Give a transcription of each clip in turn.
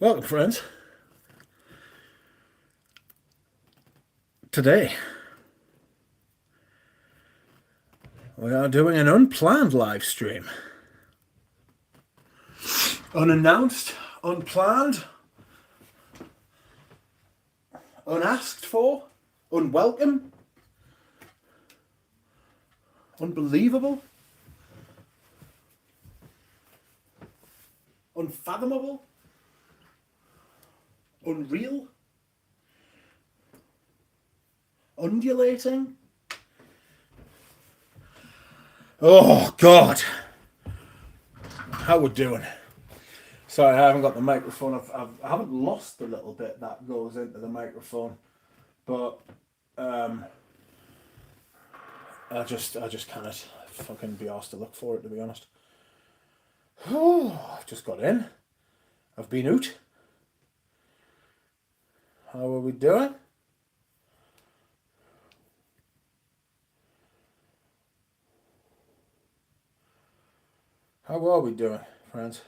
Welcome, friends. Today, we are doing an unplanned live stream. Unannounced, unplanned, unasked for, unwelcome, unbelievable, unfathomable, unreal, undulating. Oh God, how we're doing? Sorry, I haven't got the microphone. I haven't lost the little bit that goes into the microphone, but I just cannot fucking be asked to look for it, to be honest. Oh, I've just got in. I've been out. How are we doing? How are we doing, friends?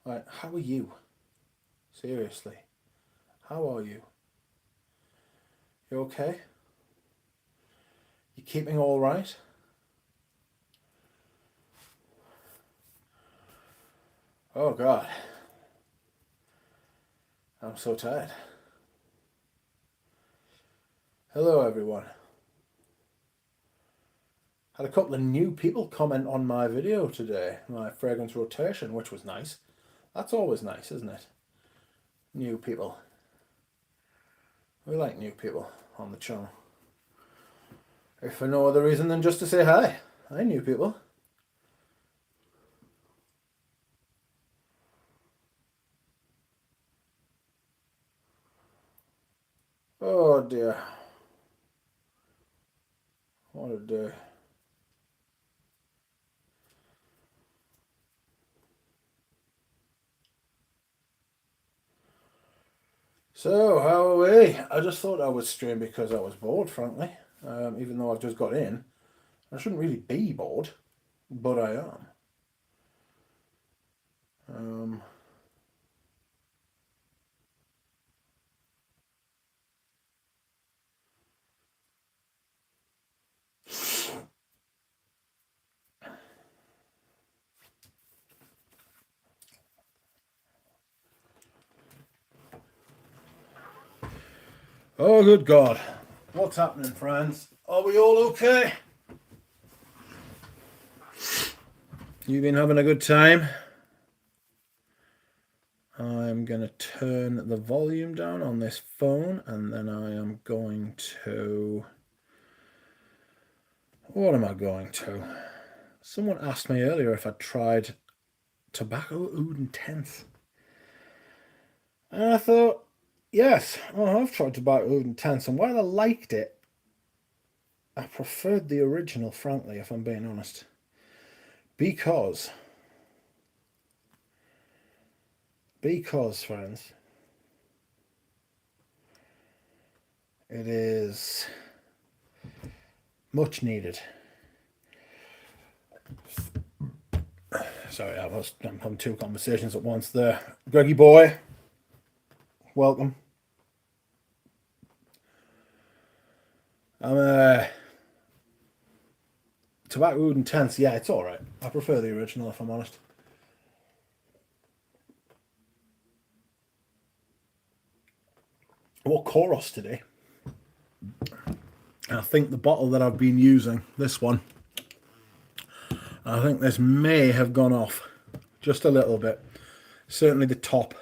Right, how are you? Seriously, how are you? You okay? You keeping all right? Oh God, I'm so tired. Hello everyone. Had a couple of new people comment on my video today, my fragrance rotation, which was nice. That's always nice, isn't it? New people. We like new people on the channel. If for no other reason than just to say hi. Hi, new people. Oh dear. What a day. So, how are we? I just thought I would stream because I was bored, frankly. Even though I've just got in. I shouldn't really be bored, but I am. Oh, good God. What's happening, friends? Are we all okay? You been having a good time? I'm going to turn the volume down on this phone, and then I am going to... What am I going to? Someone asked me earlier if I'd tried tobacco oud intense. And I thought, yes, I have tried tobacco oud intense, and while I liked it, I preferred the original, frankly, if I'm being honest. Because, friends, it is much needed. Sorry, I'm having two conversations at once there. Greggy boy, welcome. I'm tobacco oud intense. Yeah, it's all right. I prefer the original, if I'm honest. What Koros today? I think the bottle that I've been using, this one, I think this may have gone off just a little bit. Certainly the top.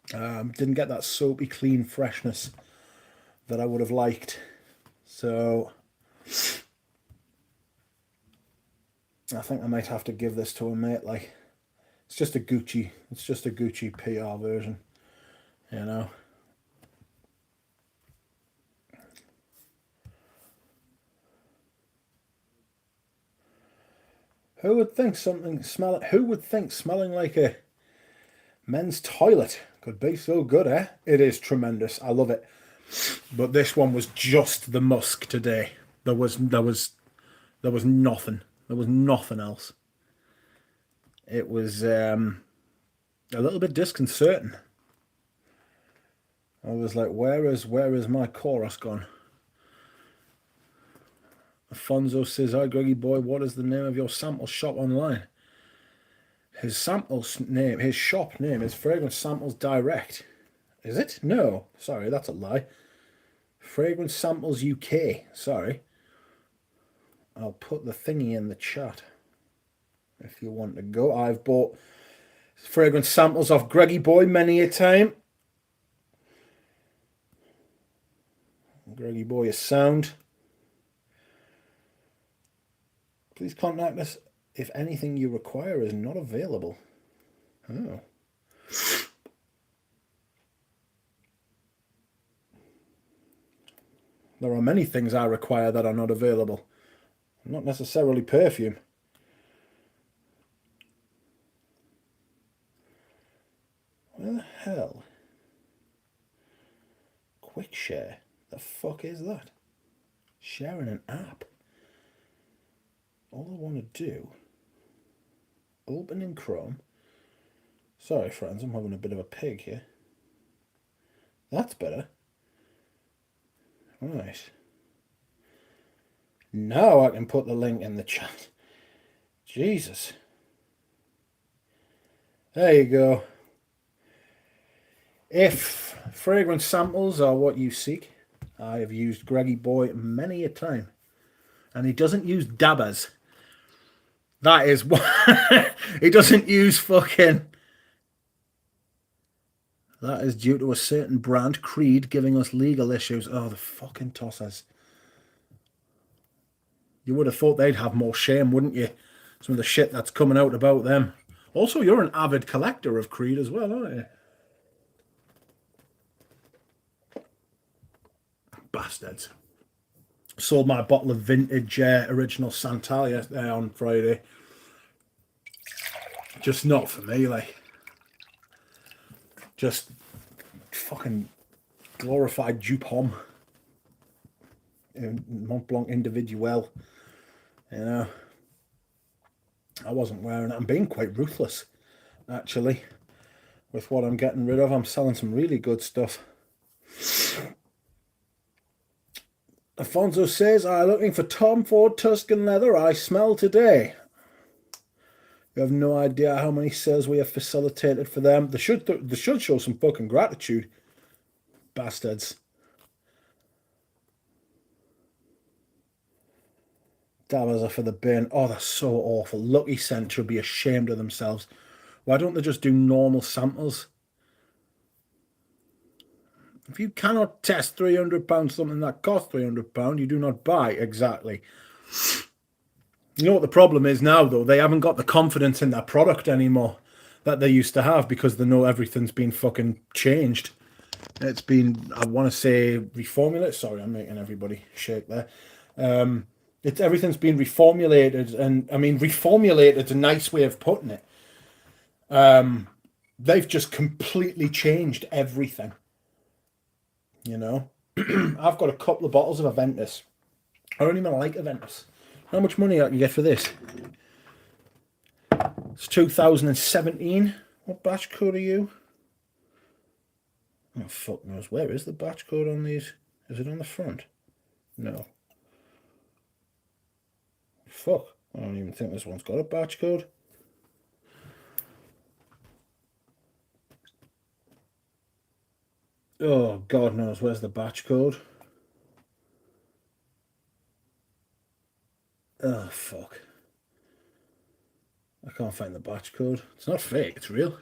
Didn't get that soapy, clean freshness that I would have liked. So I think I might have to give this to a mate. Like, it's just a Gucci PR version, you know. Who would think smelling like a men's toilet could be so good, eh? It is tremendous. I love it. But this one was just the musk today. There was nothing. There was nothing else. It was a little bit disconcerting. I was like, where is my chorus gone? Afonso says, hi Greggy boy, what is the name of your sample shop online? His shop name is Fragrance Samples Direct. Is it? No, sorry, that's a lie. Fragrance Samples UK, sorry. I'll put the thingy in the chat if you want to go. I've bought fragrance samples off Greggy boy many a time. Greggy boy is sound. Please contact us if anything you require is not available. Oh. There are many things I require that are not available. Not necessarily perfume. Where the hell? Quick share? The fuck is that? Sharing an app? All I want to do, open in Chrome. Sorry friends, I'm having a bit of a pig here. That's better. Right. Now I can put the link in the chat. Jesus. There you go. If fragrance samples are what you seek, I have used Greggy boy many a time. And he doesn't use dabbers. That is what he doesn't use fucking. That is due to a certain brand, Creed, giving us legal issues. Oh, the fucking tossers. You would have thought they'd have more shame, wouldn't you? Some of the shit that's coming out about them. Also, you're an avid collector of Creed as well, aren't you? Bastards. Sold my bottle of vintage original Santal on Friday. Just not for me, like. Just fucking glorified dupe homme. Mont Blanc Individuel. You know. I wasn't wearing it. I'm being quite ruthless, actually, with what I'm getting rid of. I'm selling some really good stuff. Afonso says, I'm looking for Tom Ford Tuscan leather I smell today. You have no idea how many sales we have facilitated for them. They should show some fucking gratitude. Bastards. Dabbers are for the bin. Oh, that's so awful. Lucky Scent should be ashamed of themselves. Why don't they just do normal samples? If you cannot test £300 something that costs £300, you do not buy. Exactly. You know what the problem is now, though? They haven't got the confidence in their product anymore that they used to have because they know everything's been fucking changed. It's been, I want to say, reformulated. Sorry, I'm making everybody shake there. Everything's been reformulated, and I mean, reformulated's a nice way of putting it. They've just completely changed everything. You know, I've got a couple of bottles of Aventus. I don't even like Aventus. How much money I can get for this? It's 2017. What batch code are you? Oh, fuck knows. Where is the batch code on these? Is it on the front? No. Fuck. I don't even think this one's got a batch code. Oh, God knows. Where's the batch code? Oh, fuck. I can't find the batch code. It's not fake, it's real.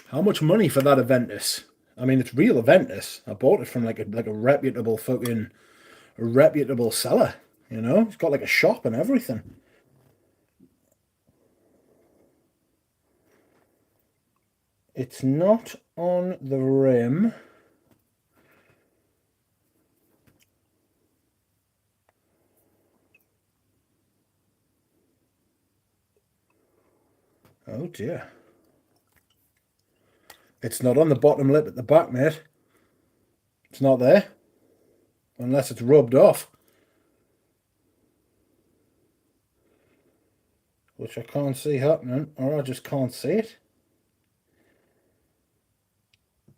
How much money for that Aventus? I mean, it's real Aventus. I bought it from like a reputable fucking reputable seller. You know, it's got like a shop and everything. It's not on the rim. Oh dear. It's not on the bottom lip at the back, mate. It's not there. Unless it's rubbed off. Which I can't see happening, or I just can't see it.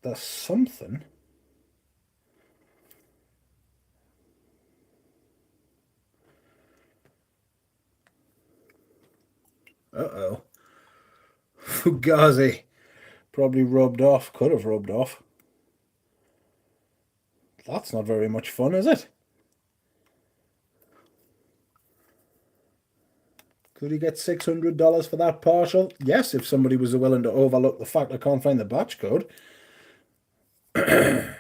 there's something. Uh-oh. Fugazi. Probably rubbed off. Could have rubbed off. That's not very much fun, is it? Could he get $600 for that partial? Yes, if somebody was willing to overlook the fact I can't find the batch code. I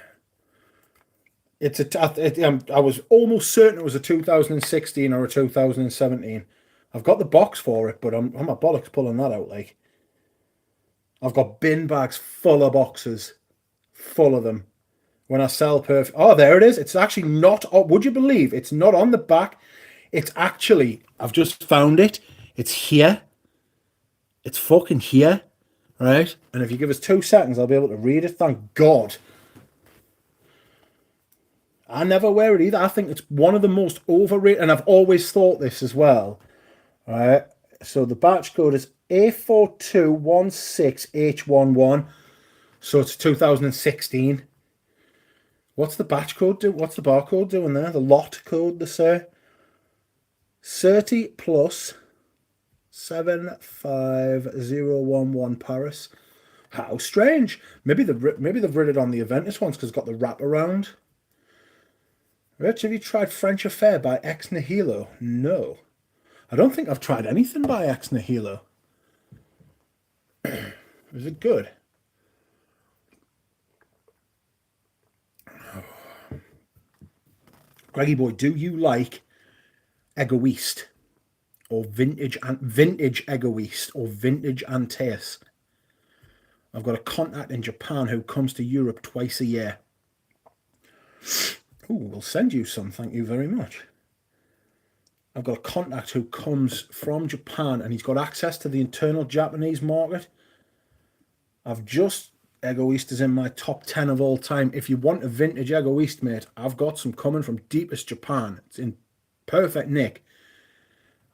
was almost certain it was a 2016 or a 2017. I've got the box for it, but I'm a bollocks pulling that out. Like, I've got bin bags full of boxes, full of them. When I sell perfume, oh, there it is. It's actually not. Oh, would you believe it's not on the back? It's actually. I've just found it. It's here. It's fucking here, right? And if you give us 2 seconds, I'll be able to read it. Thank God. I never wear it either. I think it's one of the most overrated, and I've always thought this as well. All right. So the batch code is A4216H11. So it's 2016. What's the batch code do? What's the barcode doing there? The lot code, they say. 30 plus 75011 Paris. How strange. Maybe they've written it on the Aventus ones because it's got the wrap around. Rich, have you tried French Affair by Ex Nihilo? No. I don't think I've tried anything by Ex Nihilo. Is it good? Greggy boy, do you like Egoiste or vintage Egoiste or vintage Antaeus? I've got a contact in Japan who comes to Europe twice a year. Ooh, we'll send you some, thank you very much. I've got a contact who comes from Japan and he's got access to the internal Japanese market. Egoiste is in my top 10 of all time. If you want a vintage Egoiste, mate, I've got some coming from deepest Japan. It's in perfect nick.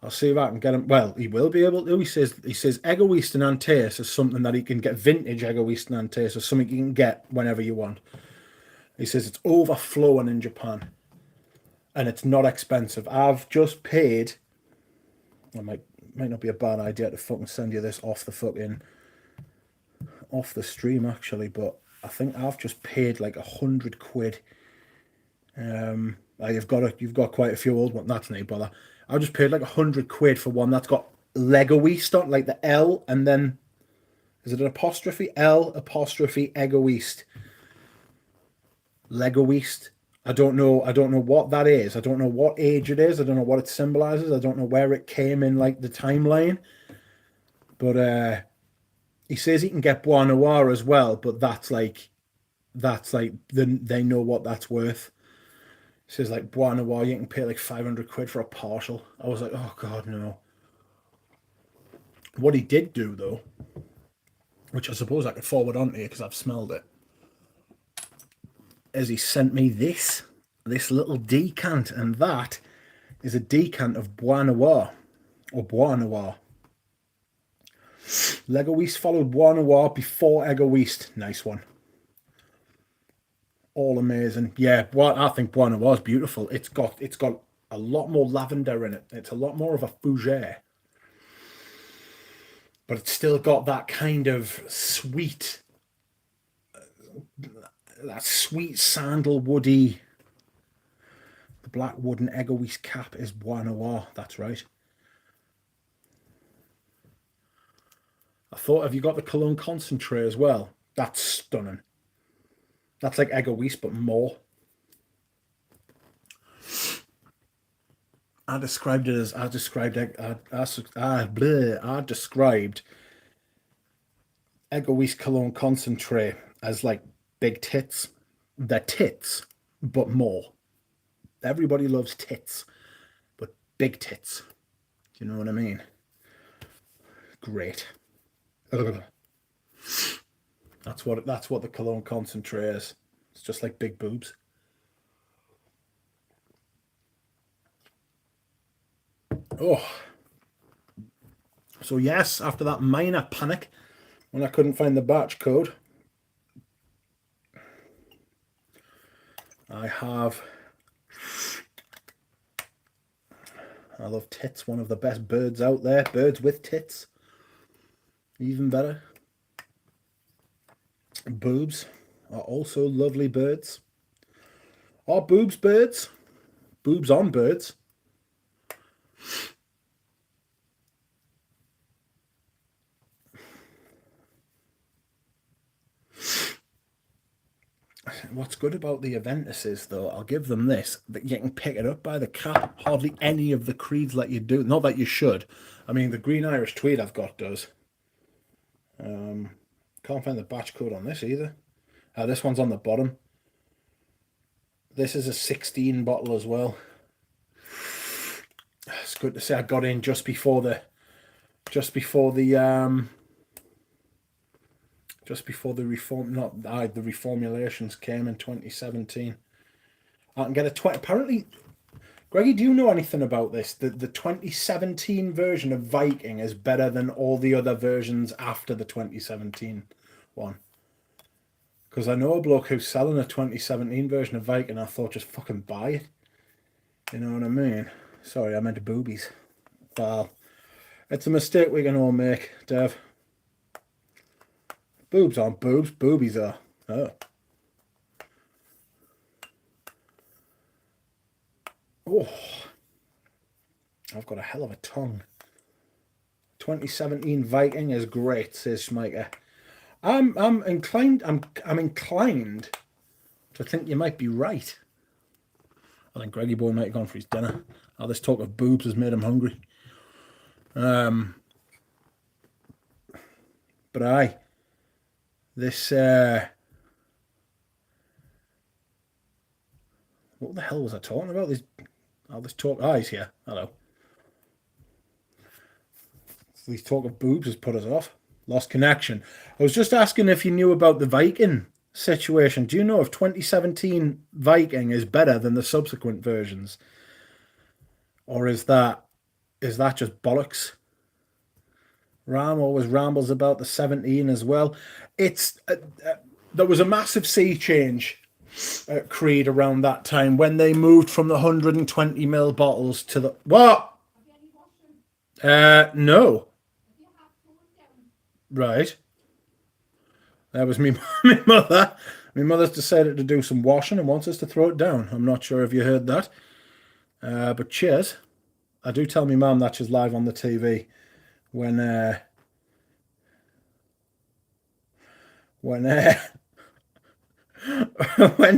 I'll see if I can get him. Well, he will be able to. He says Egoiste and Antaeus is something that he can get. Vintage Egoiste and Antaeus is something you can get whenever you want. He says it's overflowing in Japan. And it's not expensive. I've just paid. It might not be a bad idea to fucking send you this off the stream actually, but I think I've just paid like £100. You've got quite a few old ones. That's no bother. I just paid like £100 for one that's got Legoiste on, like the L, and then is it an apostrophe? L apostrophe Egoiste. Legoiste. I don't know what that is. I don't know what age it is. I don't know what it symbolizes. I don't know where it came in like the timeline. But he says he can get Bois Noir as well, but that's like they know what that's worth. He says like Bois Noir, you can pay like £500 for a partial. I was like, oh God, no. What he did do though, which I suppose I could forward on to you because I've smelled it, is he sent me this little decant, and that is a decant of Bois Noir or Bois Noir. Legoiste followed Bois Noir before Egoiste. Nice one. All amazing. Yeah, I think Bois Noir is beautiful. It's got a lot more lavender in it. It's a lot more of a fougere. But it's still got that kind of sweet, sandalwoody. The black wooden Egoiste cap is Bois Noir. That's right. I thought, have you got the cologne concentrate as well? That's stunning. That's like Egoiste, but more. I described Egoiste cologne concentrate as like big tits. They're tits, but more. Everybody loves tits, but big tits. Do you know what I mean? Great. That's what the cologne concentrate is. It's just like big boobs. Oh. So yes, after that minor panic when I couldn't find the batch code, I love tits, one of the best birds out there. Birds with tits, even better. Boobs are also lovely birds. Are boobs birds? Boobs on birds. What's good about the Aventuses, though, I'll give them this, that you can pick it up by the cap. Hardly any of the creeds let you do. Not that you should. I mean, the green Irish tweed I've got does. Can't find the batch code on this either. This one's on the bottom. This is a 16 bottle as well. It's good to say I got in just before the reformulations came in 2017. I can get a 20. Apparently, Greggy, do you know anything about this? The 2017 version of Viking is better than all the other versions after the 2017 one. Because I know a bloke who's selling a 2017 version of Viking. I thought, just fucking buy it. You know what I mean? Sorry, I meant boobies. Well, it's a mistake we can all make, Dev. Boobs aren't boobs, boobies are. Oh. Oh. I've got a hell of a tongue. 2017 Viking is great, says Schmeiker. I'm inclined to think you might be right. I think Greggy Boy might have gone for his dinner. All this talk of boobs has made him hungry. But aye, this what the hell was I talking about? This talk. He's here. Hello. This talk of boobs has put us off. Lost connection. I was just asking if you knew about the Viking situation. Do you know if 2017 Viking is better than the subsequent versions, or is that just bollocks? Ram always rambles about the 17 as well. It's there was a massive sea change at Creed around that time when they moved from the 120ml bottles to the what? No. Right. That was me, my mother. My mother's decided to do some washing and wants us to throw it down. I'm not sure if you heard that. But cheers. I do tell my mum that she's live on the TV when when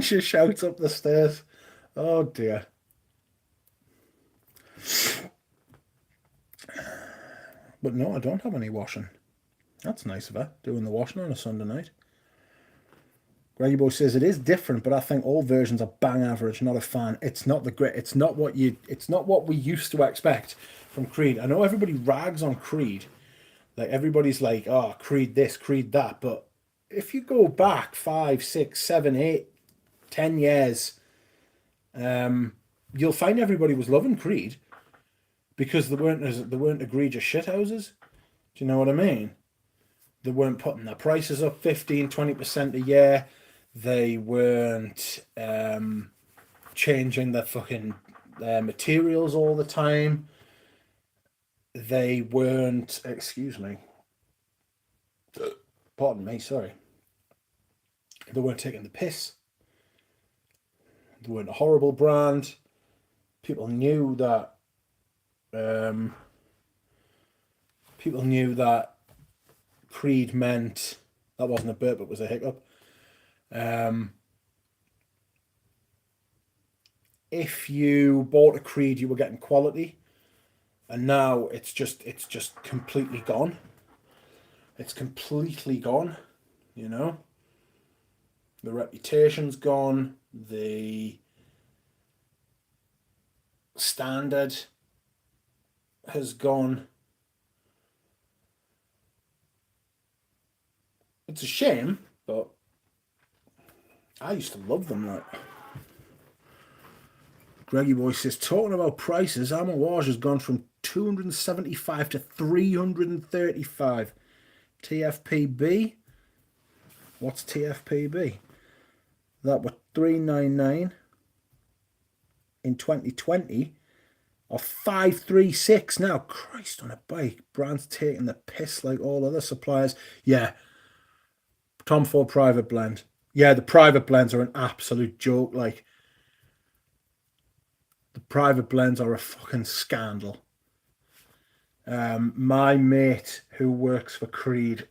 she shouts up the stairs. Oh dear. But no, I don't have any washing. That's nice of her, doing the washing on a Sunday night. Greggy Boy says it is different, but I think all versions are bang average. Not a fan. It's not the great. It's not what we used to expect from Creed. I know everybody rags on Creed. Like everybody's like, oh, Creed this, Creed that. But if you go back 5, 6, 7, 8, 10 years, you'll find everybody was loving Creed because they weren't egregious shithouses. Do you know what I mean? They weren't putting their prices up 15, 20% a year. They weren't changing their fucking materials all the time. They weren't, excuse me, pardon me, sorry. They weren't taking the piss. They weren't a horrible brand. People knew that. Creed meant, that wasn't a burp, it was a hiccup. If you bought a Creed, you were getting quality, and now it's just completely gone. It's completely gone, you know. The reputation's gone. The standard has gone. It's a shame, but I used to love them. Like Greggy Boy says, talking about prices, Amouage has gone from 275 to 335. TFPB. What's TFPB? That was $399. in 2020 are 536 now. Christ on a bike. Brand's taking the piss like all other suppliers. Yeah. Tom Ford private blend. Yeah, the private blends are an absolute joke. Like, the private blends are a fucking scandal. My mate who works for Creed,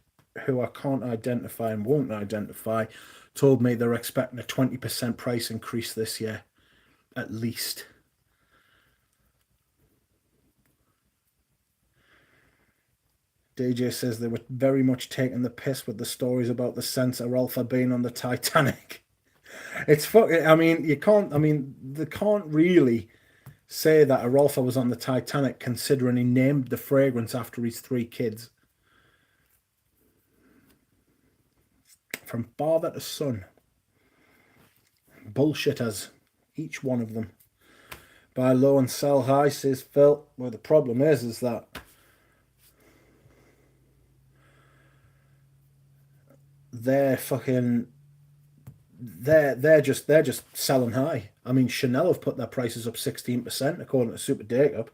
who I can't identify and won't identify, told me they're expecting a 20% price increase this year, at least. DJ says they were very much taking the piss with the stories about the censor Alpha being on the Titanic. It's fucking. I mean, you can't. I mean, they can't really say that Arolfa was on the Titanic, considering he named the fragrance after his 3 kids. From father to son. Bullshitters, each one of them. Buy low and sell high, says Phil. Well, the problem is that they're fucking. They're just selling high. I mean, Chanel have put their prices up 16% according to Super Data.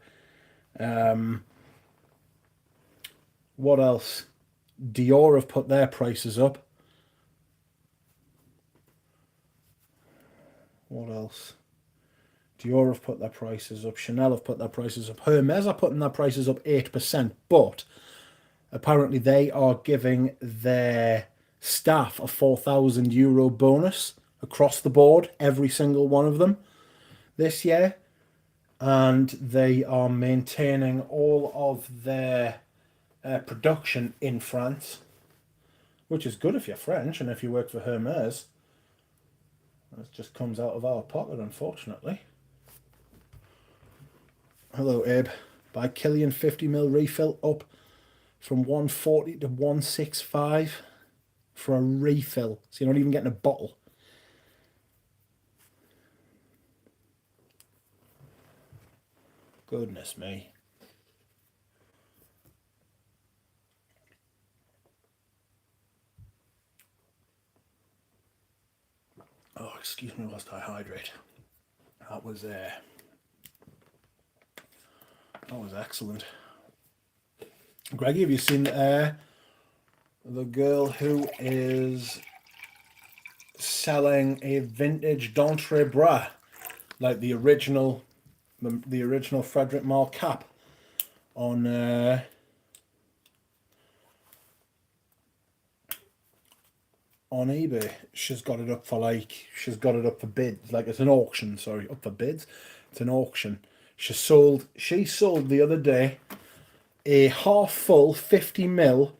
What else? Dior have put their prices up. What else? Dior have put their prices up. Chanel have put their prices up. Hermes are putting their prices up 8%, but apparently they are giving their staff a €4,000 bonus across the board, every single one of them this year, and they are maintaining all of their production in France, which is good if you're French and if you work for Hermes. It just comes out of our pocket, unfortunately. Hello, Abe. Buy Killian 50ml refill up from 140 to 165 for a refill. So you're not even getting a bottle. Goodness me. Oh, excuse me whilst I hydrate. That was excellent. Greggy, have you seen the girl who is selling a vintage D'Entre bra, like the original Frederick Malle cap on eBay? She's got it up for bids. Like, it's an auction, sorry, up for bids. It's an auction. She sold the other day a half full 50ml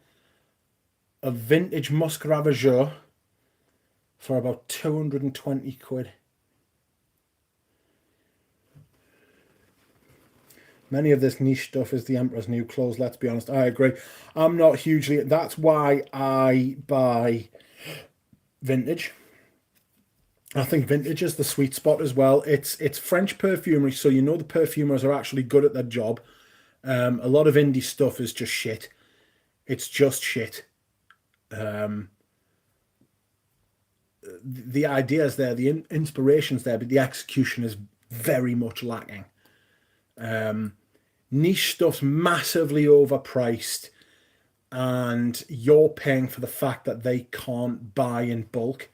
of vintage Musk Ravageur for about 220 quid. Many of this niche stuff is the Emperor's New Clothes, let's be honest. I agree. I'm not hugely... That's why I buy vintage. I think vintage is the sweet spot as well. It's French perfumery, so you know the perfumers are actually good at their job. A lot of indie stuff is just shit. It's just shit. The idea's there, the inspiration's there, but the execution is very much lacking. Niche stuff's massively overpriced, and you're paying for the fact that they can't buy in bulk.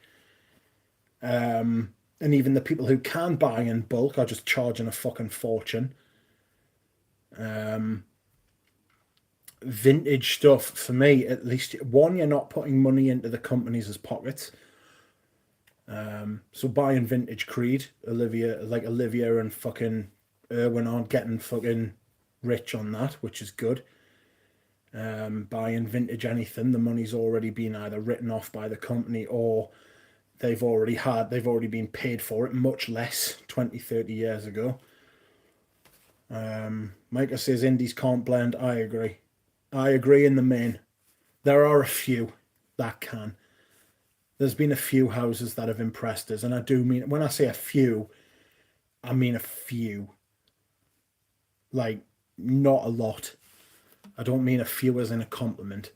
And even the people who can buy in bulk are just charging a fucking fortune. Vintage stuff, for me at least, one, you're not putting money into the companies' pockets. So buying vintage Creed, Olivia and fucking Irwin aren't getting fucking rich on that, which is good. Buying vintage anything, the money's already been either written off by the company or they've already been paid for it, much less 20-30 years ago. Micah says indies can't blend. I agree in the main. There are a few that can. There's been a few houses that have impressed us, and I do mean, when I say a few, I mean a few. Like, not a lot. I don't mean a few as in a compliment.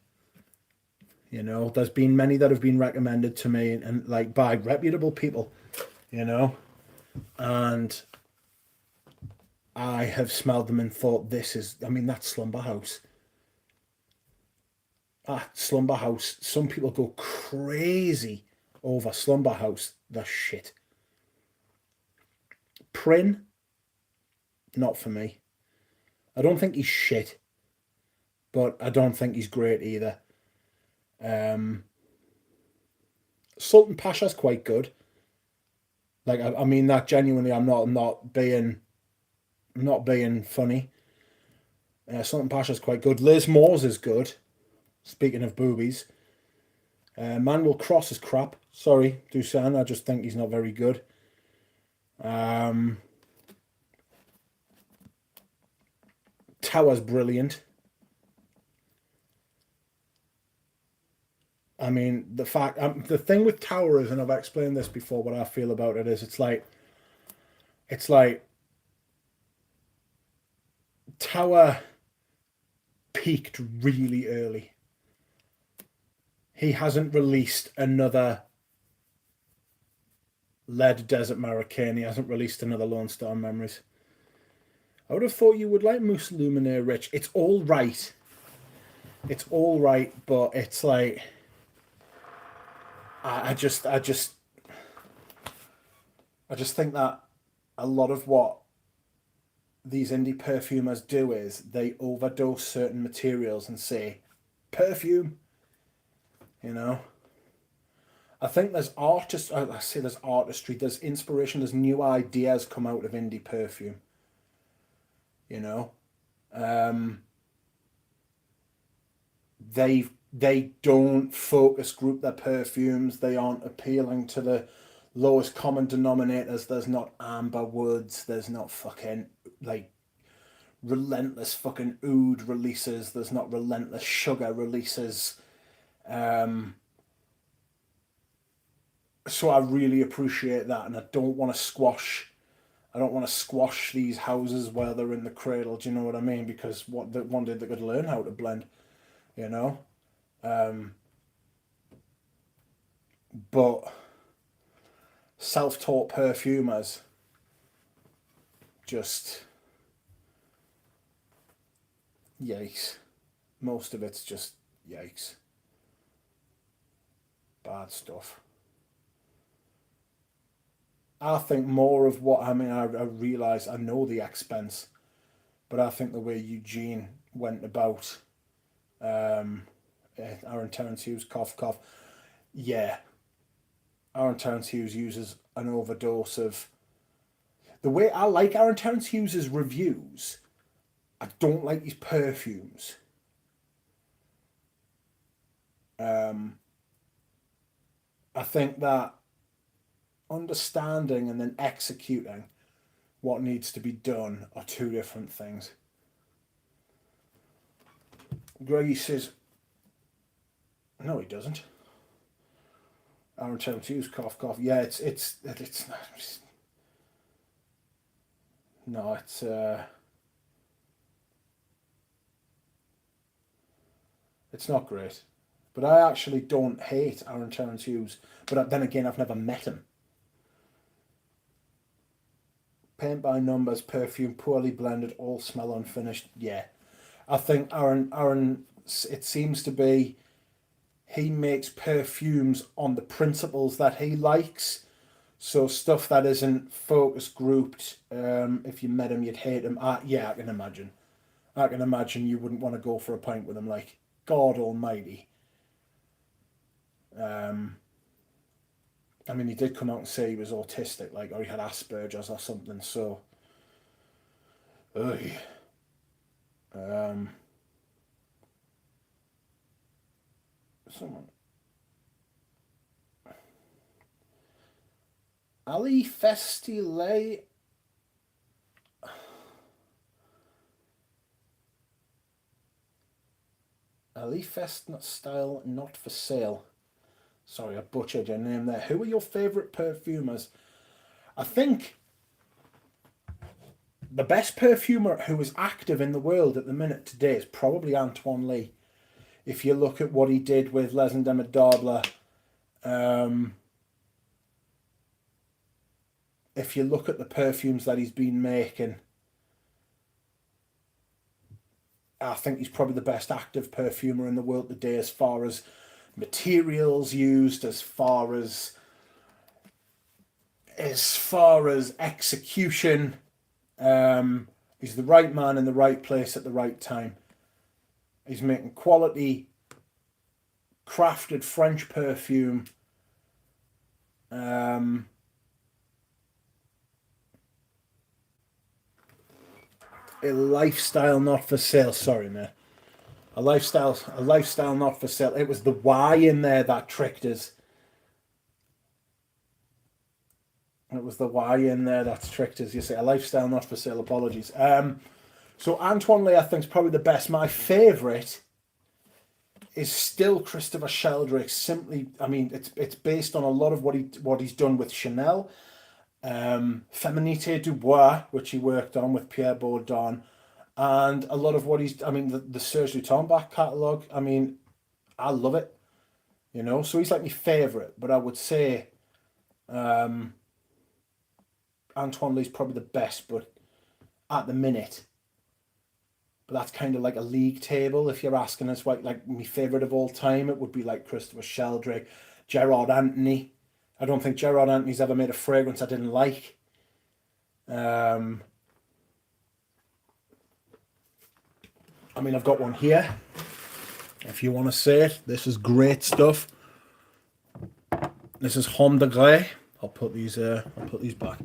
You know, there's been many that have been recommended to me and like by reputable people, you know, and I have smelled them and thought, this is, I mean, that's Slumber House. Slumber House. Some people go crazy over Slumber House. The shit. Prin, not for me. I don't think he's shit, but I don't think he's great either. Sultan Pasha's quite good. Like I mean that genuinely. I'm not being funny. Sultan Pasha's quite good. Liz Moore's is good. Speaking of boobies, Manuel Cross is crap. Sorry, Dusan. I just think he's not very good. Tower's brilliant. I mean, the thing with Tower is, and I've explained this before, what I feel about it is, it's like Tower peaked really early. He hasn't released another Lead Desert Marrakein. He hasn't released another Lone Star Memories. I would have thought you would like Mousse Luminaire Rich. It's all right. It's all right, but it's like I just think that a lot of what these indie perfumers do is they overdose certain materials and say perfume. You know, I think there's artists. I say there's artistry. There's inspiration. There's new ideas come out of indie perfume. You know, they don't focus group their perfumes. They aren't appealing to the lowest common denominators. There's not amber woods. There's not fucking like relentless fucking oud releases. There's not relentless sugar releases. So I really appreciate that, and I don't want to squash these houses while they're in the cradle. Do you know what I mean? Because one day they could learn how to blend, you know. But self-taught perfumers just yikes. Most of it's just yikes. Bad stuff. I think more of what I mean, I realise I know the expense, but I think the way Eugene went about Aaron Terence Hughes, cough, cough. Yeah, Aaron Terence Hughes uses an overdose of the way I like Aaron Terence Hughes' reviews. I don't like his perfumes. I think that understanding and then executing what needs to be done are two different things. Greggy says, no, he doesn't. Aaron Terence Hughes, cough, cough. Yeah, it's no, it's not great. But I actually don't hate Aaron Terence Hughes. But then again, I've never met him. Paint by numbers, perfume, poorly blended, all smell unfinished. Yeah. I think Aaron, it seems to be, he makes perfumes on the principles that he likes. So stuff that isn't focus grouped, if you met him, you'd hate him. Yeah, I can imagine. I can imagine you wouldn't want to go for a pint with him, like, God almighty. I mean, he did come out and say he was autistic, like, or he had Asperger's or something, so... Ugh. Someone... Ali Festile... Ali Fest style not for sale. Sorry, I butchered your name there. Who are your favourite perfumers? I think the best perfumer who is active in the world at the minute today is probably Antoine Lee. If you look at what he did with Les Indomptables, if you look at the perfumes that he's been making, I think he's probably the best active perfumer in the world today, as far as materials used, as far as execution. He's the right man in the right place at the right time. He's making quality, crafted French perfume. A lifestyle not for sale. Sorry, man. A lifestyle not for sale. It was the Y in there that tricked us. It was the Y in there that's tricked us. You say a lifestyle not for sale. Apologies. So Antoine Lee, I think, is probably the best. My favourite is still Christopher Sheldrake. Simply, I mean, it's based on a lot of what he's done with Chanel, Feminité Dubois, which he worked on with Pierre Bourdon, and a lot of what he's. I mean, the Serge Lutens back catalogue. I mean, I love it. You know, so he's like my favourite. But I would say, Antoine Lee's probably the best, but at the minute. But that's kind of like a league table. If you're asking us what like my favourite of all time, it would be like Christopher Sheldrake, Gerard Anthony. I don't think Gerard Anthony's ever made a fragrance I didn't like. I mean, I've got one here. If you want to see it, this is great stuff. This is Homme de Grey. I'll put these back.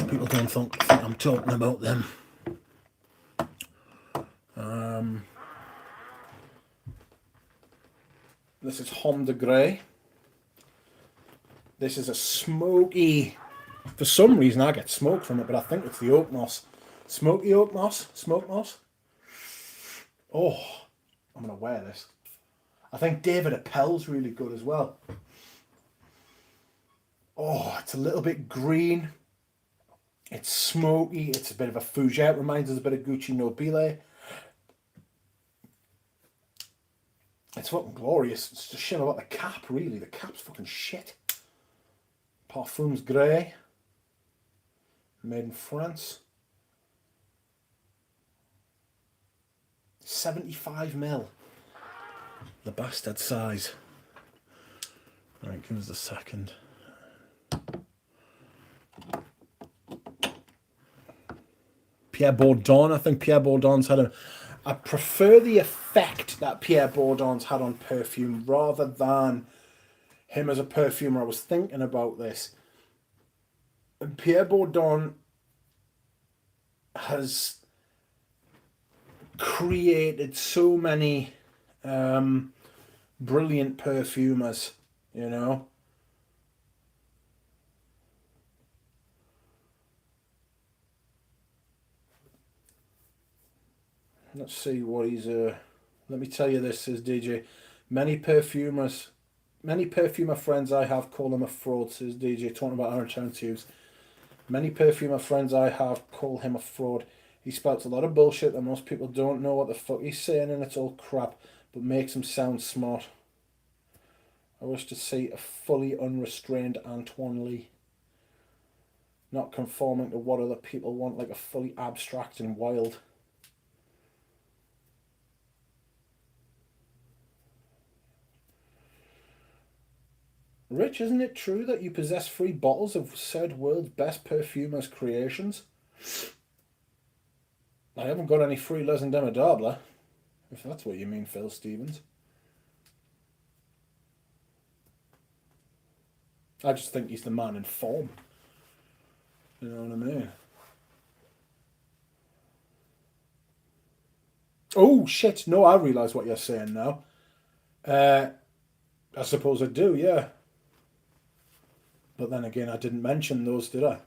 People don't think I'm talking about them. This is Homme de Grey. This is a smoky. For some reason, I get smoke from it, but I think it's the oak moss. Smoky oak moss. Smoke moss. Oh, I'm going to wear this. I think David Appel's really good as well. Oh, it's a little bit green. It's smoky. It's a bit of a fougette. Reminds us a bit of Gucci Nobile. It's fucking glorious. It's just shit about the cap, really. The cap's fucking shit. Parfums Grey. Made in France. 75ml. The bastard size. Right, give us a second. Pierre Bourdon. I think Pierre Bourdon's had a... I prefer the effect that Pierre Bourdon's had on perfume rather than him as a perfumer. I was thinking about this. And Pierre Bourdon has created so many brilliant perfumers, you know. Let's see what he's... let me tell you this, says DJ. Many perfumer friends I have call him a fraud, says DJ, talking about our alternatives. Many perfumer friends I have call him a fraud. He spouts a lot of bullshit that most people don't know what the fuck he's saying, and it's all crap, but makes him sound smart. I wish to see a fully unrestrained Antoine Lee. Not conforming to what other people want, like a fully abstract and wild. Rich, isn't it true that you possess 3 bottles of said world's best perfumers' creations? I haven't got any free Les Indomptables, if that's what you mean, Phil Stevens. I just think he's the man in form. You know what I mean? Oh, shit. No, I realise what you're saying now. I suppose I do, yeah. But then again, I didn't mention those, did I?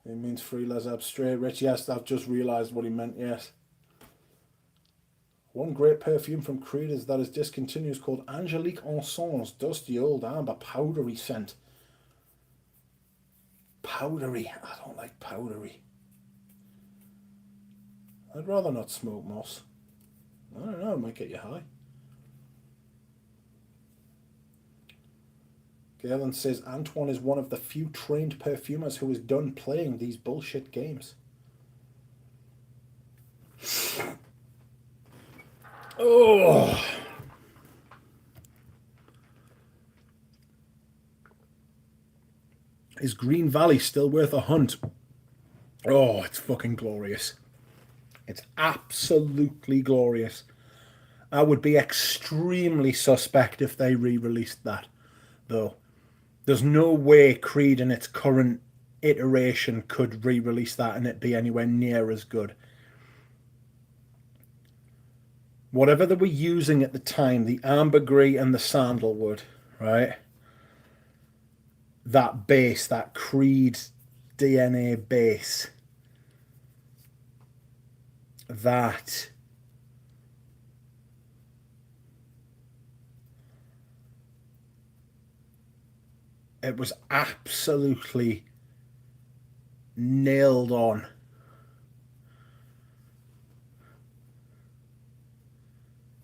It means free Les Abstrait. Rich, yes, I've just realised what he meant, yes. One great perfume from Creed is that is discontinued, is called Angelique Encens, dusty old amber, powdery scent. Powdery. I don't like powdery. I'd rather not smoke moss. I don't know, it might get you high. Galen says Antoine is one of the few trained perfumers who is done playing these bullshit games. Oh. Is Green Valley still worth a hunt? Oh, it's fucking glorious. It's absolutely glorious. I would be extremely suspect if they re-released that, though. There's no way Creed in its current iteration could re-release that and it be anywhere near as good. Whatever they were using at the time, the ambergris and the sandalwood, right? That base, that Creed DNA base, that it was absolutely nailed on.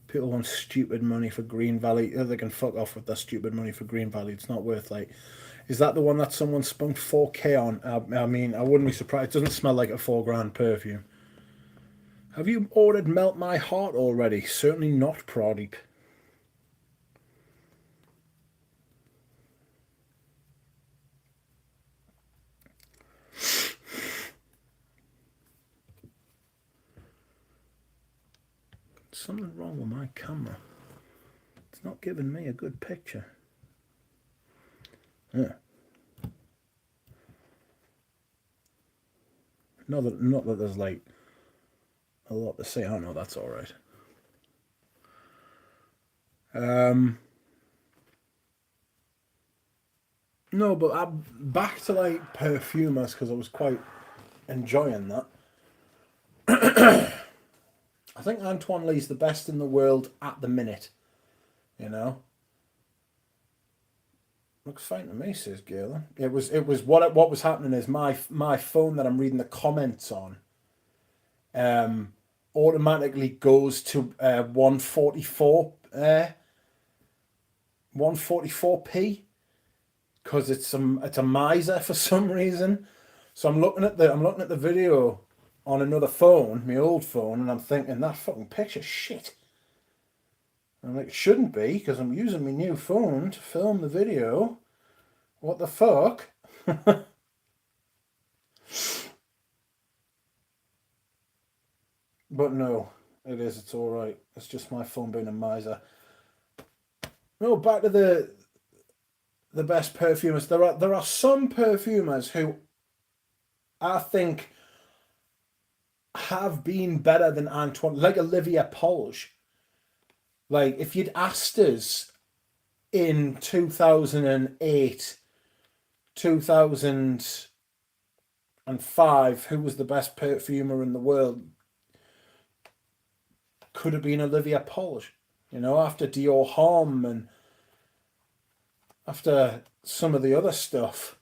People want stupid money for Green Valley. They can fuck off with their stupid money for Green Valley. It's not worth, like... Is that the one that someone spunked 4K on? I mean, I wouldn't be surprised. It doesn't smell like a $4,000 perfume. Have you ordered Melt My Heart already? Certainly not, Pradeep. Something wrong with my camera. It's not giving me a good picture. Yeah. Not that there's like a lot to say. Oh no, that's all right. No, but I'm back to like perfumers because I was quite enjoying that. I think Antoine Lee's the best in the world at the minute. You know. Looks fine to me, says Galen. It was what was happening is my phone that I'm reading the comments on automatically goes to 144p because it's a miser for some reason. So I'm looking at the video on another phone, my old phone, and I'm thinking that fucking picture's shit. I'm like, it shouldn't be because I'm using my new phone to film the video. What the fuck? But no, it is. It's all right. It's just my phone being a miser. No, back to the best perfumers. There are some perfumers who I think have been better than Antoine, like Olivia Polge. Like if you'd asked us in 2008, 2005, who was the best perfumer in the world, could have been Olivia Polge. You know, after Dior Homme and after some of the other stuff.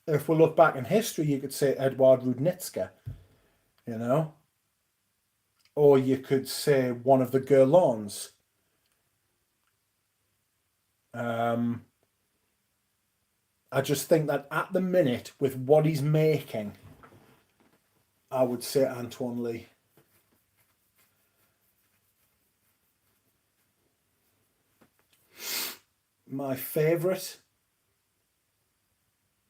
If we look back in history, you could say Edward Rudnitska, you know, or you could say one of the Guerlains. I just think that at the minute, with what he's making, I would say Antoine Lee. My favourite,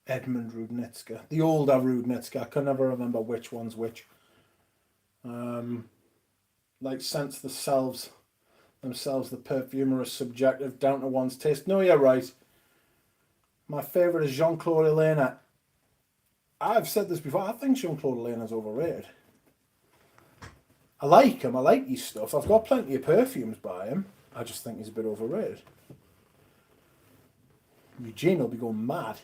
Edmund Rudnitska. The older Rudnitska. I can never remember which one's which. Like sense themselves, the perfumer is subjective, down to one's taste. No, you're right. My favourite is Jean-Claude Elena. I've said this before. I think Jean-Claude Elena is overrated. I like him. I like his stuff. I've got plenty of perfumes by him. I just think he's a bit overrated. Eugene will be going mad.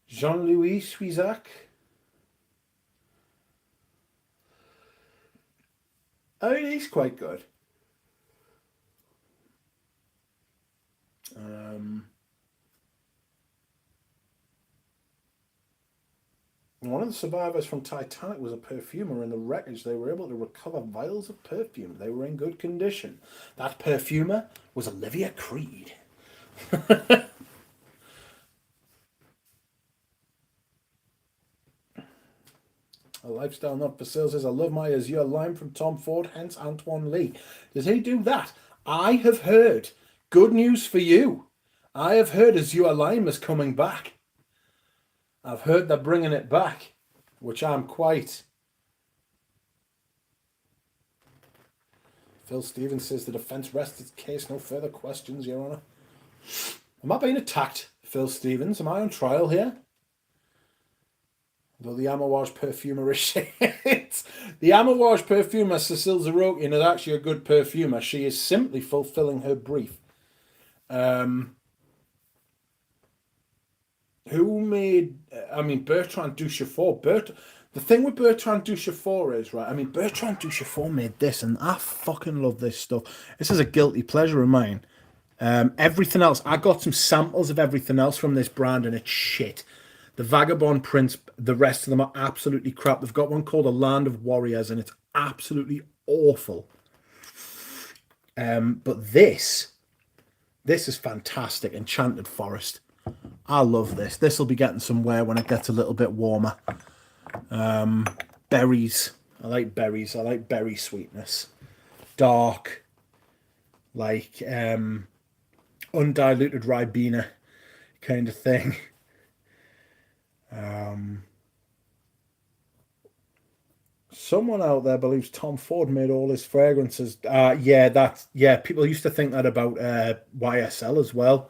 Jean-Louis Suizac. I mean, he's quite good. One of the survivors from Titanic was a perfumer. In the wreckage, they were able to recover vials of perfume. They were in good condition. That perfumer was Olivia Creed. A lifestyle not for sale says, I love my Azure Lime from Tom Ford, hence Antoine Lee. Does he do that? I have heard. Good news for you. I have heard Azure Lime is coming back. I've heard they're bringing it back, which I'm quite. Phil Stevens says the defence rests its case. No further questions, Your Honour. Am I being attacked, Phil Stevens? Am I on trial here? Though the Amouage perfumer is shit. The Amouage perfumer, Cecile Zarokian, is actually a good perfumer. She is simply fulfilling her brief. Who made... Bertrand Duchefort. The thing with Bertrand Duchefort is, right, Bertrand Duchefort made this, and I fucking love this stuff. This is a guilty pleasure of mine. Everything else, I got some samples of everything else from this brand, and it's shit. The Vagabond prints, the rest of them are absolutely crap. They've got one called A Land of Warriors, and it's absolutely awful. But this is fantastic. Enchanted Forest. I love this. This will be getting some wear when it gets a little bit warmer. Berries. I like berries. I like berry sweetness. Dark. Like undiluted Ribena kind of thing. Someone out there believes Tom Ford made all his fragrances. Yeah, people used to think that about YSL as well.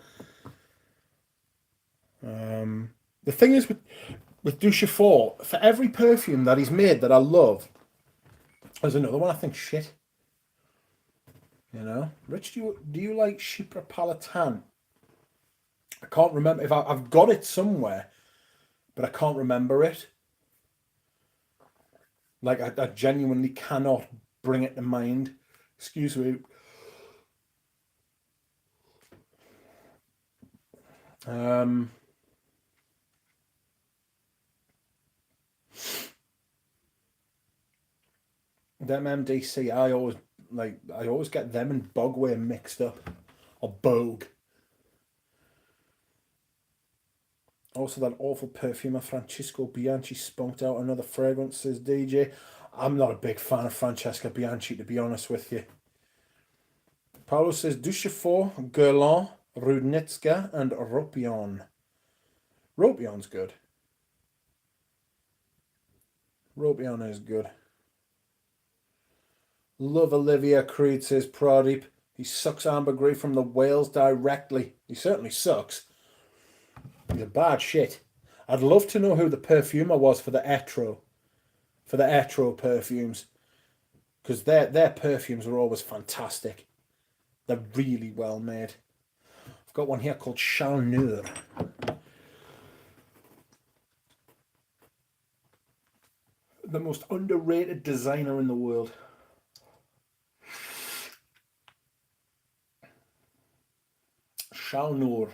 The thing is with Duchefort, for every perfume that he's made that I love, there's another one I think shit. You know, Rich, do you like Chypre Palatin? I can't remember if I've got it somewhere, but I can't remember it. Like I genuinely cannot bring it to mind. Excuse me. Them MDC, I always get them and Bogway mixed up, or Bogue. Also, that awful perfumer Francesco Bianchi spunked out another fragrance, says DJ. I'm not a big fan of Francesca Bianchi, to be honest with you. Paolo says Duchefort, Guerlain, Rudnitska, and Ropion. Ropion's good. Ropion is good. Love Olivia Creed, says Pradeep. He sucks ambergris from the whales directly. He certainly sucks. He's a bad shit. I'd love to know who the perfumer was for the Etro. For the Etro perfumes. Because their perfumes are always fantastic. They're really well made. I've got one here called Chalneur. The most underrated designer in the world. Chalneur.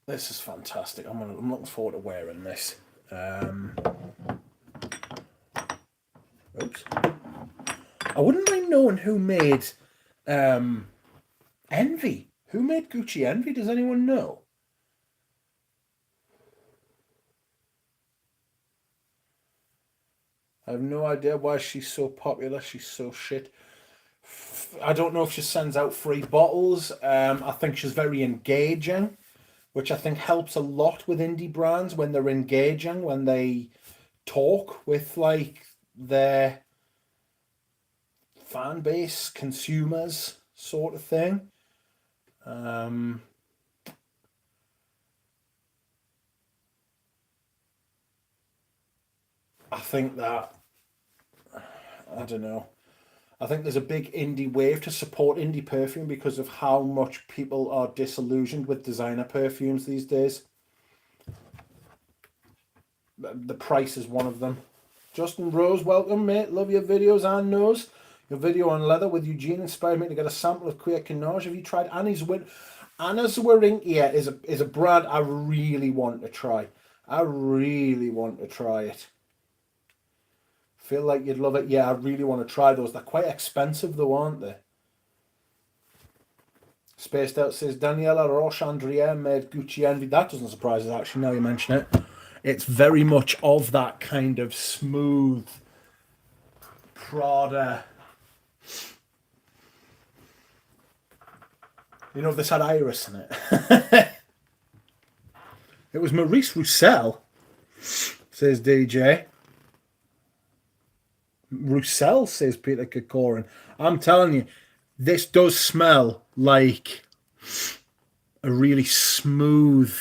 This is fantastic. I'm looking forward to wearing this. Oops. I wouldn't mind knowing who made Envy. Who made Gucci Envy? Does anyone know? I have no idea why she's so popular. She's so shit. I don't know if she sends out free bottles. I think she's very engaging, which I think helps a lot with indie brands when they're engaging, when they talk with like their fan base, consumers, sort of thing. I think that, I don't know. I think there's a big indie wave to support indie perfume because of how much people are disillusioned with designer perfumes these days. The price is one of them. Justin Rose, welcome, mate. Love your videos and nose. Your video on leather with Eugene inspired me to get a sample of Queer Canage. Have you tried Anna's Werinkia is a brand I really want to try. I really want to try it. Feel like you'd love it. Yeah, I really want to try those. They're quite expensive though, aren't they? Spaced Out says, Daniela Roche-Andrier made Gucci Envy. That doesn't surprise us, actually, now you mention it. It's very much of that kind of smooth Prada. You know, this had iris in it. It was Maurice Roussel, says DJ. Roussel, says Peter Kokorin. I'm telling you, this does smell like a really smooth,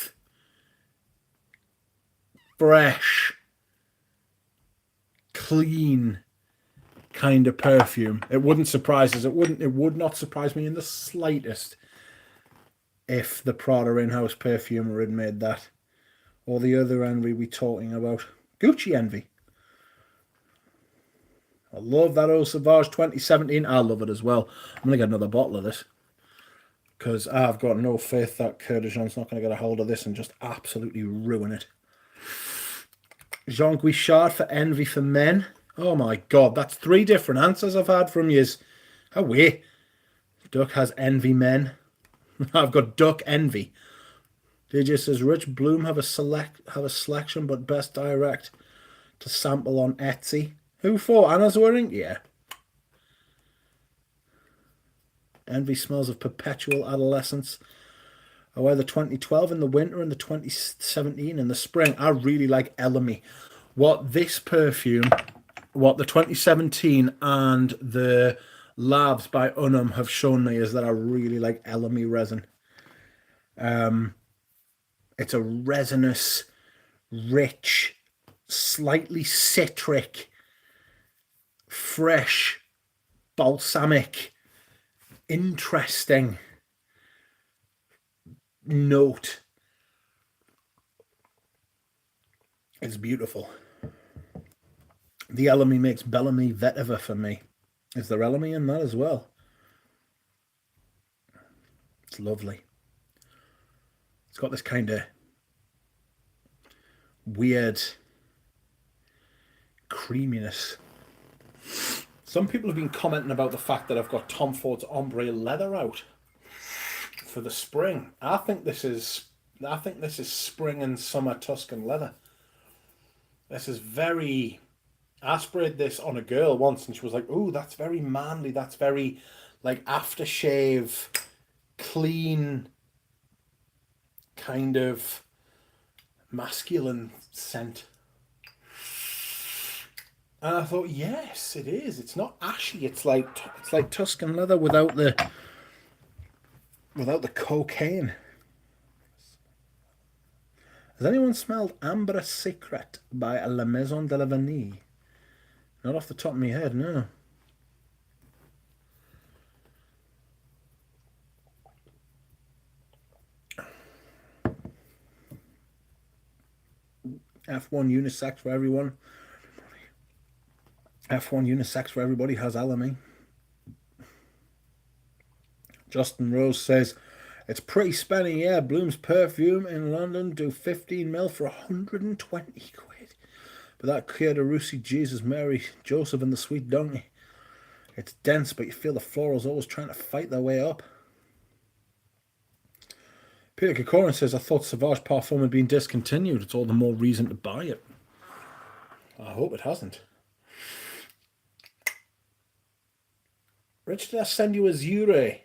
fresh, clean kind of perfume. It wouldn't surprise us. It would not surprise me in the slightest if the Prada in-house perfumer had made that. Or the other Envy we talking about. Gucci Envy. I love that Eau Sauvage 2017. I love it as well. I'm going to get another bottle of this. Because I've got no faith that Coeur de Jean's not going to get a hold of this and just absolutely ruin it. Jean Guichard for Envy for Men. Oh my God, that's 3 different answers I've had from yous. Away. Duck has Envy Men. I've got Duck Envy. DJ says Rich Bloom have a selection, but best direct to sample on Etsy. Who for? Anna's wearing? Yeah. Envy smells of perpetual adolescence. I wear the 2012 in the winter and the 2017 in the spring. I really like Elamy. What this perfume, what the 2017 and the Labs by Unum have shown me is that I really like Elamy resin. It's a resinous, rich, slightly citric, fresh, balsamic, interesting note. It's beautiful. The Elamy makes Bellamy vetiver for me. Is there Elamy in that as well? It's lovely. It's got this kind of weird creaminess. Some people have been commenting about the fact that I've got Tom Ford's ombre leather out for the spring. I think this is spring and summer Tuscan leather. This is very... I sprayed this on a girl once and she was like, "Ooh, that's very manly. That's very like aftershave, clean, kind of masculine scent." And I thought, yes, it is. It's not ashy. It's like Tuscan leather without the cocaine. Has anyone smelled Ambre Secret by La Maison de la Vanille? Not off the top of my head, no. F1 unisex for everyone. F1 unisex for everybody has Elamy. Justin Rose says, it's pretty spenny, yeah. Bloom's perfume in London do 15 mil for 120 quid. But that Coeur de Russie, Jesus, Mary, Joseph and the Sweet Donkey. It's dense, but you feel the florals always trying to fight their way up. Peter Kokorin says, I thought Sauvage Parfum had been discontinued. It's all the more reason to buy it. I hope it hasn't. Rich, did I send you Azure?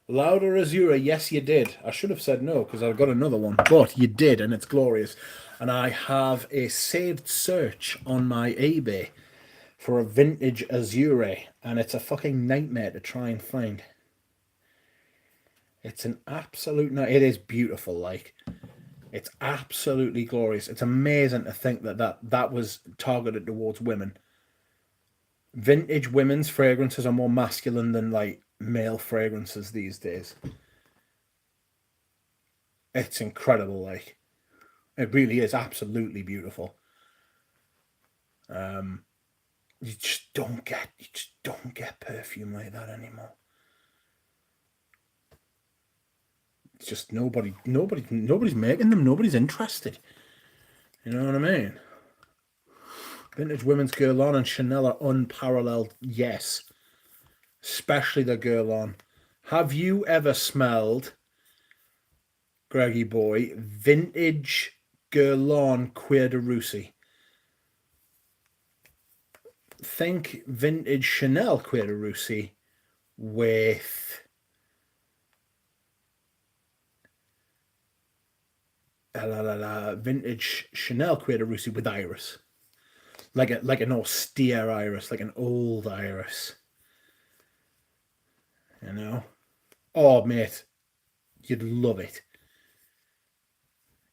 Louder Azure? Yes, you did. I should have said no because I've got another one. But you did, and it's glorious. And I have a saved search on my eBay for a vintage Azure. And it's a fucking nightmare to try and find. It's an absolute... It is beautiful, like... It's absolutely glorious. It's amazing to think that was targeted towards women. Vintage women's fragrances are more masculine than, like, male fragrances these days. It's incredible, like. It really is absolutely beautiful. You just don't get perfume like that anymore. It's just nobody's making them. Nobody's interested. You know what I mean? Vintage women's Guerlain and Chanel are unparalleled. Yes, especially the Guerlain. Have you ever smelled, Greggy boy, vintage Guerlain Cuir de Russie? Think vintage Chanel Cuir de Russie with vintage Chanel Cuir de Russie with iris, like an austere iris, like an old iris. You know, oh mate, you'd love it.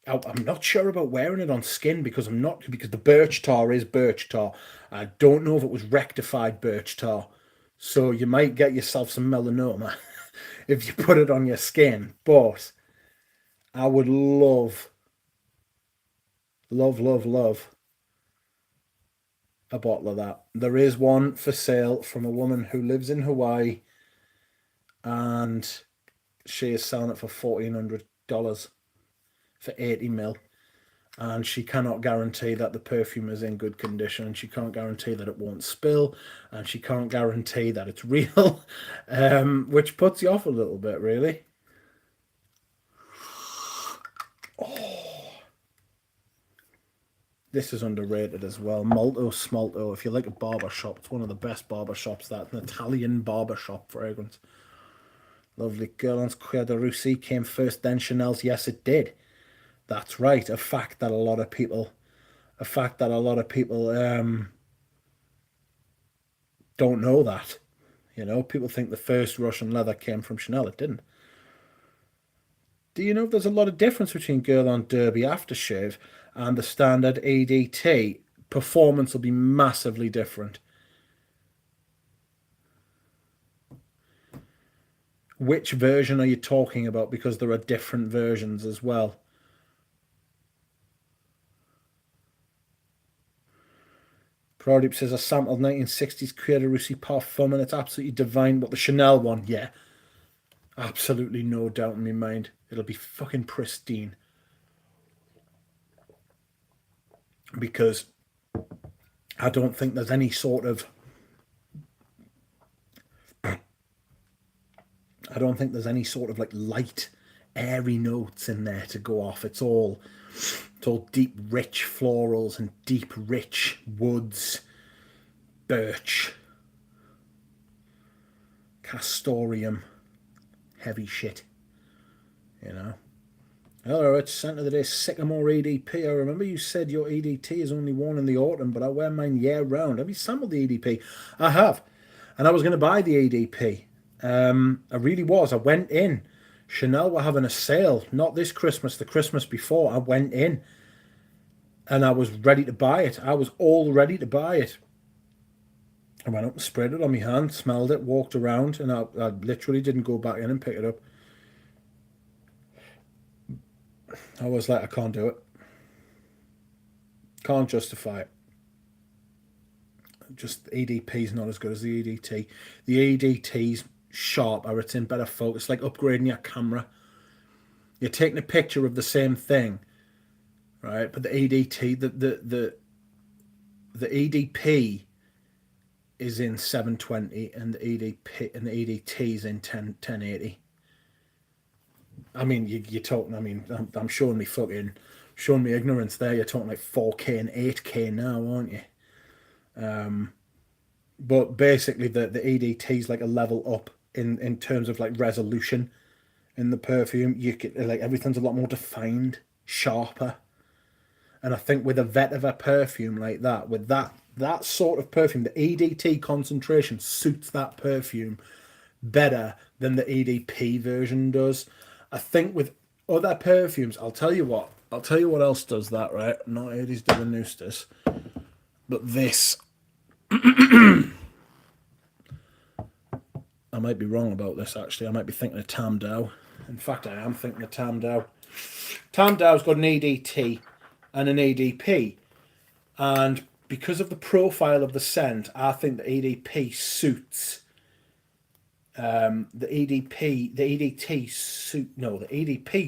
I'm not sure about wearing it on skin because the birch tar is birch tar. I don't know if it was rectified birch tar, so you might get yourself some melanoma if you put it on your skin. But I would love a bottle of that. There is one for sale from a woman who lives in Hawaii, and she is selling it for $1,400 for 80 ml. And she cannot guarantee that the perfume is in good condition, and she can't guarantee that it won't spill, and she can't guarantee that it's real, which puts you off a little bit, really. Oh, this is underrated as well. Molto Smolto. If you like a barber shop, it's one of the best barber shops. That's an Italian barber shop fragrance. Lovely. Guerlain's Cuir de Russie came first, then Chanel's. Yes, it did. That's right. A fact that a lot of people don't know that. You know, people think the first Russian leather came from Chanel. It didn't. Do you know there's a lot of difference between Guerlain Derby aftershave and the standard EDT? Performance will be massively different. Which version are you talking about? Because there are different versions as well. Prodip says, I sampled 1960s Cuir de Russie Parfum and it's absolutely divine. But the Chanel one, yeah. Absolutely no doubt in my mind. It'll be fucking pristine. Because I don't think there's any sort of like light, airy notes in there to go off. It's all deep, rich florals and deep, rich woods, birch, castoreum, heavy shit. You know. Hello, it's Santa of the Day Sycamore EDP. I remember you said your EDT is only worn in the autumn, but I wear mine year round. Have you sampled the EDP? I have. And I was going to buy the EDP. I really was. I went in. Chanel were having a sale, not this Christmas, the Christmas before. I went in and I was ready to buy it. I was all ready to buy it. I went up and sprayed it on my hand, smelled it, walked around, and I literally didn't go back in and pick it up. I was like, I can't do it. Can't justify it. Just the EDP's not as good as the EDT. The EDT's sharper, it's in better focus, like upgrading your camera. You're taking a picture of the same thing, right? But the EDT, the EDP is in 720 and the EDT is in 1080. I mean, you're talking. I mean, I'm showing me ignorance there. You're talking like 4K and 8K now, aren't you? But basically, the EDT is like a level up in terms of like resolution in the perfume. You get like everything's a lot more defined, sharper. And I think with a vetiver perfume like that, with that sort of perfume, the EDT concentration suits that perfume better than the EDP version does. I think with other perfumes, I'll tell you what else does that, right? Not Aedes de Venustus, but this. I might be wrong about this, actually. I might be thinking of Tam Dao. In fact, I am thinking of Tam Dao. Tam Dao's got an EDT and an EDP. And because of the profile of the scent, I think the EDP suits the EDP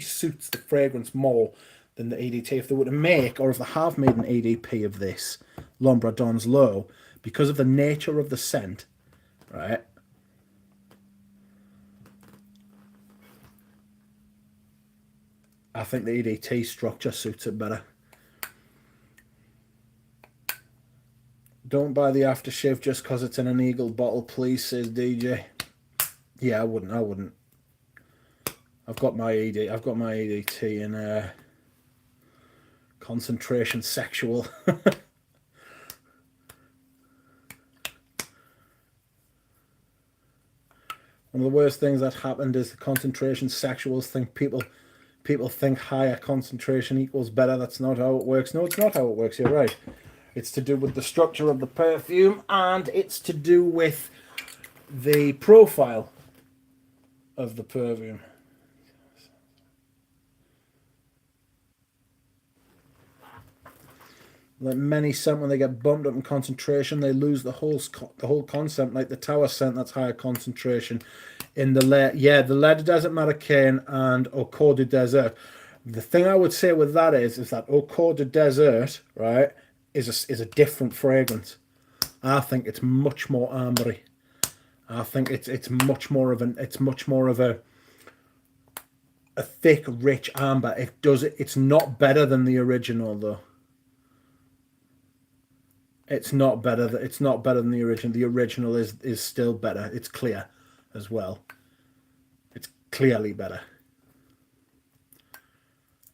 suits the fragrance more than the EDT. If they were to make, or if they have made an EDP of this L'Ombre Dons Low, because of the nature of the scent, right? I think the EDT structure suits it better. Don't buy the aftershave just because it's in an Eagle bottle, please, says DJ. Yeah, I wouldn't. I've got my EDT in concentration sexual. One of the worst things that happened is the concentration sexuals think people think higher concentration equals better. That's not how it works. No, it's not how it works. You're right. It's to do with the structure of the perfume, and it's to do with the profile of the perfume. Like many scent, when they get bumped up in concentration, they lose the whole concept. Like the Tower scent, that's higher concentration. In the the Lead Desert Marrakein and Au Cours du Desert. The thing I would say with that is that Au Cours du Desert, right, is a different fragrance. I think it's much more ambery. I think it's much more of a thick, rich amber. It's not better than the original though. It's not better than the original. The original is still better. It's clear as well. It's clearly better.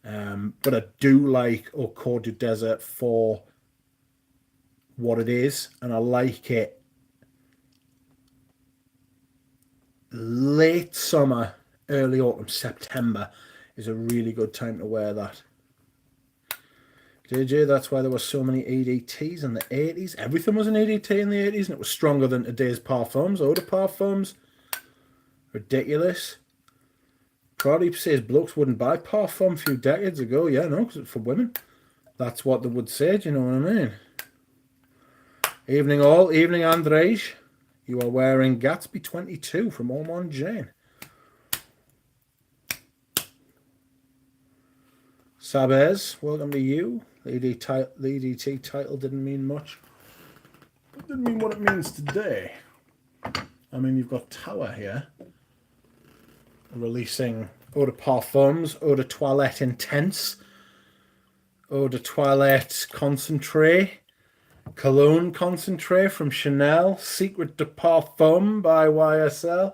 But I do like Au Cours du Desert for what it is, and I like it late summer, early autumn, September is a really good time to wear that. JJ, that's why there were so many EDTs in the 80s. Everything was an EDT in the 80s, and it was stronger than today's parfums. Eau de parfums. Ridiculous. Cardi says blokes wouldn't buy parfum a few decades ago. Yeah, no, because it's for women. That's what they would say, do you know what I mean? Evening all. Evening, Andrej. You are wearing Gatsby 22 from Ormond Jane. Sabez, welcome to you. The EDT title didn't mean much. It didn't mean what it means today. I mean, you've got Tower here releasing Eau de Parfums, Eau de Toilette Intense, Eau de Toilette Concentré, Cologne Concentré from Chanel, Secret de Parfum by YSL.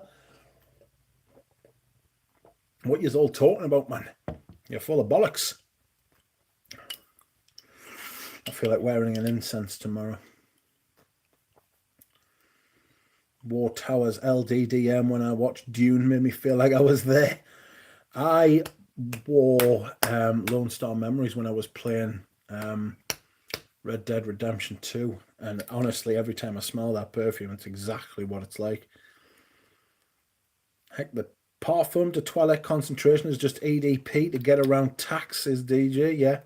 What you's all talking about, man? You're full of bollocks. I feel like wearing an incense tomorrow. War Towers LDDM when I watched Dune made me feel like I was there. I wore Lone Star Memories when I was playing Red Dead Redemption 2, and honestly, every time I smell that perfume, it's exactly what it's like. Heck, the Parfum de Toilette concentration is just EDP to get around tax, is DJ, yeah.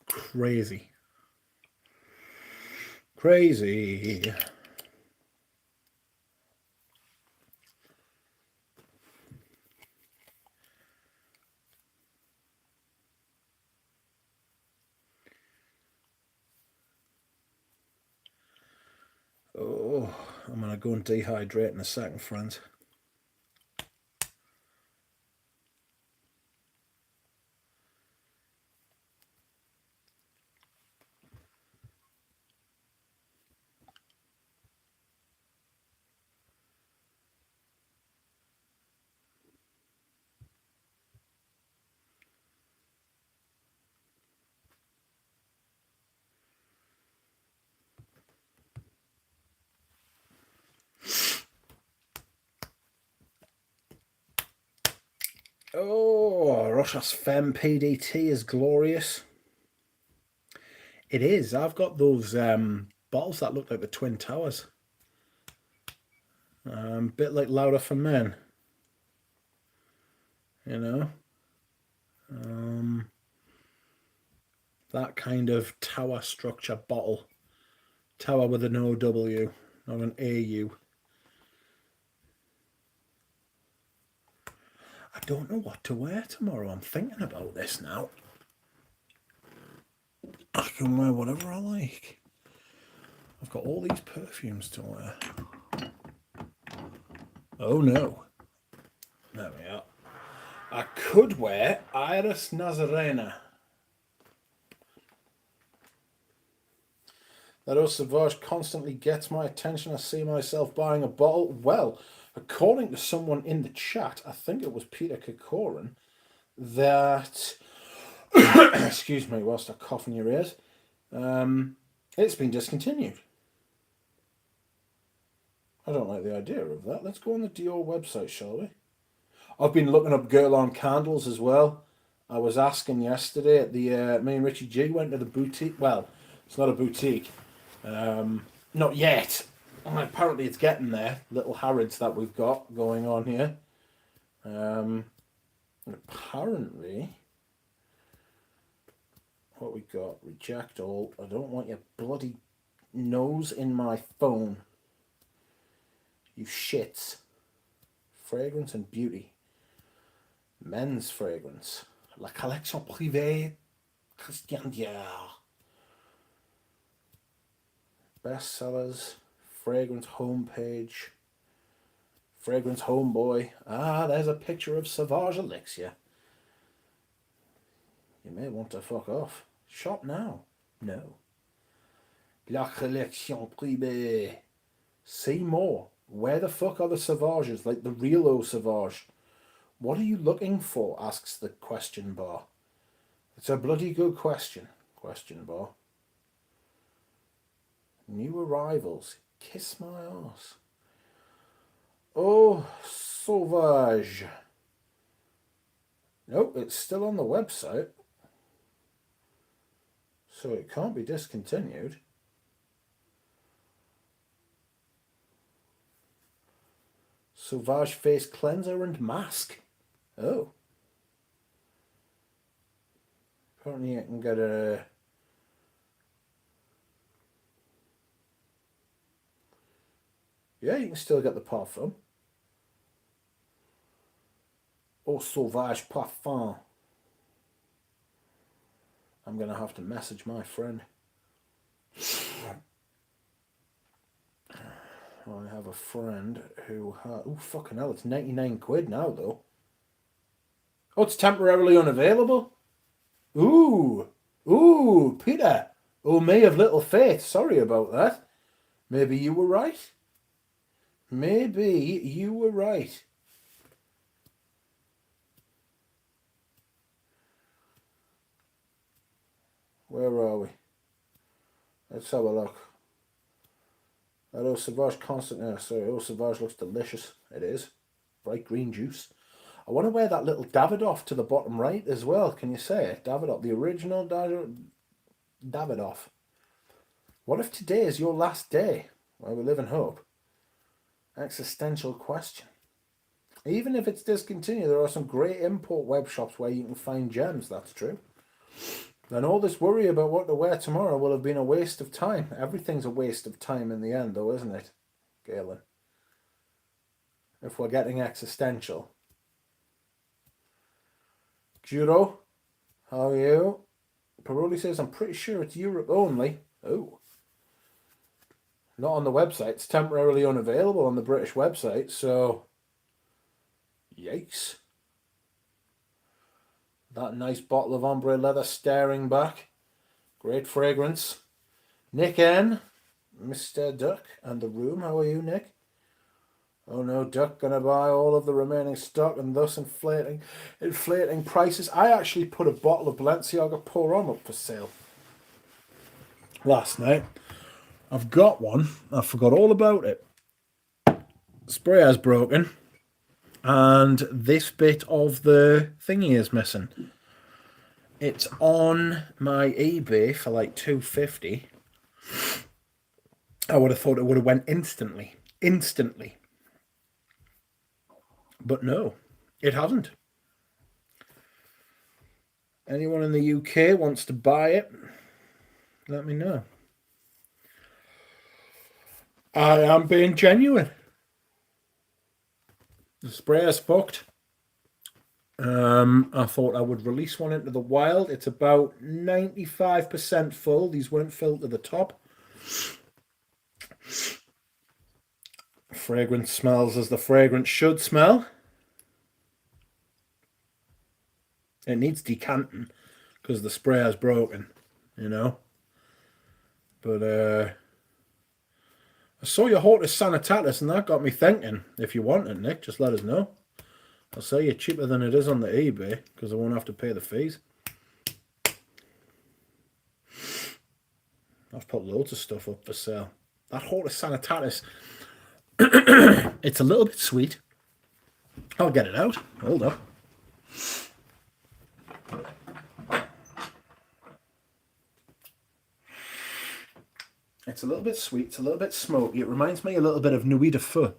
Crazy. Crazy. Oh, I'm going to go and dehydrate in a second, friends. Oh, Rochas Femme PDT is glorious. It is. I've got those bottles that look like the Twin Towers. Bit like Louder for Men. You know? That kind of tower structure bottle. Tower with an OW, not an AU. I don't know what to wear tomorrow. I'm thinking about this now. I can wear whatever I like. I've got all these perfumes to wear. Oh no. There we are. I could wear Iris Nazarena. That Eau Sauvage constantly gets my attention. I see myself buying a bottle. Well, according to someone in the chat, I think it was Peter Kikoran, that excuse me whilst I cough in your ears, it's been discontinued. I don't like the idea of that. Let's go on the Dior website, shall we? I've been looking up Girl on Candles as well. I was asking yesterday at the me and Richie G went to the boutique. Well, it's not a boutique, not yet. Apparently it's getting there. Little Harrods that we've got going on here. Apparently, what we got? Reject all. I don't want your bloody nose in my phone. You shits. Fragrance and beauty. Men's fragrance. La collection privée Christian Dior. Bestsellers. Fragrance homepage. Fragrance homeboy. Ah, there's a picture of Sauvage Elixir. You may want to fuck off. Shop now. No. La collection privée. See more. Where the fuck are the Sauvages, like the real Eau Sauvage? What are you looking for? Asks the question bar. It's a bloody good question. Question bar. New arrivals. Kiss my ass. Eau Sauvage. Nope, it's still on the website. So it can't be discontinued. Sauvage face cleanser and mask. Oh. Apparently I can get a... Yeah, you can still get the parfum. Eau Sauvage Parfum. I'm going to have to message my friend. I have a friend who has... Oh, fucking hell, it's 99 quid now, though. Oh, it's temporarily unavailable? Ooh. Ooh, Peter. Oh, me of little faith. Sorry about that. Maybe you were right. Maybe you were right. Where are we? Let's have a look. That Eau Sauvage constant. Sorry, Eau Sauvage looks delicious. It is. Bright green juice. I want to wear that little Davidoff to the bottom right as well. Can you say it? Davidoff. The original Davidoff. What if today is your last day? Well, we live in hope. Existential question. Even if it's discontinued, there are some great import web shops where you can find gems. That's true. Then all this worry about what to wear tomorrow will have been a waste of time. Everything's a waste of time in the end, though, isn't it, Galen? If we're getting existential. Juro, how are you? Paroli says, I'm pretty sure it's Europe only. Oh. Not on the website. It's temporarily unavailable on the British website, so... Yikes. That nice bottle of ombre leather staring back. Great fragrance. Nick N. Mr. Duck and the room. How are you, Nick? Oh no, Duck gonna buy all of the remaining stock and thus inflating prices. I actually put a bottle of Balenciaga Pour Homme up for sale last night. I've got one. I forgot all about it. Sprayer's broken. And this bit of the thingy is missing. It's on my eBay for like $250. I would have thought it would have went instantly. But no, it hasn't. Anyone in the UK wants to buy it, let me know. I am being genuine. The spray is fucked. I thought I would release one into the wild. It's about 95% full. These weren't filled to the top. Fragrance smells as the fragrance should smell. It needs decanting because the spray is broken, you know. But I saw your Hortus Sanitatis and that got me thinking. If you want it, Nick, just let us know. I'll sell you cheaper than it is on the eBay because I won't have to pay the fees. I've put loads of stuff up for sale. That Hortus Sanitatis, it's a little bit sweet. I'll get it out. Hold up. It's a little bit sweet. It's a little bit smoky. It reminds me a little bit of Nuit de Feu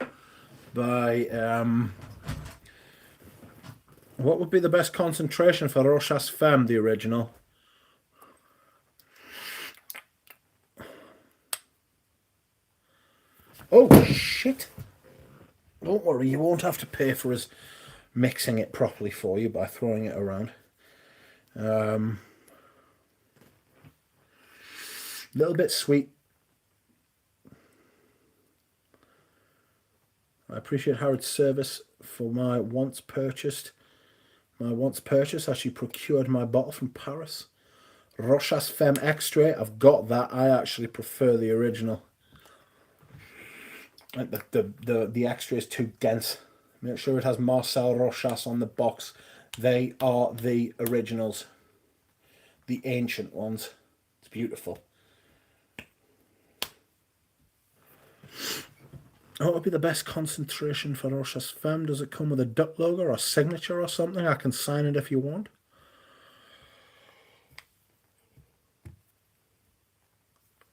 by... what would be the best concentration for Rochas Femme, the original? Oh, shit. Don't worry, you won't have to pay for us mixing it properly for you by throwing it around. Little bit sweet. I appreciate Howard's service for my once purchase. Actually procured my bottle from Paris. Rochas Femme Extrait. I've got that. I actually prefer the original. The extra is too dense. Make sure it has Marcel Rochas on the box. They are the originals. The ancient ones. It's beautiful. What would be the best concentration for Rochas Femme? Does it come with a duck logo or a signature or something? I can sign it if you want.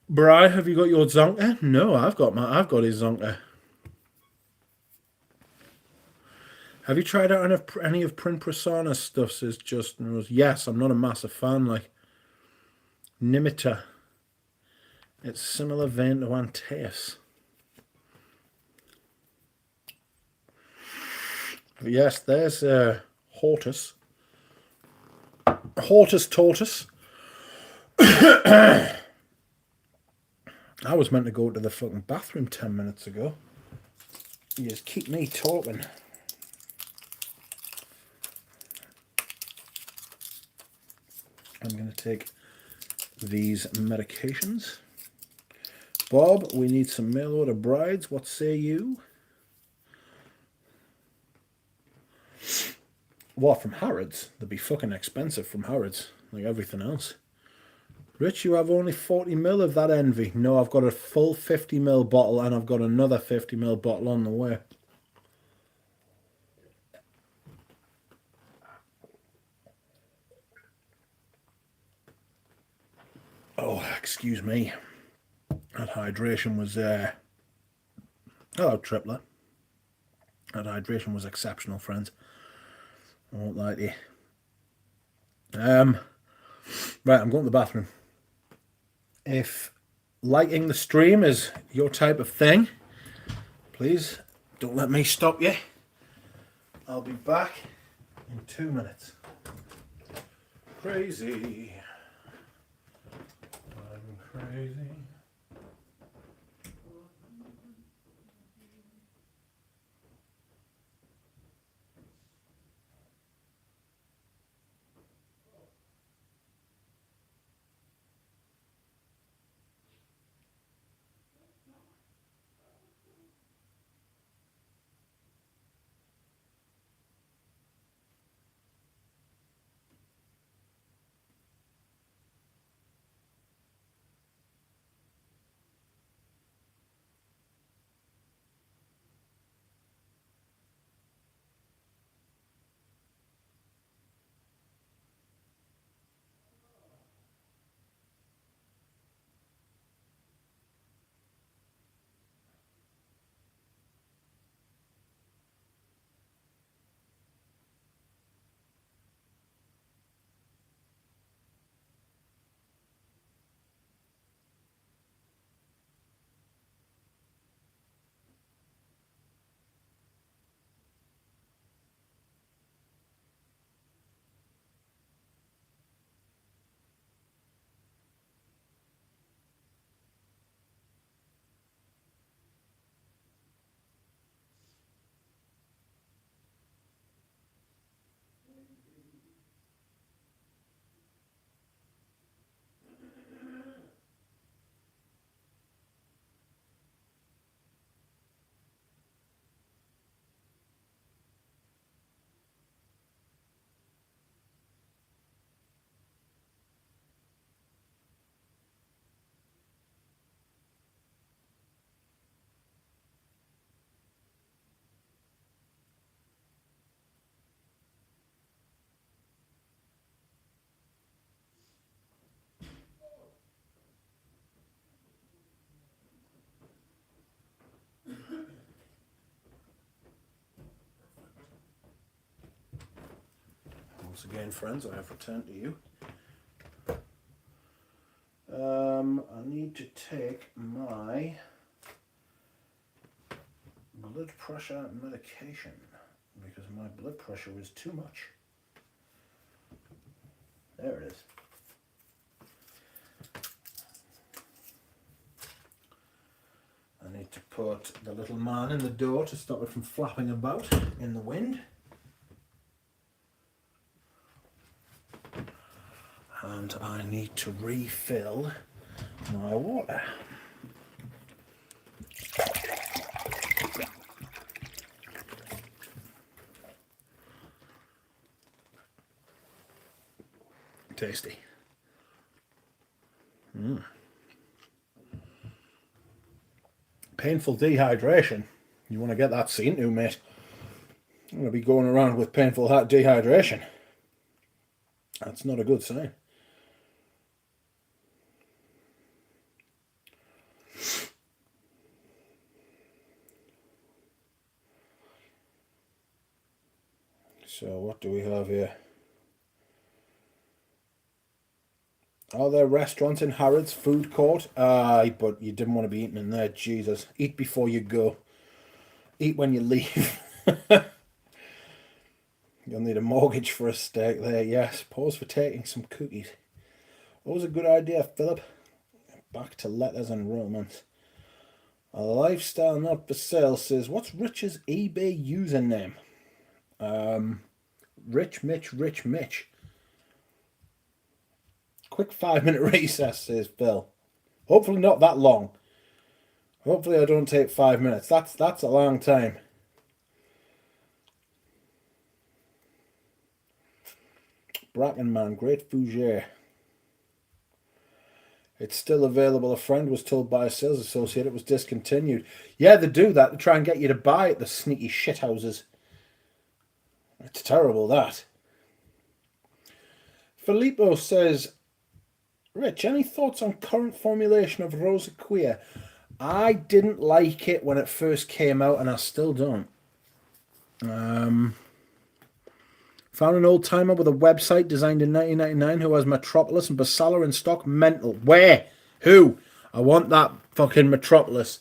Bri, have you got your Zonka? No, I've got his Zonka. Have you tried out any of Print Prasanna's stuff? Says Justin Rose. Yes, I'm not a massive fan. Like Nimitta. It's similar vein to Antaeus. But yes, there's Hortus. Hortus Tortoise. I was meant to go to the fucking bathroom 10 minutes ago. You just keep me talking. I'm going to take these medications. Bob, we need some mail order brides. What say you? What, from Harrods? They'd be fucking expensive from Harrods, like everything else. Rich, you have only 40ml of that Envy. No, I've got a full 50ml bottle and I've got another 50ml bottle on the way. Oh, excuse me. That hydration was... Hello, Tripler. That hydration was exceptional, friends. I won't lie to you. Right, I'm going to the bathroom. If liking the stream is your type of thing, please don't let me stop you. I'll be back in 2 minutes. Crazy. I'm crazy. again, friends, I have returned to you. I need to take my blood pressure medication because my blood pressure is too much. There it is. I need to put the little man in the door to stop it from flapping about in the wind. And I need to refill my water. Tasty. Painful dehydration. You want to get that seen to, mate. I'm going to be going around with painful dehydration. That's not a good sign. So what do we have here? Are there restaurants in Harrods food court? Aye, but you didn't want to be eating in there. Jesus. Eat before you go. Eat when you leave. You'll need a mortgage for a steak there. Yes. Pause for taking some cookies. Always a good idea, Philip. Back to letters and romance. A lifestyle not for sale says, what's Rich's eBay username? Rich Mitch. Quick 5-minute recess, says Phil. Hopefully not that long. Hopefully I don't take 5 minutes. That's a long time. Brackenman, great fougere. It's still available. A friend was told by a sales associate it was discontinued. Yeah, they do that to try and get you to buy it, the sneaky shithouses. It's terrible, that. Filippo says, Rich, any thoughts on current formulation of Rosa Queer? I didn't like it when it first came out, and I still don't. Found an old-timer with a website designed in 1999 who has Metropolis and Basala in stock. Mental. Where? Who? I want that fucking Metropolis.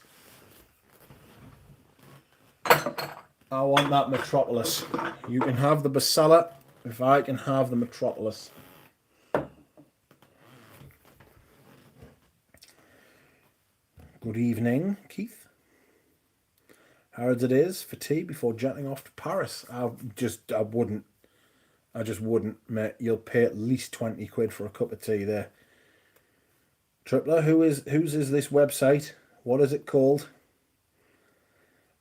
I want that Metropolis. You can have the Basala if I can have the Metropolis. Good evening, Keith. Harrods it is for tea before jetting off to Paris. I just wouldn't, mate. You'll pay at least 20 quid for a cup of tea there. Tripler, whose is this website? What is it called?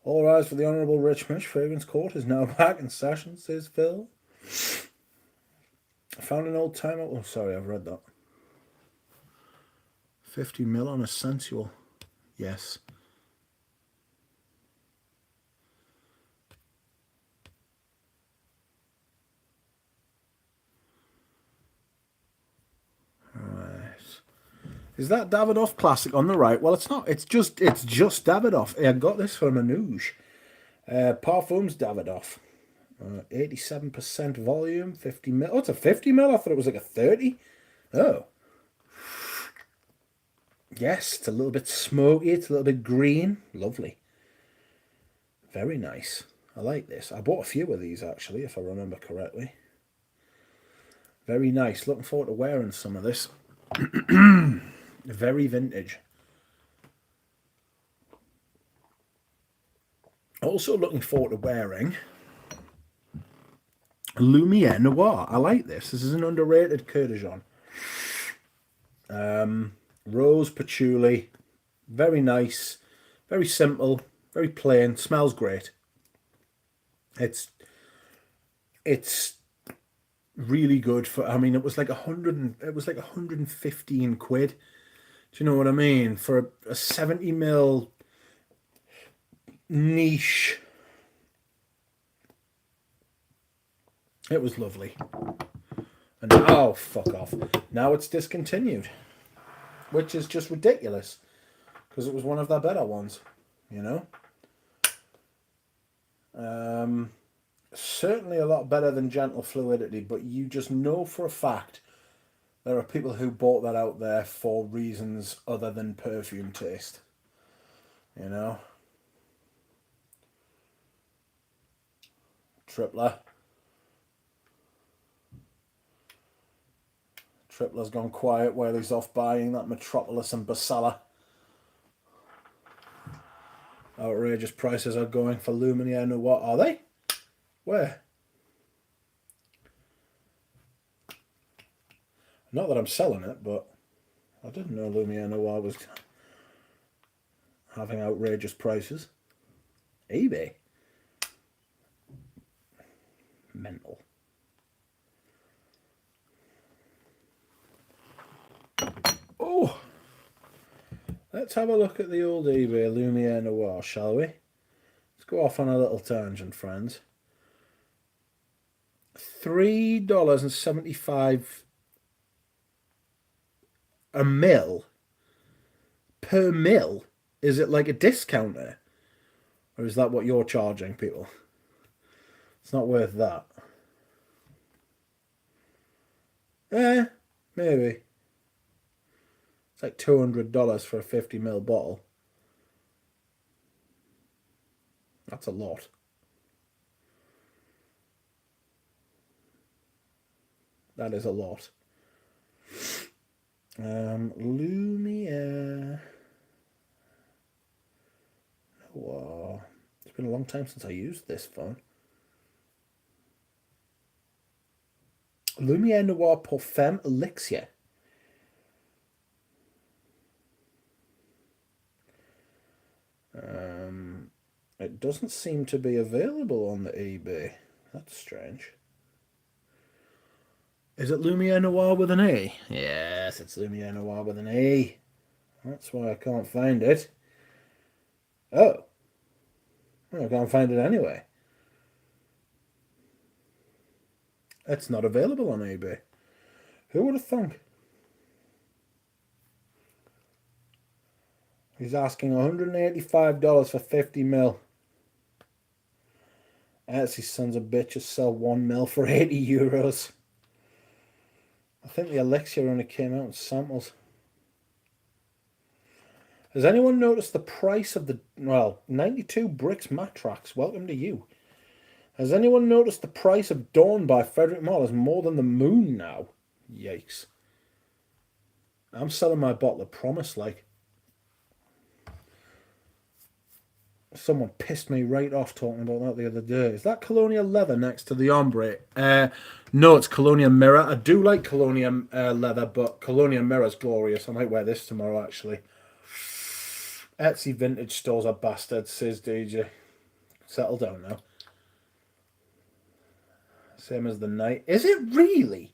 All rise for the Honourable Rich Mitch. Fragrance Court is now back in session, says Phil. I found an old timer. Oh, sorry, I've read that. 50ml on a sensual. Yes. Is that Davidoff Classic on the right? Well, it's not. It's just Davidoff. I got this from Manouche. Parfums Davidoff. 87% volume, 50ml. Oh, it's a 50ml. I thought it was like a 30. Oh. Yes, it's a little bit smoky. It's a little bit green. Lovely. Very nice. I like this. I bought a few of these, actually, if I remember correctly. Very nice. Looking forward to wearing some of this. Very vintage. Also looking forward to wearing Lumiere Noir. I like this. This is an underrated Coeur de Jean. Rose patchouli. Very nice. Very simple. Very plain. Smells great. It's really good for. I mean, it was like 115 quid. Do you know what I mean? For a 70ml niche. It was lovely. And oh, fuck off. Now it's discontinued. Which is just ridiculous. Because it was one of their better ones. You know? certainly a lot better than Gentle Fluidity, but you just know for a fact there are people who bought that out there for reasons other than perfume taste. You know? Tripler. Tripler's gone quiet while he's off buying that Metropolis and Basala. Outrageous prices are going for Luminaire Noir. Are they? Where? Not that I'm selling it, but I didn't know Luminaire Noir was having outrageous prices. eBay. Mental. Oh! Let's have a look at the old eBay Luminaire Noir, shall we? Let's go off on a little tangent, friends. $3.75 a mil per mil. Is it like a discounter? Or is that what you're charging people? It's not worth that. Maybe. It's like $200 for a 50ml bottle. That's a lot. That is a lot. Lumiere. Wow. It's been a long time since I used this phone. Lumiere Noir Parfum Elixir. It doesn't seem to be available on the eBay. That's strange. Is it Lumiere Noir with an E? Yes, it's Lumiere Noir with an E. That's why I can't find it. Oh. Well, I can't find it anyway. It's not available on eBay. Who would have thunk? He's asking $185 for 50ml. Etsy sons of bitches sell 1ml for €80. I think the Elixir only came out in samples. Has anyone noticed the price of the... Well, 92 Bricks Matrax, welcome to you. Has anyone noticed the price of Dawn by Frederick Moll is more than the moon now? Yikes. I'm selling my bottle of Promise, like. Someone pissed me right off talking about that the other day. Is that Colonial Leather next to the ombre? No, it's Colonial Mirror. I do like Colonial Leather, but Colonial Mirror's glorious. I might wear this tomorrow, actually. Etsy vintage stores are bastards, says DJ. Settle down now. Same as the night. Is it really?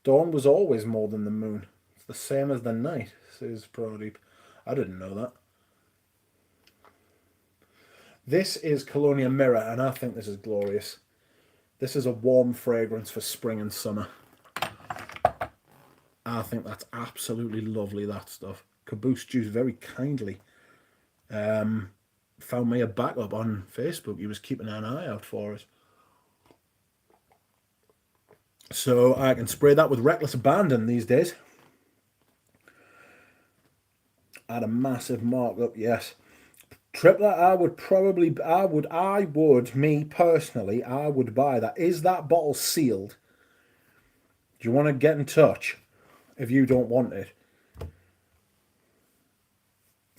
Dawn was always more than the moon. It's the same as the night, says Pradeep. I didn't know that. This is Colonia Mirror, and I think this is glorious. This is a warm fragrance for spring and summer. I think that's absolutely lovely, that stuff. Caboose Juice very kindly found me a backup on Facebook. He was keeping an eye out for it. So I can spray that with reckless abandon these days. At a massive markup, yes. Tripler, I would buy that. Is that bottle sealed? Do you want to get in touch if you don't want it?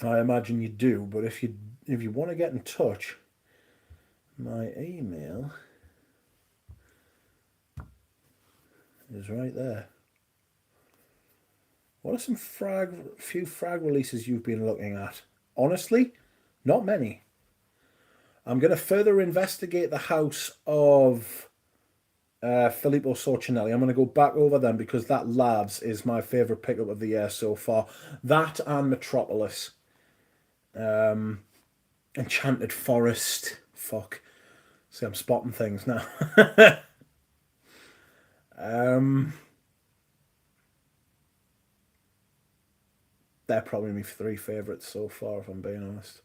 I imagine you do, but if you want to get in touch, my email is right there. What are some few frag releases you've been looking at? Honestly, not many. I'm going to further investigate the house of Filippo Sorcinelli. I'm going to go back over them because that Labs is my favourite pickup of the year so far. That and Metropolis. Enchanted Forest. Fuck. See, I'm spotting things now. They're probably my 3 favourites so far, if I'm being honest.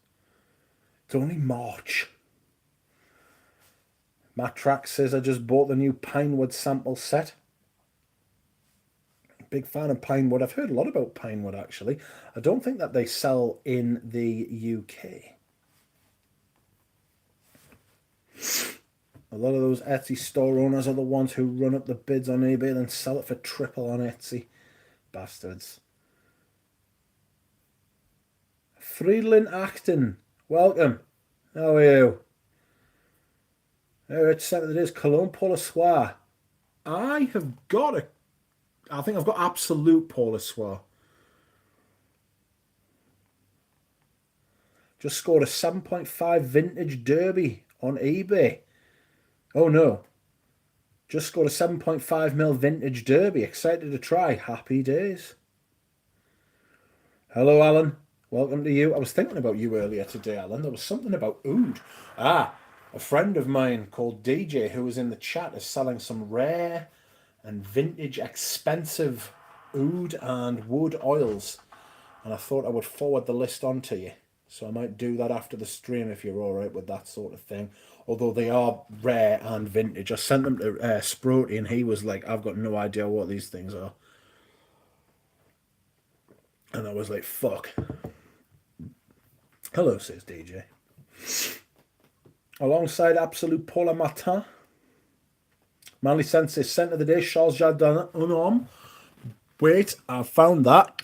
It's only March. Matt Track says, I just bought the new Pinewood sample set. Big fan of Pinewood. I've heard a lot about Pinewood, actually. I don't think that they sell in the UK. A lot of those Etsy store owners are the ones who run up the bids on eBay and then sell it for triple on Etsy. Bastards. Friedlin Acton, welcome. How are you? It's said that it is Cologne Paul Soir. I have got a... I think I've got Absolute Paul Soir. Just scored a 7.5 vintage derby on eBay. Oh no. Just scored a 7.5mm vintage derby. Excited to try. Happy days. Hello, Alan. Welcome to you. I was thinking about you earlier today, Alan. There was something about oud. A friend of mine called DJ who was in the chat is selling some rare and vintage expensive oud and wood oils. And I thought I would forward the list on to you. So I might do that after the stream if you're all right with that sort of thing. Although they are rare and vintage. I sent them to Sprody and he was like, I've got no idea what these things are. And I was like, fuck. Hello, says DJ. Alongside Absolute Paul Matin. Manly Sense says, scent of the day, Charles Jardin Un Homme. Wait, I found that.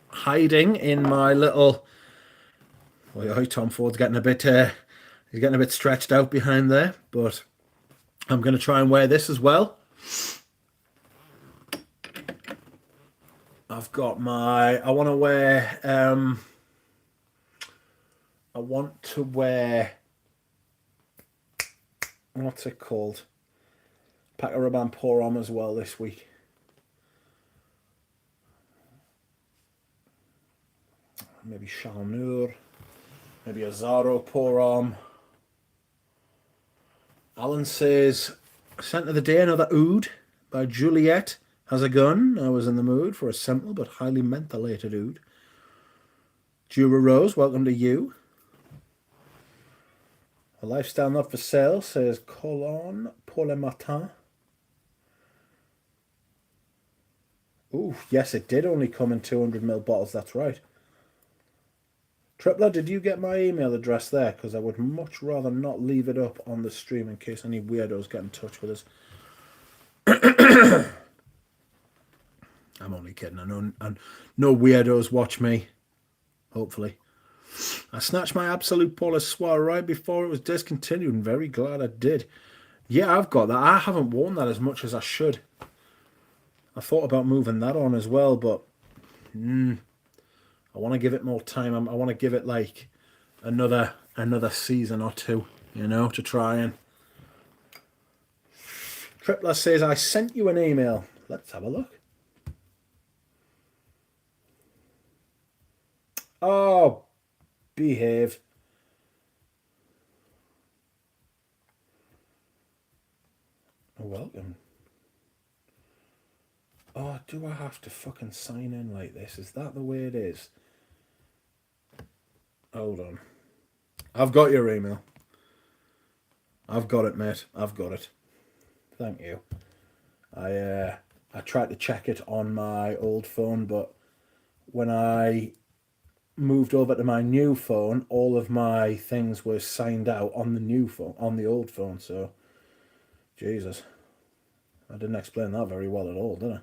Hiding in my little... Oh, Tom Ford's getting a bit... he's getting a bit stretched out behind there. But I'm going to try and wear this as well. I've got my... I want to wear... What's it called? Pack a Rabanne Pour Homme as well this week. Maybe Charneur. Maybe a Zaro Pour Homme. Alan says, scent of the day, another oud by Juliet Has a Gun. I was in the mood for a simple but highly mentholated oud. Jura Rose, welcome to you. A Lifestyle Not for Sale says Cologne pour le matin. Ooh, yes, it did only come in 200ml bottles, that's right. Tripler, did you get my email address there? Because I would much rather not leave it up on the stream in case any weirdos get in touch with us. I'm only kidding. I know no weirdos watch me. Hopefully. I snatched my Absolute Paul Soir right before it was discontinued and very glad I did. Yeah, I've got that. I haven't worn that as much as I should. I thought about moving that on as well, but I want to give it more time. I want to give it like another season or two, you know, to try and... Tripler says, I sent you an email. Let's have a look. Oh, behave. Welcome. Oh, do I have to fucking sign in like this? Is that the way it is? Hold on. I've got your email. I've got it, mate. I've got it. Thank you. I tried to check it on my old phone, but when I moved over to my new phone, all of my things were signed out on the new phone, on the old phone, so Jesus. I didn't explain that very well at all, did I?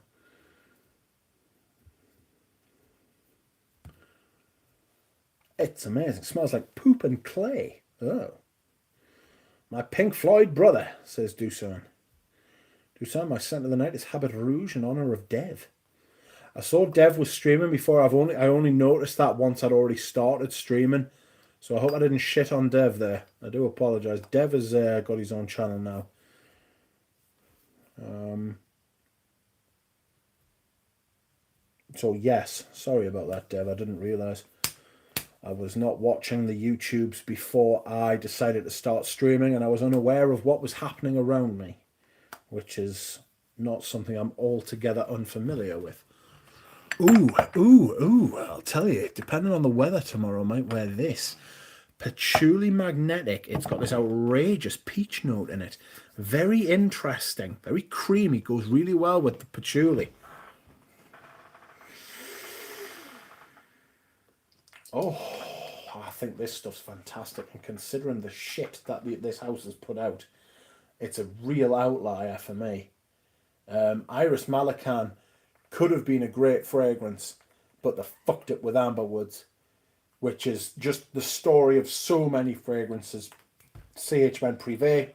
It's amazing. It smells like poop and clay. Oh. My Pink Floyd brother, says Dusan. Dusan, my scent of the night is Habit Rouge in honour of Dev. I saw Dev was streaming before. I only noticed that once I'd already started streaming. So I hope I didn't shit on Dev there. I do apologise. Dev has got his own channel now. So yes, sorry about that, Dev. I didn't realise. I was not watching the YouTubes before I decided to start streaming, and I was unaware of what was happening around me, which is not something I'm altogether unfamiliar with. Ooh, I'll tell you, depending on the weather tomorrow, I might wear this. patchouli magnetic. It's got this outrageous peach note in it. Very interesting, very creamy, goes really well with the patchouli. Oh, I think this stuff's fantastic, and considering the shit that this house has put out, it's a real outlier for me. Iris Malacan could have been a great fragrance, but they fucked it with Amberwoods, which is just the story of so many fragrances. CH Men Privé,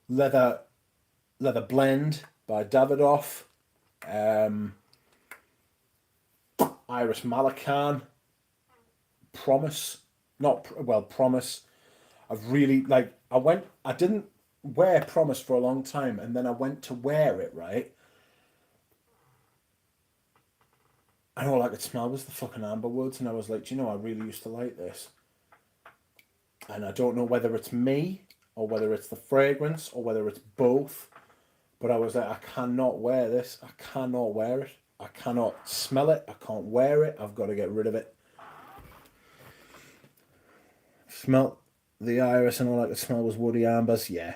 Leather Blend by Davidoff, Iris Malacan, Promise. I've really, I didn't wear Promise for a long time, and then I went to wear it, right? And all I could smell was the fucking Amberwoods, and I was like, do you know, I really used to like this. And I don't know whether it's me, or whether it's the fragrance, or whether it's both, but I was like, I cannot wear this. I cannot wear it. I cannot smell it. I can't wear it. I've got to get rid of it. Smelt the iris, and all I could smell was woody ambers. Yeah.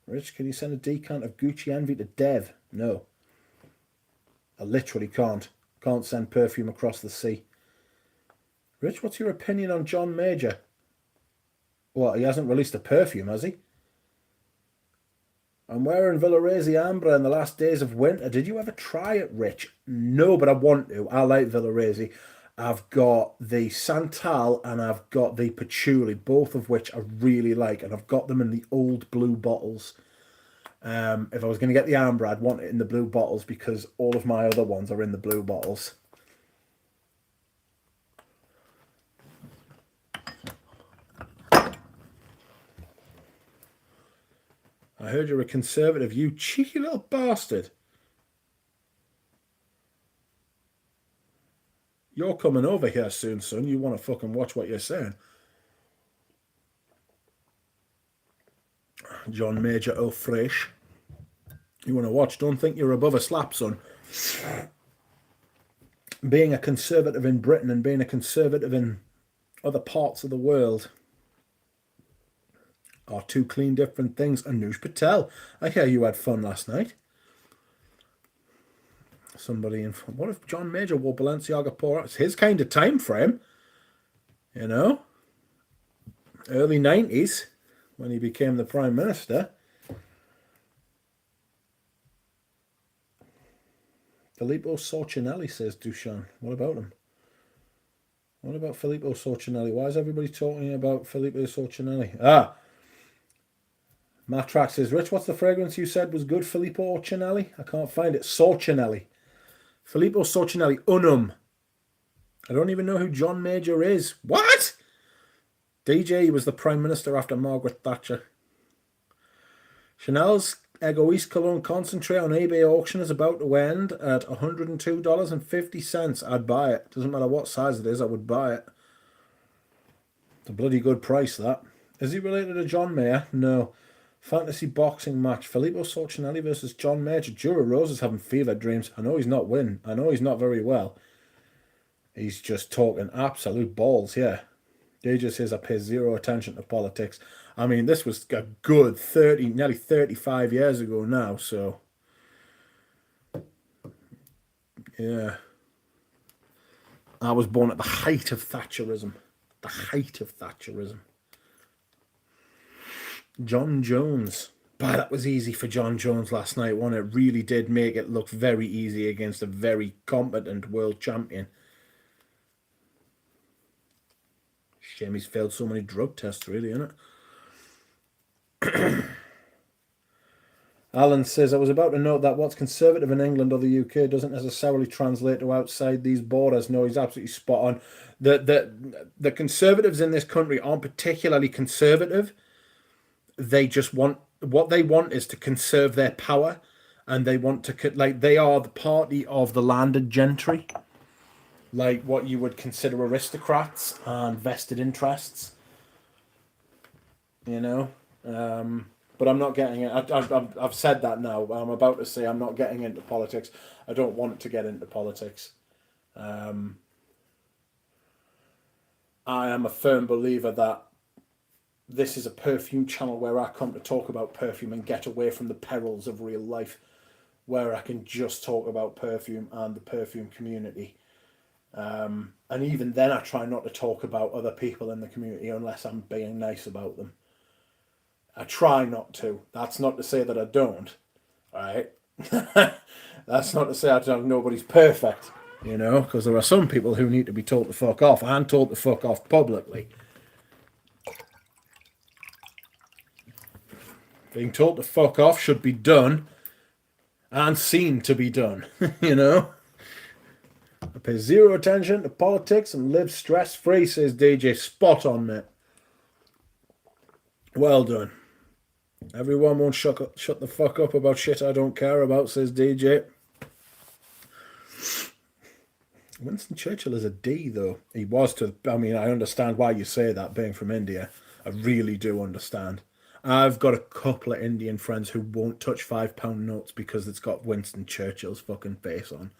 Rich, can you send a decant of Gucci Envy to Dev? No. I literally can't. Can't send perfume across the sea. Rich, what's your opinion on John Major? What, he hasn't released a perfume, has he? I'm wearing Villarese Ambra in the last days of winter. Did you ever try it, Rich? No, but I want to. I like Villarese. I've got the Santal and I've got the Patchouli, both of which I really like, and I've got them in the old blue bottles. If I was going to get the Ambra, I'd want it in the blue bottles because all of my other ones are in the blue bottles. I heard you're a conservative, you cheeky little bastard. You're coming over here soon, son. You want to fucking watch what you're saying. John Major Eau Fraiche. You want to watch? Don't think you're above a slap, son. Being a conservative in Britain and being a conservative in other parts of the world are two clean different things. Anush Patel, I hear you had fun last night. Somebody in... What if John Major wore Balenciaga Pour? It's his kind of time frame. You know? Early 90s, when he became the Prime Minister. Filippo Sorcinelli, says Dushan. What about him? What about Filippo Sorcinelli? Why is everybody talking about Filippo Sorcinelli? Ah! Matrax says, Rich, what's the fragrance you said was good, Filippo Sorcinelli? I can't find it. Sorcinelli. Filippo Sorcinelli. Unum. I don't even know who John Major is. What? DJ was the Prime Minister after Margaret Thatcher. Chanel's Egoiste Cologne Concentrate on eBay auction is about to end at $102.50. I'd buy it. Doesn't matter what size it is, I would buy it. It's a bloody good price, that. Is he related to John Mayer? No. Fantasy boxing match. Filippo Sorcinelli versus John Major. Jura Rose is having fever dreams. I know he's not winning. I know he's not very well. He's just talking absolute balls here. DJ says I pay zero attention to politics. I mean, this was a good nearly 35 years ago now, so... Yeah. I was born at the height of Thatcherism. The height of Thatcherism. John Jones. But that was easy for John Jones last night, wasn't it? Really did make it look very easy against a very competent world champion. Shame he's failed so many drug tests, really, isn't it? Alan says, I was about to note that what's conservative in England or the UK doesn't necessarily translate to outside these borders. No, he's absolutely spot on. The conservatives in this country aren't particularly conservative. They just want... What they want is to conserve their power. And they want to... Like, they are the party of the landed gentry. Like what you would consider aristocrats and vested interests. You know? But I'm not getting it. I've said that now. I'm about to say I'm not getting into politics. I don't want to get into politics. I am a firm believer that this is a perfume channel where I come to talk about perfume and get away from the perils of real life, where I can just talk about perfume and the perfume community. And even then, I try not to talk about other people in the community unless I'm being nice about them. I try not to. That's not to say that I don't. All right. That's not to say I don't. Nobody's perfect, you know, because there are some people who need to be told to fuck off and told to fuck off publicly. Being told to fuck off should be done and seen to be done, you know. I pay zero attention to politics and live stress-free, says DJ. Spot on, mate. Well done. Everyone won't shut the fuck up about shit I don't care about, says DJ. Winston Churchill is a D, though. He was to... I mean, I understand why you say that, being from India. I really do understand. I've got a couple of Indian friends who won't touch £5 notes because it's got Winston Churchill's fucking face on.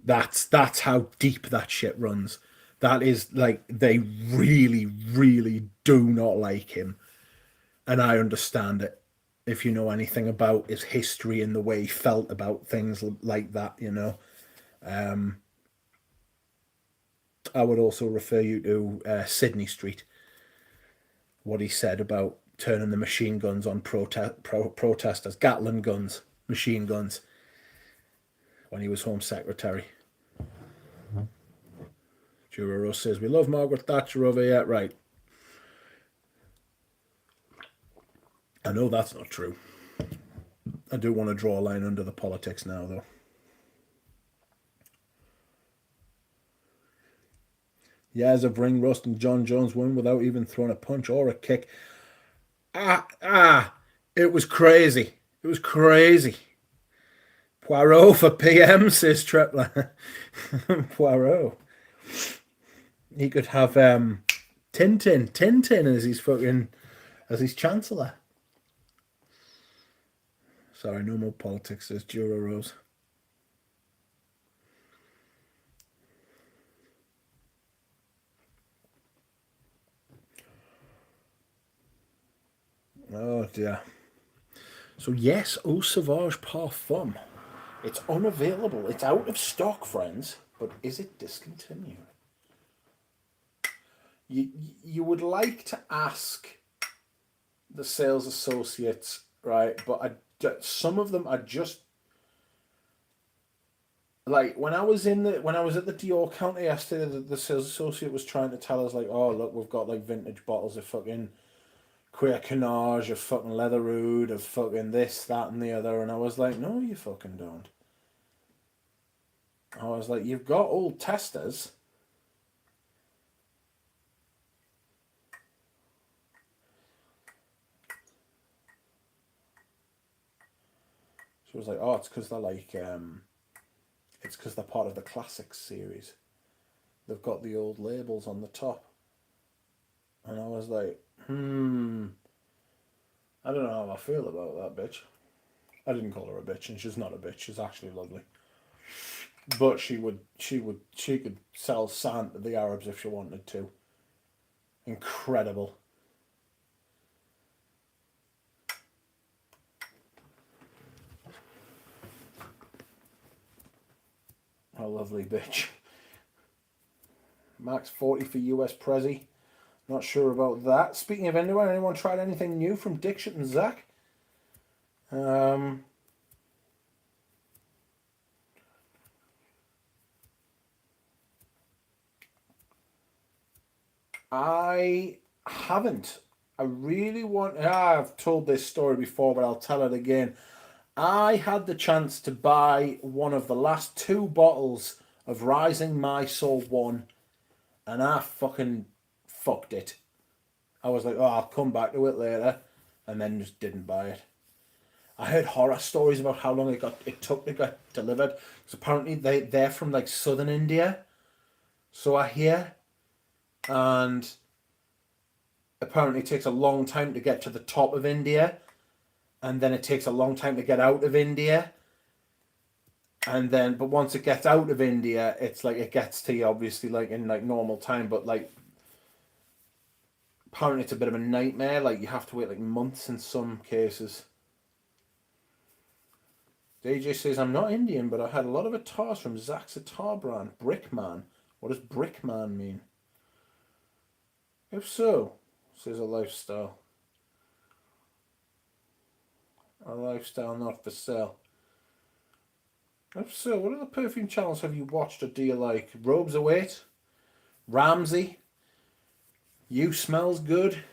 That's how deep that shit runs. That is, like, they really, really do not like him. And I understand it. If you know anything about his history and the way he felt about things like that, you know. I would also refer you to Sydney Street. What he said about turning the machine guns on protesters, Gatling guns, machine guns, when he was Home Secretary. Juror says, we love Margaret Thatcher over here. Right. I know that's not true. I do want to draw a line under the politics now, though. Years of ring rust and John Jones won without even throwing a punch or a kick. It was crazy. It was crazy. Poirot for PM, says Trepler. Poirot. He could have Tintin as his chancellor. Sorry, no more politics, says Jura Rose. Oh dear. So yes, Eau Sauvage Parfum. It's unavailable. It's out of stock, friends. But is it discontinued? You would like to ask the sales associates, right? But some of them are just like when I was at the Dior counter yesterday. The sales associate was trying to tell us like, oh look, we've got like vintage bottles of fucking Queer Canage, of fucking Leatherwood, of fucking this, that, and the other, and I was like, no, you fucking don't. I was like, you've got old testers. She was like, oh, it's because they're like, it's because they're part of the Classics series. They've got the old labels on the top. And I was like, I don't know how I feel about that bitch. I didn't call her a bitch, and she's not a bitch. She's actually lovely. But she could sell sand to the Arabs if she wanted to. Incredible. A lovely bitch. Max 40 for US Prezi. Not sure about that. Speaking of anyone tried anything new from Dixit and Zach? I haven't. I really want... I've told this story before, but I'll tell it again. I had the chance to buy one of the last 2 bottles of Rising Mysore 1, and I fucking fucked it. I was like, oh, I'll come back to it later, and then just didn't buy it. I heard horror stories about how long it took to get delivered. Because apparently they're from like southern India, so I hear, and apparently it takes a long time to get to the top of India, and then it takes a long time to get out of India. And then, but once it gets out of India, it's like it gets to you obviously like in like normal time, but like apparently it's a bit of a nightmare. Like you have to wait like months in some cases. DJ says, I'm not Indian, but I had a lot of attars from Zach's Attar brand. Brickman. What does Brickman mean? If so, says a lifestyle. A lifestyle not for sale. If so, what other perfume channels have you watched or do you like? Robes Await? Ramsey? You Smells Good?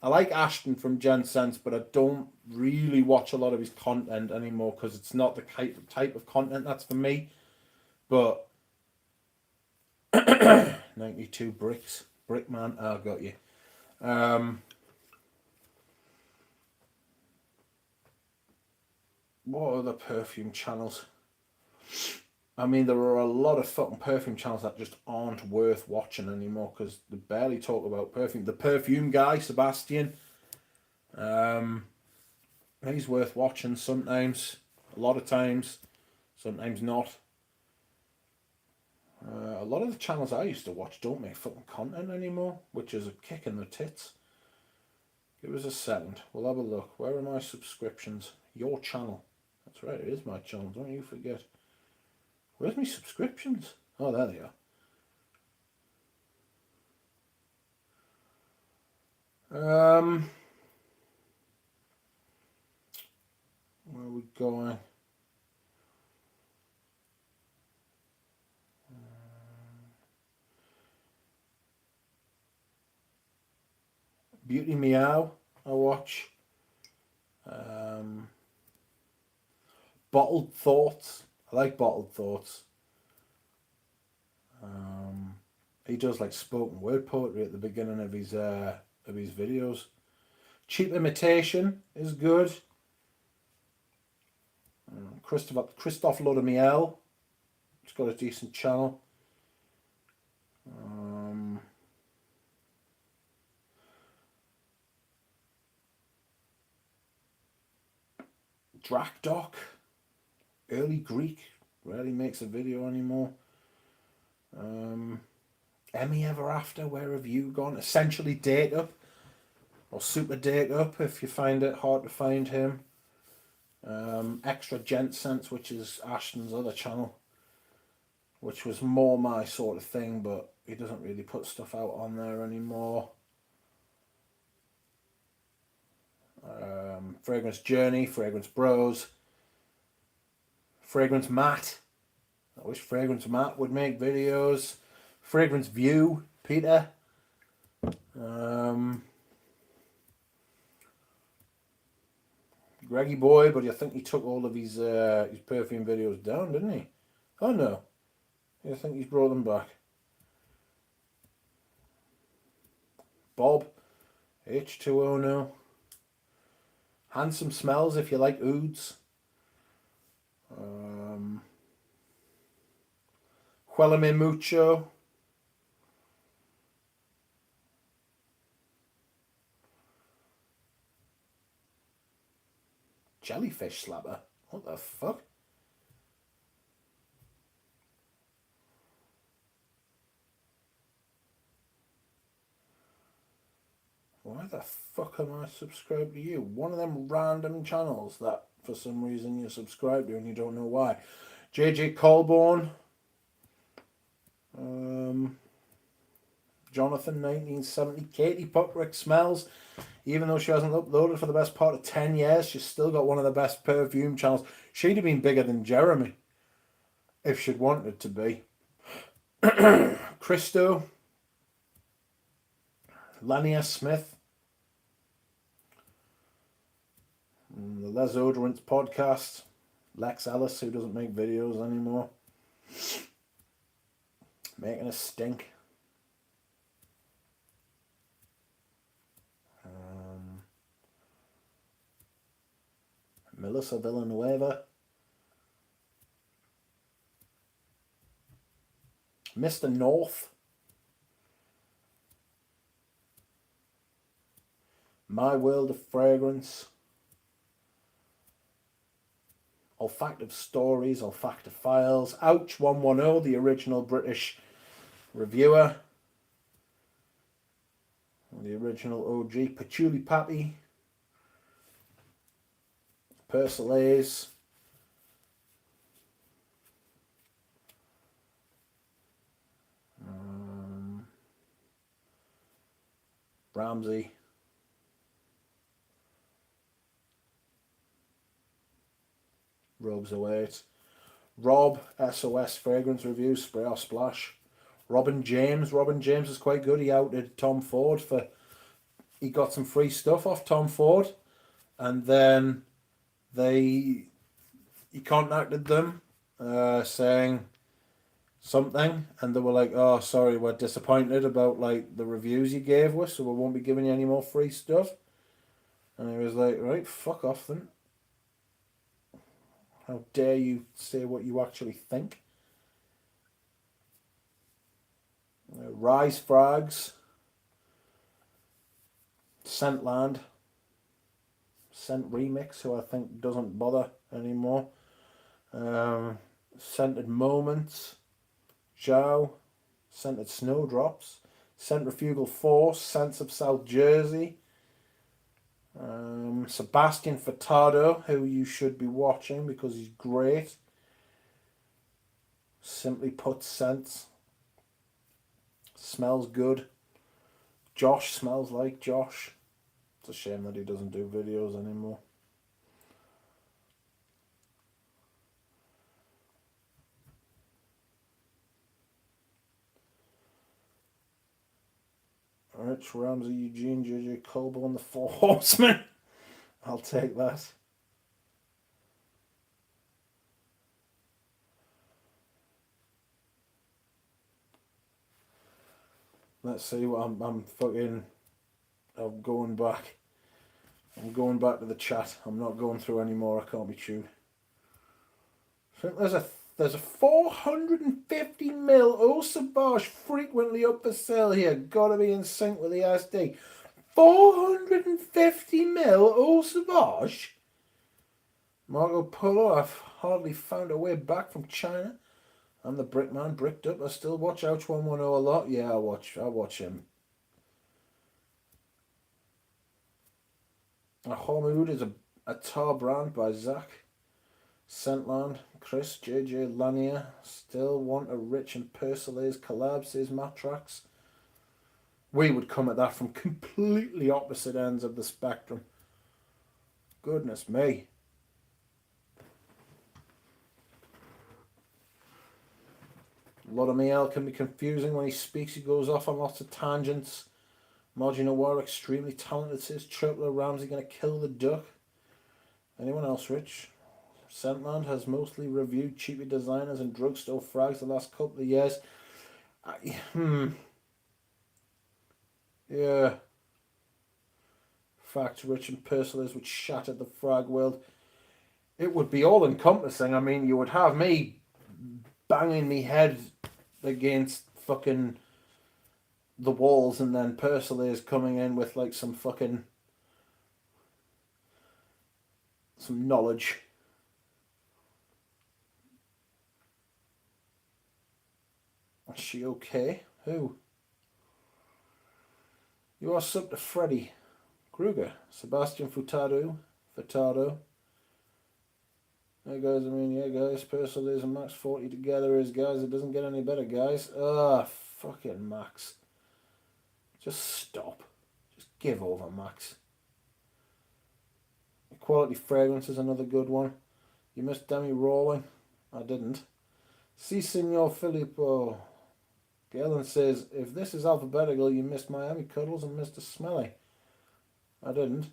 I like Ashton from Gen Sense, but I don't really watch a lot of his content anymore because it's not the type of content that's for me. But 92 bricks, Brickman, I got you. What other perfume channels? I mean, there are a lot of fucking perfume channels that just aren't worth watching anymore because they barely talk about perfume. The perfume guy, Sebastian, he's worth watching sometimes, a lot of times, sometimes not. A lot of the channels I used to watch don't make fucking content anymore, which is a kick in the tits. Give us a second. We'll have a look. Where are my subscriptions? Your channel. That's right, it is my channel. Don't you forget. Where's my subscriptions? Oh, there they are. Where are we going? Beauty Meow, I watch. Bottled Thoughts. I like Bottled Thoughts. He does like spoken word poetry at the beginning of his videos. Cheap Imitation is good. Christophe Lodemiel. It's got a decent channel. Drakdoc. Early Greek. Rarely makes a video anymore. Emmy Ever After. Where have you gone? Essentially Date Up. Or Super Date Up if you find it hard to find him. Extra Gent Sense, which is Ashton's other channel, which was more my sort of thing, but he doesn't really put stuff out on there anymore. Fragrance Journey, Fragrance Bros, Fragrance Matt. I wish Fragrance Matt would make videos. Fragrance View, Peter. Greggy Boy, but I think he took all of his perfume videos down, didn't he? Oh no. I think he's brought them back. Bob, H2O now. Handsome Smells if you like ouds. Huélame Mucho. Jellyfish Slapper? What the fuck? Why the fuck am I subscribed to you? One of them random channels that for some reason you're subscribed to and you don't know why. JJ Colborn. Jonathan 1970. Katie Puckrick Smells. Even though she hasn't uploaded for the best part of 10 years, she's still got one of the best perfume channels. She'd have been bigger than Jeremy if she'd wanted to be. Christo. Lania Smith. The Les Odorants podcast. Lex Ellis, who doesn't make videos anymore. Making a stink. Melissa Villanueva. Mr. North. My World of Fragrance. Olfactive Stories, Olfactive Files, Ouch 110, the original British reviewer, the original OG, Patchouli Pappy, Persolaise, Ramsey, Robes Await, Rob, SOS Fragrance Review, Spray or Splash, Robin James is quite good. He outed Tom Ford for, he got some free stuff off Tom Ford, and then he contacted them saying something, and they were like, oh sorry, we're disappointed about like the reviews you gave us, so we won't be giving you any more free stuff. And he was like, right, fuck off then. How dare you say what you actually think? Rise Frags, Scentland, Scent Remix, who I think doesn't bother anymore. Scented Moments, Zhao, Scented Snowdrops, Centrifugal Force, Scents of South Jersey, Sebastian Furtado, who you should be watching because he's great. Simply Put Scents, Smells Good, Josh Smells Like Josh. It's a shame that he doesn't do videos anymore. Rich, Ramsey, Eugene, JJ Colborne, the Four Horsemen. I'll take that. Let's see what I'm going back. I'm going back to the chat. I'm not going through anymore. I can't be chewed. I think there's a 450ml Eau Sauvage frequently up for sale here. Gotta be in sync with the SD. 450ml Eau Sauvage. Marco Polo. I've hardly found a way back from China. I'm the brick man, bricked up. I still watch Ouch 110 a lot. Yeah, I watch him. Hormood is a tar brand by Zach. Scentland, Chris, JJ Lanier. Still want a Rich and Persolaise collab, says Matrax. We would come at that from completely opposite ends of the spectrum. Goodness me. Lodamiel can be confusing when he speaks. He goes off on lots of tangents. Margina War, extremely talented, says Tripler. Ramsey going to kill the duck. Anyone else, Rich? Scentland has mostly reviewed cheapy designers and drugstore frags the last couple of years. Yeah. Fact, Rich and Persolaise would shatter the frag world. It would be all encompassing. I mean, you would have me banging me head against fucking the walls, and then Persolaise coming in with like some knowledge. Is she okay? Who? You are sub to Freddy Krueger, Sebastian Furtado. Hey guys, yeah guys, Persolaise and Max 40 together is, guys, it doesn't get any better, guys. Fucking Max. Just stop. Just give over, Max. Quality Fragrance is another good one. You missed Demi Rawling. I didn't. Si, Senor Filippo. Galen says, if this is alphabetical, you missed Miami Cuddles and Mr. Smelly. I didn't.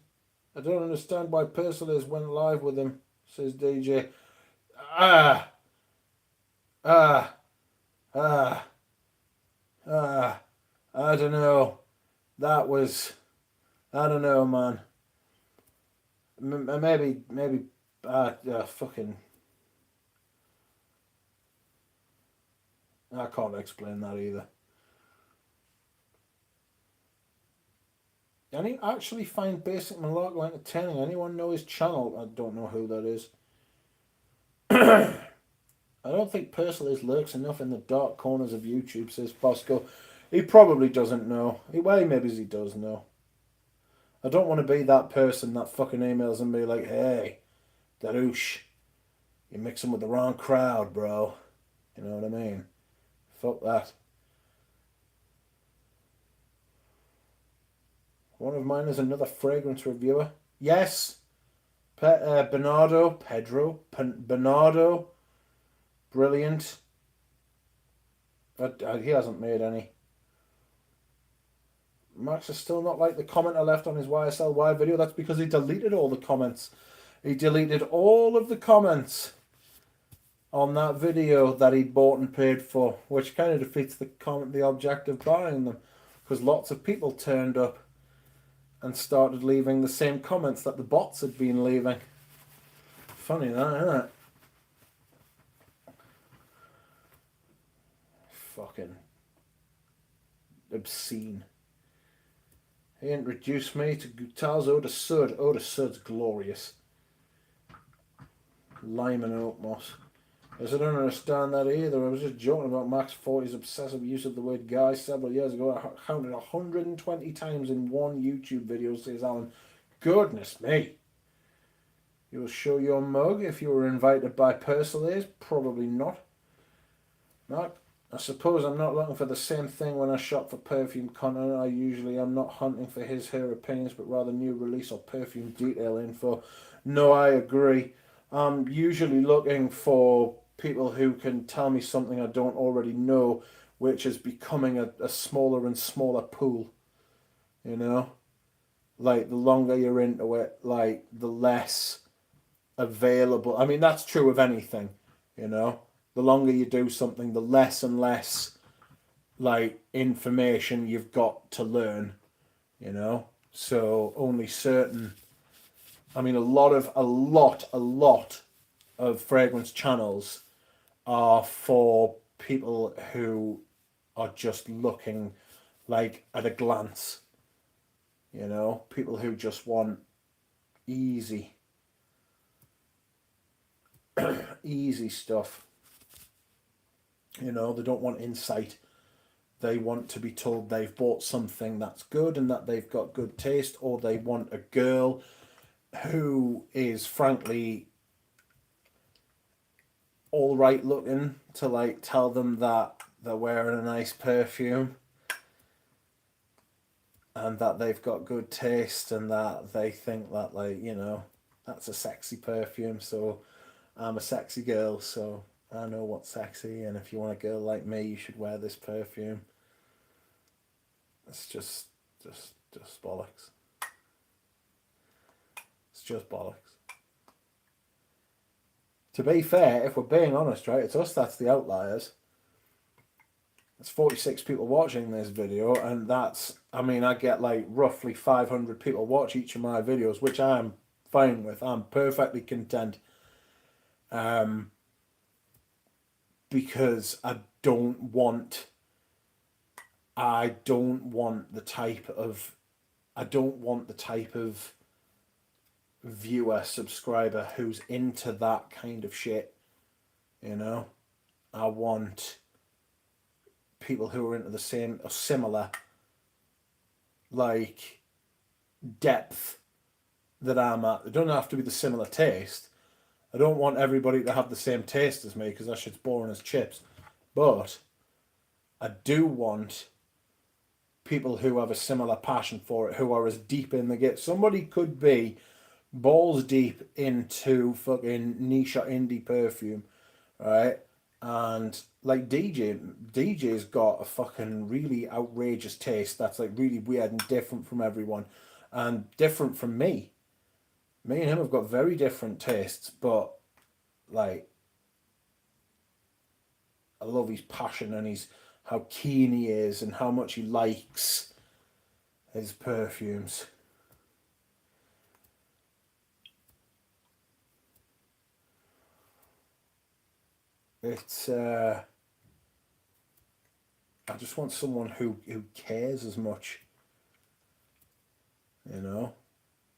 I don't understand why Persolaise went live with him, says DJ. I don't know. That was, I don't know, man. Maybe, fucking, I can't explain that either. And he actually find Basic Malarkey entertaining. Anyone know his channel? I don't know who that is. I don't think Persiles lurks enough in the dark corners of YouTube, says Bosco. He probably doesn't know. Well, maybe he does know. I don't want to be that person that fucking emails and be like, hey, Darush, you're mixing with the wrong crowd, bro. You know what I mean? Fuck that. One of mine is another fragrance reviewer. Yes. Bernardo. Bernardo. Brilliant. But he hasn't made any. Max is still not like the comment I left on his YSLY video. That's because he deleted all the comments. He deleted all of the comments on that video that he'd bought and paid for, which kind of defeats the object of buying them, because lots of people turned up and started leaving the same comments that the bots had been leaving. Funny that, isn't it? Fucking obscene. He introduced me to Guitar's Eau de Sud. Eau de Sud's glorious. Lime and oak moss. I don't understand that either. I was just joking about Max 40's obsessive use of the word guy several years ago. I counted 120 times in one YouTube video, says Alan. Goodness me. You will show your mug if you were invited by Persiles? Probably not. Mark, I suppose I'm not looking for the same thing when I shop for perfume content. I usually am not hunting for her opinions, but rather new release or perfume detail info. No, I agree. I'm usually looking for people who can tell me something I don't already know, which is becoming a smaller and smaller pool. You know? Like, the longer you're into it, like, the less available. I mean, that's true of anything, you know? The longer you do something, the less and less, like, information you've got to learn, you know? So, only certain... I mean, a lot of fragrance channels are for people who are just looking like at a glance, you know, people who just want easy stuff, you know. They don't want insight. They want to be told they've bought something that's good and that they've got good taste, or they want a girl who is frankly all right looking to like tell them that they're wearing a nice perfume and that they've got good taste and that they think that, like, you know, that's a sexy perfume, so I'm a sexy girl, so I know what's sexy, and if you want a girl like me, you should wear this perfume. It's just bollocks. It's just bollocks. To be fair, if we're being honest, right, it's us that's the outliers. There's 46 people watching this video, and that's, I mean, I get like roughly 500 people watch each of my videos, which I'm fine with. I'm perfectly content. Because I don't want the type of viewer, subscriber who's into that kind of shit, you know. I want people who are into the same or similar, like, depth that I'm at. They don't have to be the similar taste. I don't want everybody to have the same taste as me, because that shit's boring as chips. But I do want people who have a similar passion for it, who are as deep in the game. Somebody could be balls deep into fucking niche or indie perfume, right? And like DJ's got a fucking really outrageous taste that's like really weird and different from everyone, and different from me. Me and him have got very different tastes, but like, I love his passion and how keen he is and how much he likes his perfumes. It's I just want someone who cares as much, you know,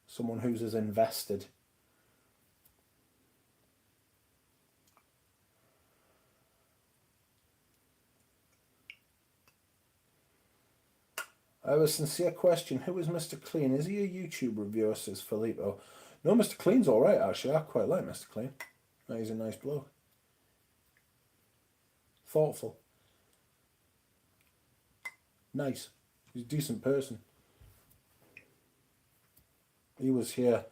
someone who's as invested. I have a sincere question. Who is Mr. Clean? Is he a YouTube reviewer, says Filippo. No, Mr. Clean's alright, actually. I quite like Mr. Clean. He's a nice bloke. Thoughtful. Nice. He's a decent person. He was here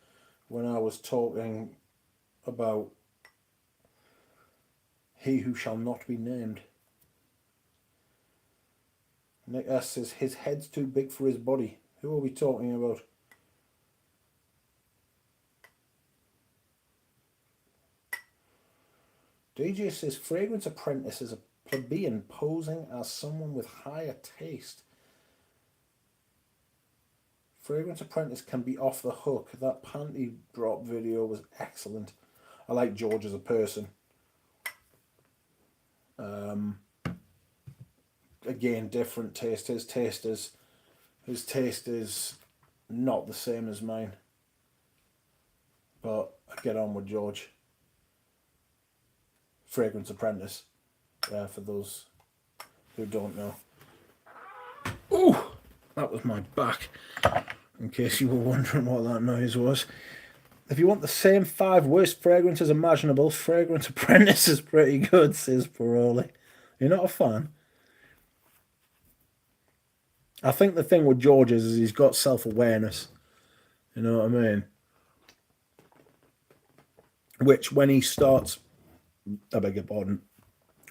when I was talking about He Who Shall Not Be Named. Nick S says, his head's too big for his body. Who are we talking about? DJ says, Fragrance Apprentice is a plebeian posing as someone with higher taste. Fragrance Apprentice can be off the hook. That panty drop video was excellent. I like George as a person. Again, different taste. His taste is not the same as mine. But I get on with George. Fragrance Apprentice. For those who don't know. Ooh, that was my back. In case you were wondering what that noise was. If you want the same 5 worst fragrances imaginable, Fragrance Apprentice is pretty good, says Paroli. You're not a fan? I think the thing with George is he's got self-awareness. You know what I mean? Which, when he starts, I beg your pardon,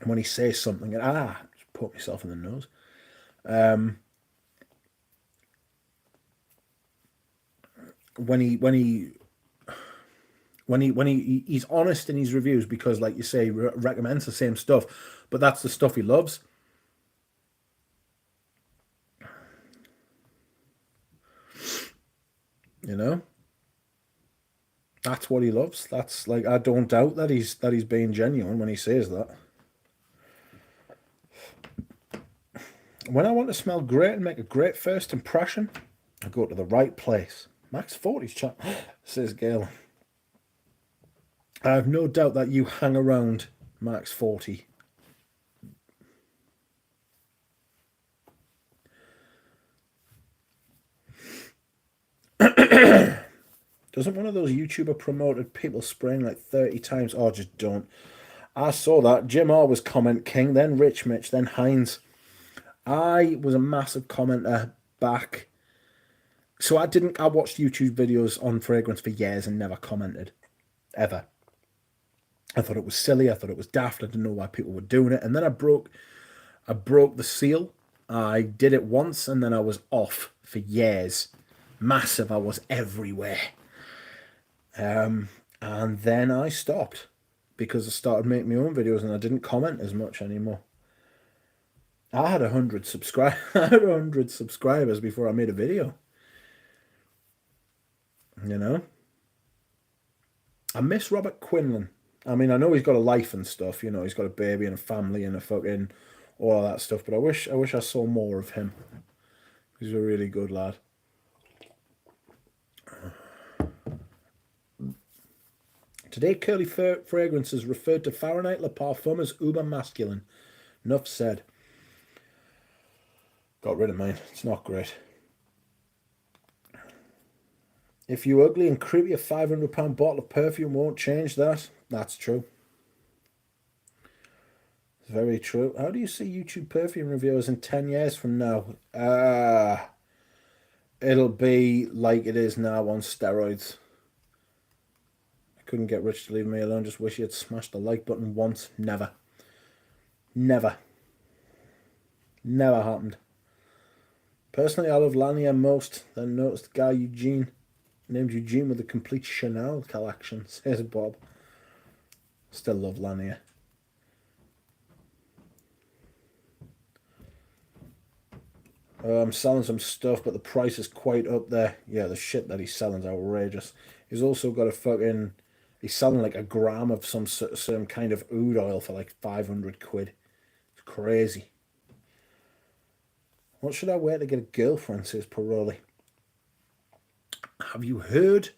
when he says something, and just put myself in the nose. When he's honest in his reviews, because, like you say, recommends the same stuff, but that's the stuff he loves. You know, that's what he loves. That's like, I don't doubt that he's being genuine when he says that. When I want to smell great and make a great first impression, I go to the right place. Max 40's chat, says Gail. I have no doubt that you hang around Max 40. Doesn't one of those YouTuber promoted people spraying like 30 times? Oh, just don't. I saw that. Jim R was comment king, then Rich Mitch, then Heinz. I was a massive commenter back. So I watched YouTube videos on fragrance for years and never commented. Ever. I thought it was silly. I thought it was daft. I didn't know why people were doing it. And then I broke the seal. I did it once and then I was off for years. Massive. I was everywhere. And then I stopped because I started making my own videos and I didn't comment as much anymore. I had 100 subscribers before I made a video. You know? I miss Robert Quinlan. I mean, I know he's got a life and stuff, you know, he's got a baby and a family and a fucking all of that stuff, but I wish I saw more of him. He's a really good lad. Today, curly fragrances referred to Fahrenheit Le Parfum as uber masculine. Enough said. Got rid of mine. It's not great. If you ugly and creepy, a £500 bottle of perfume won't change that. That's true. It's very true. How do you see YouTube perfume reviewers in 10 years from now? It'll be like it is now on steroids. Couldn't get Rich to leave me alone. Just wish he had smashed the like button once. Never. Never. Never happened. Personally, I love Lanier most. Then noticed the guy Eugene, named Eugene, with a complete Chanel collection, says Bob. Still love Lanier. I'm selling some stuff, but the price is quite up there. Yeah, the shit that he's selling is outrageous. He's also got a fucking... He's selling like a gram of some kind of oud oil for like 500 quid. It's crazy. What should I wear to get a girlfriend, says Paroli. Have you heard?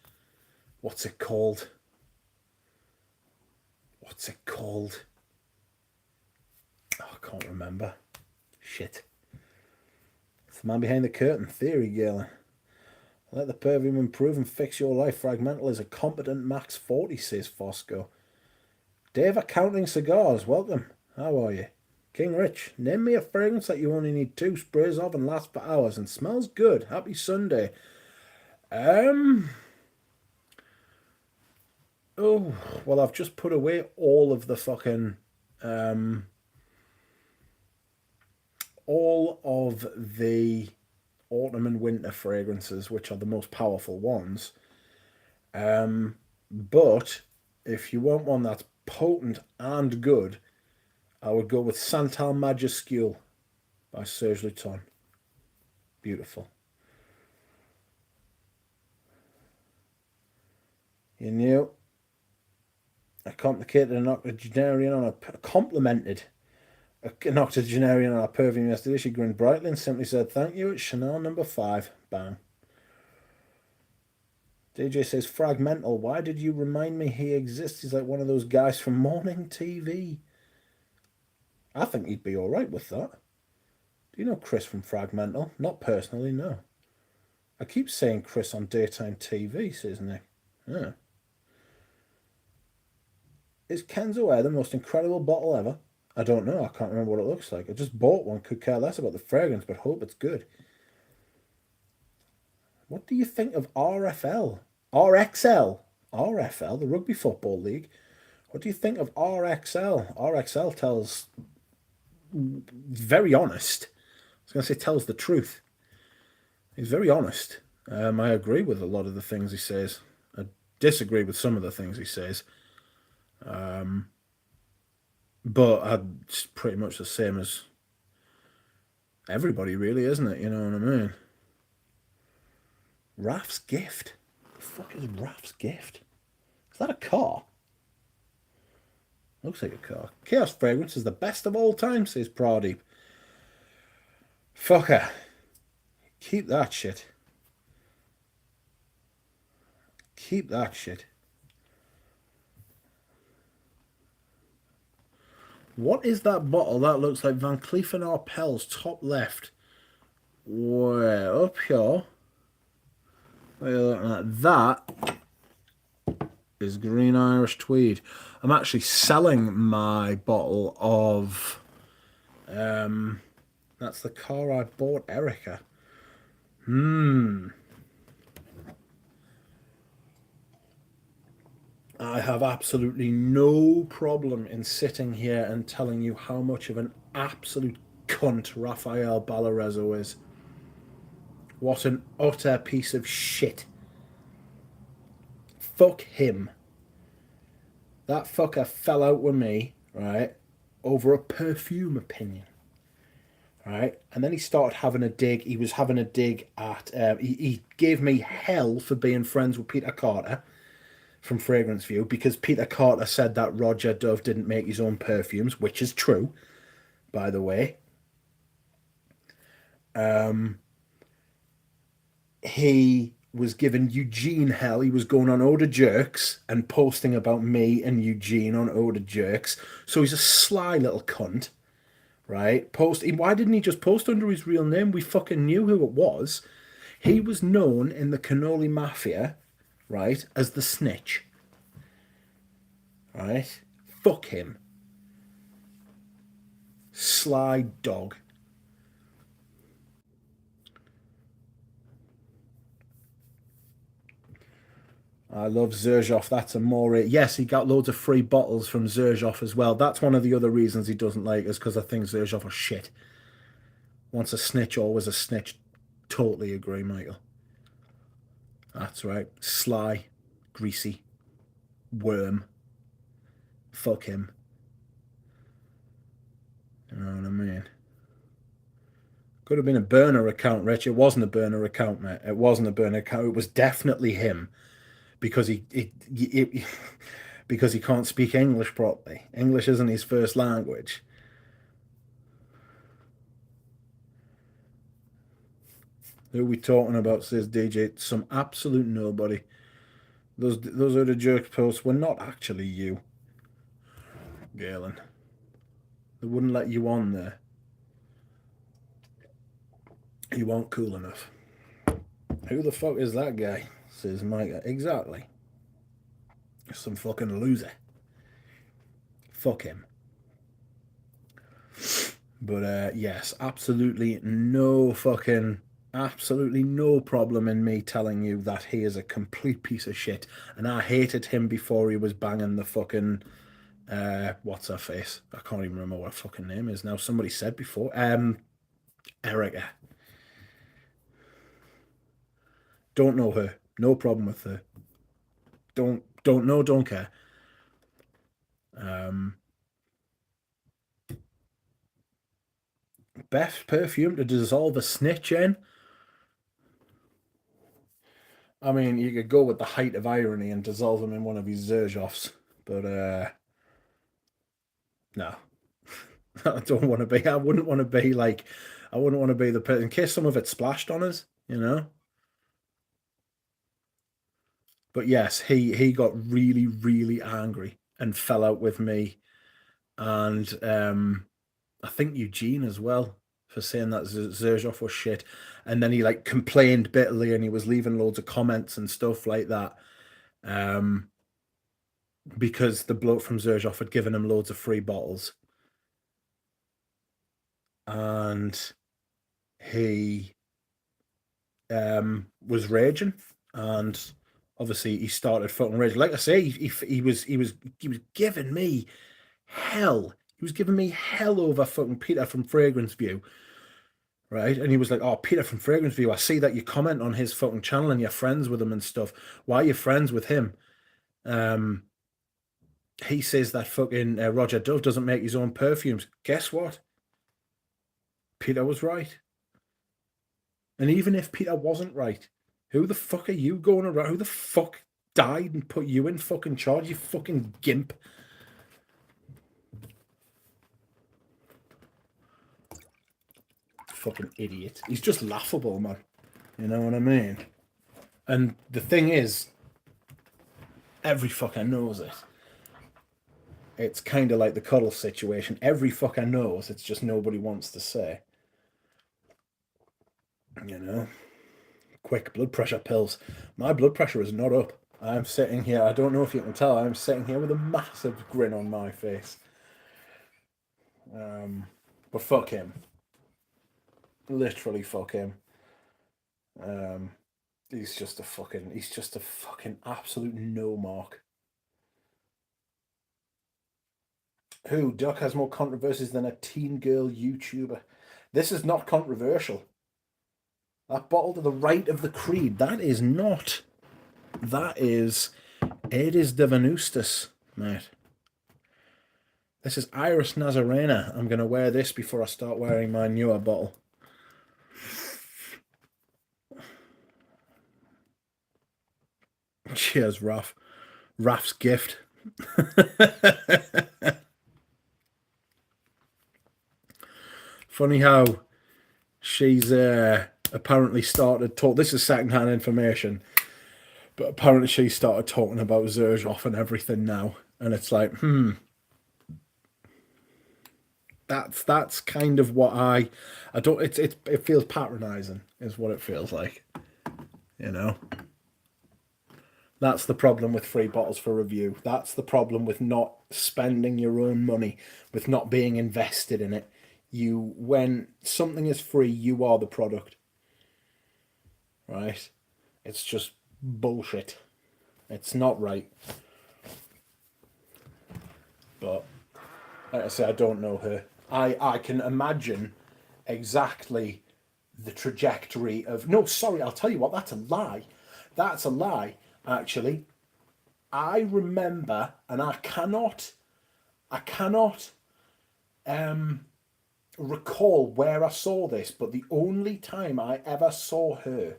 What's it called? What's it called? Oh, I can't remember. Shit. It's the man behind the curtain theory, Galen. Let the perfume improve and fix your life. Fragmental is a competent max 40, says Fosco. Dave Accounting Cigars, welcome. How are you? King Rich, name me a fragrance that you only need 2 sprays of and lasts for hours and smells good. Happy Sunday. Oh, well, I've just put away all of the fucking, all of the autumn and winter fragrances, which are the most powerful ones. But if you want one that's potent and good, I would go with Santal Majuscule by Serge Luton. Beautiful. You knew. A complicated an octogenarian on a complimented an octogenarian on a perfume yesterday. She grinned brightly and simply said, "Thank you, it's Chanel number 5. Bang." DJ says, "Fragmental, why did you remind me he exists? He's like one of those guys from morning TV." I think he'd be alright with that. Do you know Chris from Fragmental? Not personally, no. I keep saying Chris on daytime TV, says Nick. Yeah. Is Kenzo Air the most incredible bottle ever? I don't know. I can't remember what it looks like. I just bought one. Could care less about the fragrance, but hope it's good. What do you think of RFL? RXL? RFL, the Rugby Football League. What do you think of RXL? RXL tells... very honest. I was going to say tells the truth. He's very honest. I agree with a lot of the things he says. I disagree with some of the things he says. But it's pretty much the same as everybody, really, isn't it? You know what I mean? Raf's Gift. The fuck is Raf's Gift? Is that a car? Looks like a car. Chaos Fragrance is the best of all time, says Pradeep. Fucker. Keep that shit. Keep that shit. What is that bottle? That looks like Van Cleef & Arpels, top left. Way up here. That is Green Irish Tweed. I'm actually selling my bottle of... that's the car I bought Erica. I have absolutely no problem in sitting here and telling you how much of an absolute cunt Rafael Balarezo is. What an utter piece of shit. Fuck him. That fucker fell out with me, right, over a perfume opinion. Right? And then he started having a dig. He was having a dig at... he gave me hell for being friends with Peter Carter from Fragrance View, because Peter Carter said that Roger Dove didn't make his own perfumes, which is true, by the way. He was giving Eugene hell. He was going on Eau de Jerks and posting about me and Eugene on Eau de Jerks. So he's a sly little cunt, right? Why didn't he just post under his real name? We fucking knew who it was. He was known in the Cannoli Mafia, right, as the snitch. Right? Fuck him. Sly dog. I love Xerjoff. That's amore. Yes, he got loads of free bottles from Xerjoff as well. That's one of the other reasons he doesn't like us, because I think Xerjoff are shit. Once a snitch, always a snitch. Totally agree, Michael. That's right. Sly, greasy, worm. Fuck him. You know what I mean? Could have been a burner account, Rich. It wasn't a burner account, mate. It wasn't a burner account. It was definitely him, because because he can't speak English properly. English isn't his first language. Who are we talking about, says DJ? Some absolute nobody. Those are the jerk posts. Were not actually you, Galen. They wouldn't let you on there. You weren't cool enough. Who the fuck is that guy? Says Micah. Exactly. Some fucking loser. Fuck him. But yes, absolutely no problem in me telling you that he is a complete piece of shit. And I hated him before he was banging the fucking, what's her face? I can't even remember what her fucking name is now. Somebody said before. Erica. Don't know her. No problem with her. Don't know, don't care. Best perfume to dissolve a snitch in? I mean, you could go with the height of irony and dissolve him in one of his Zerjoffs, but no. I don't want to be. I wouldn't want to be like. I wouldn't want to be the person in case some of it splashed on us, you know. But yes, he got really really angry and fell out with me, and I think Eugene as well for saying that Zerjoff was shit, and then he like complained bitterly and he was leaving loads of comments and stuff like that, because the bloke from Zerjoff had given him loads of free bottles, and he was raging, and obviously he started fucking raging. Like I say, he was giving me hell. He was giving me hell over fucking Peter from Fragrance View, right? And he was like, "Oh, Peter from Fragrance View, I see that you comment on his fucking channel and you're friends with him and stuff. Why are you friends with him?" He says that fucking Roger Dove doesn't make his own perfumes. Guess what? Peter was right. And even if Peter wasn't right, who the fuck are you going around? Who the fuck died and put you in fucking charge, you fucking gimp? Fucking idiot. He's just laughable, man. You know what I mean? And the thing is, every fucker knows it. It's kind of like the cuddle situation. Every fucker knows, it's just nobody wants to say. You know? Quick blood pressure pills. My blood pressure is not up. I'm sitting here, I don't know if you can tell, I'm sitting here with a massive grin on my face. But fuck him. Literally fuck him. He's just a fucking absolute no mark. Who? Duck has more controversies than a teen girl YouTuber. This is not controversial. That bottle to the right of the creed, that is not. That is, it is the Venustus, mate. This is Iris Nazarena. I'm going to wear this before I start wearing my newer bottle. Cheers, Raph. Raph's gift. Funny how she's apparently started talk. This is secondhand information, but apparently she started talking about Zerjoff and everything now, and it's like, that's kind of what I don't. It feels patronising, is what it feels like, you know. That's the problem with free bottles for review. That's the problem with not spending your own money, with not being invested in it. When something is free, you are the product. Right? It's just bullshit. It's not right. But like I say, I don't know her. I can imagine exactly the trajectory of. No, sorry, I'll tell you what, that's a lie. That's a lie, actually. I remember, and I cannot recall where I saw this, but the only time I ever saw her,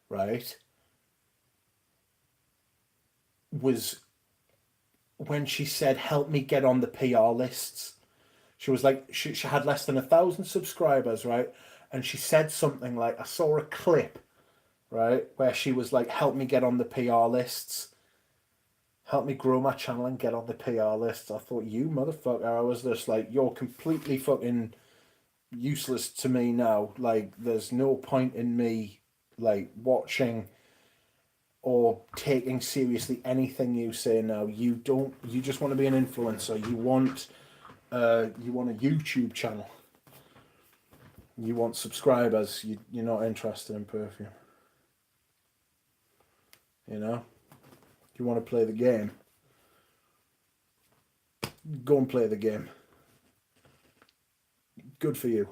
right, was when she said, "Help me get on the PR lists." She was like, she had less than 1,000 subscribers, right? And she said something like, I saw a clip, right, where she was like, "Help me get on the PR lists. Help me grow my channel and get on the PR lists." I thought, you motherfucker. I was just like, you're completely fucking, useless to me now. Like, there's no point in me like watching or taking seriously anything you say now. You don't. You just want to be an influencer. You want a YouTube channel. You want subscribers. You're not interested in perfume. You know. You want to play the game. Go and play the game. Good for you.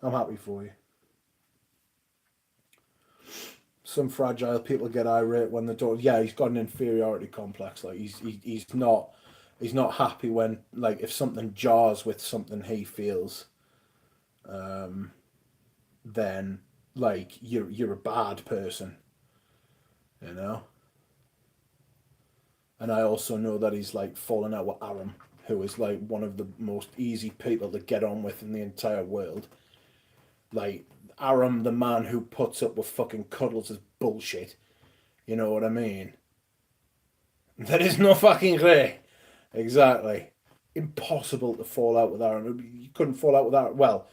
I'm happy for you. Some fragile people get irate when they don't. Yeah, he's got an inferiority complex. Like he's not happy when, like, if something jars with something he feels, then like you're a bad person, you know. And I also know that he's like fallen out with Aram, who is like one of the most easy people to get on with in the entire world. Like, Aram, the man who puts up with fucking cuddles, is bullshit. You know what I mean? There is no fucking way. Exactly. Impossible to fall out with Aram. You couldn't fall out with Aram. Well,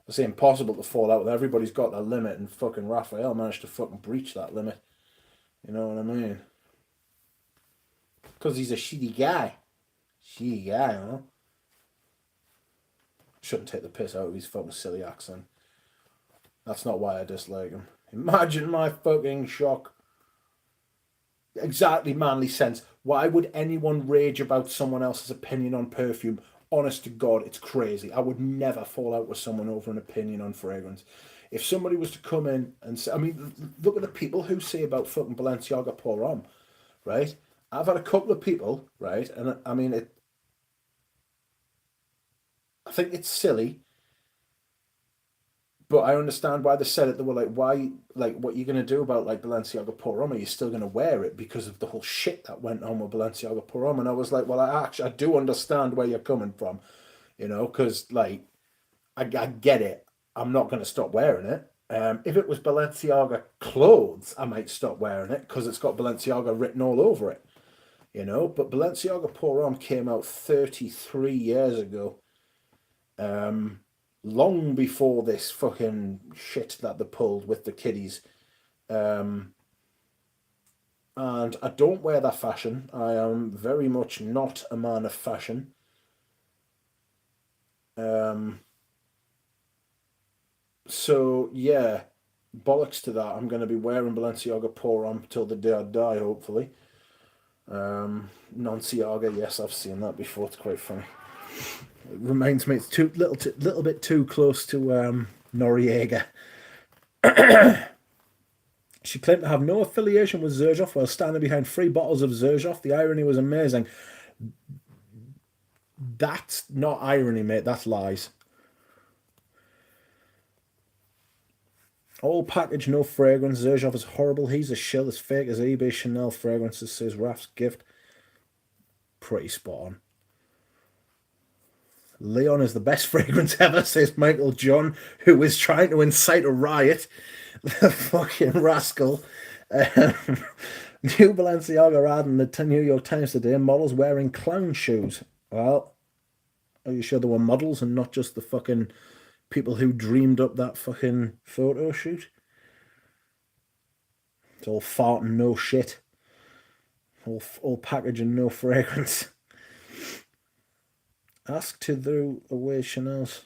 I say impossible to fall out with. Everybody's got their limit, and fucking Raphael managed to fucking breach that limit. You know what I mean? Because he's a shitty guy. Shitty guy, huh? Shouldn't take the piss out of his fucking silly accent. That's not why I dislike him. Imagine my fucking shock. Exactly, manly sense. Why would anyone rage about someone else's opinion on perfume? Honest to God, it's crazy. I would never fall out with someone over an opinion on fragrance. If somebody was to come in and say, I mean, look at the people who say about fucking Balenciaga Pour Homme, right? I've had a couple of people, right? And I mean, I think it's silly, but I understand why they said it. They were like, why, like, what are you going to do about, like, Balenciaga Pour Homme? Are you still going to wear it because of the whole shit that went on with Balenciaga Pour Homme? And I was like, well, I do understand where you're coming from, you know, because, like, I get it. I'm not going to stop wearing it. If it was Balenciaga clothes, I might stop wearing it because it's got Balenciaga written all over it, you know. But Balenciaga Pour Homme came out 33 years ago. Long before this fucking shit that they pulled with the kiddies. And I don't wear that fashion. I am very much not a man of fashion. So yeah, bollocks to that. I'm going to be wearing Balenciaga Pour Homme till the day I die, hopefully. Nonciaga, yes, I've seen that before. It's quite funny. It reminds me, it's too little bit too close to Noriega. She claimed to have no affiliation with Xerjoff while standing behind 3 bottles of Xerjoff. The irony was amazing. That's not irony, mate. That's lies. All package, no fragrance. Xerjoff is horrible. He's a shill as fake as eBay Chanel fragrances, says Raf's gift. Pretty spot on. Leon is the best fragrance ever, says Michael John, who is trying to incite a riot. The fucking rascal. New Balenciaga ad in the New York Times today. Models wearing clown shoes. Well, are you sure they were models and not just the fucking people who dreamed up that fucking photo shoot? It's all fart and no shit. All package and no fragrance. Ask to throw away Chanel's.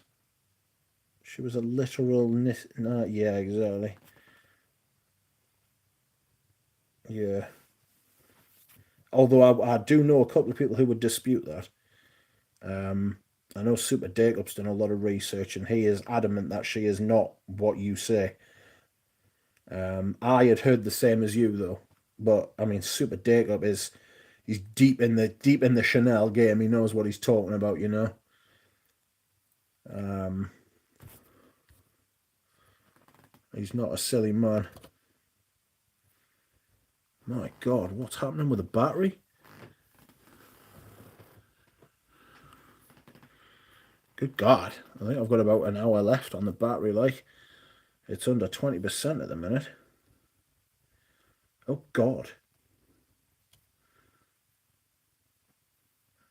She was a literal yeah, exactly. Yeah. Although I do know a couple of people who would dispute that. I know Super Dakeup's done a lot of research, and he is adamant that she is not what you say. I had heard the same as you though, but I mean, Super Dakeup he's deep in the Chanel game. He knows what he's talking about, you know. He's not a silly man. My God, what's happening with the battery? Good God, I think I've got about an hour left on the battery. Like, it's under 20% at the minute. Oh God.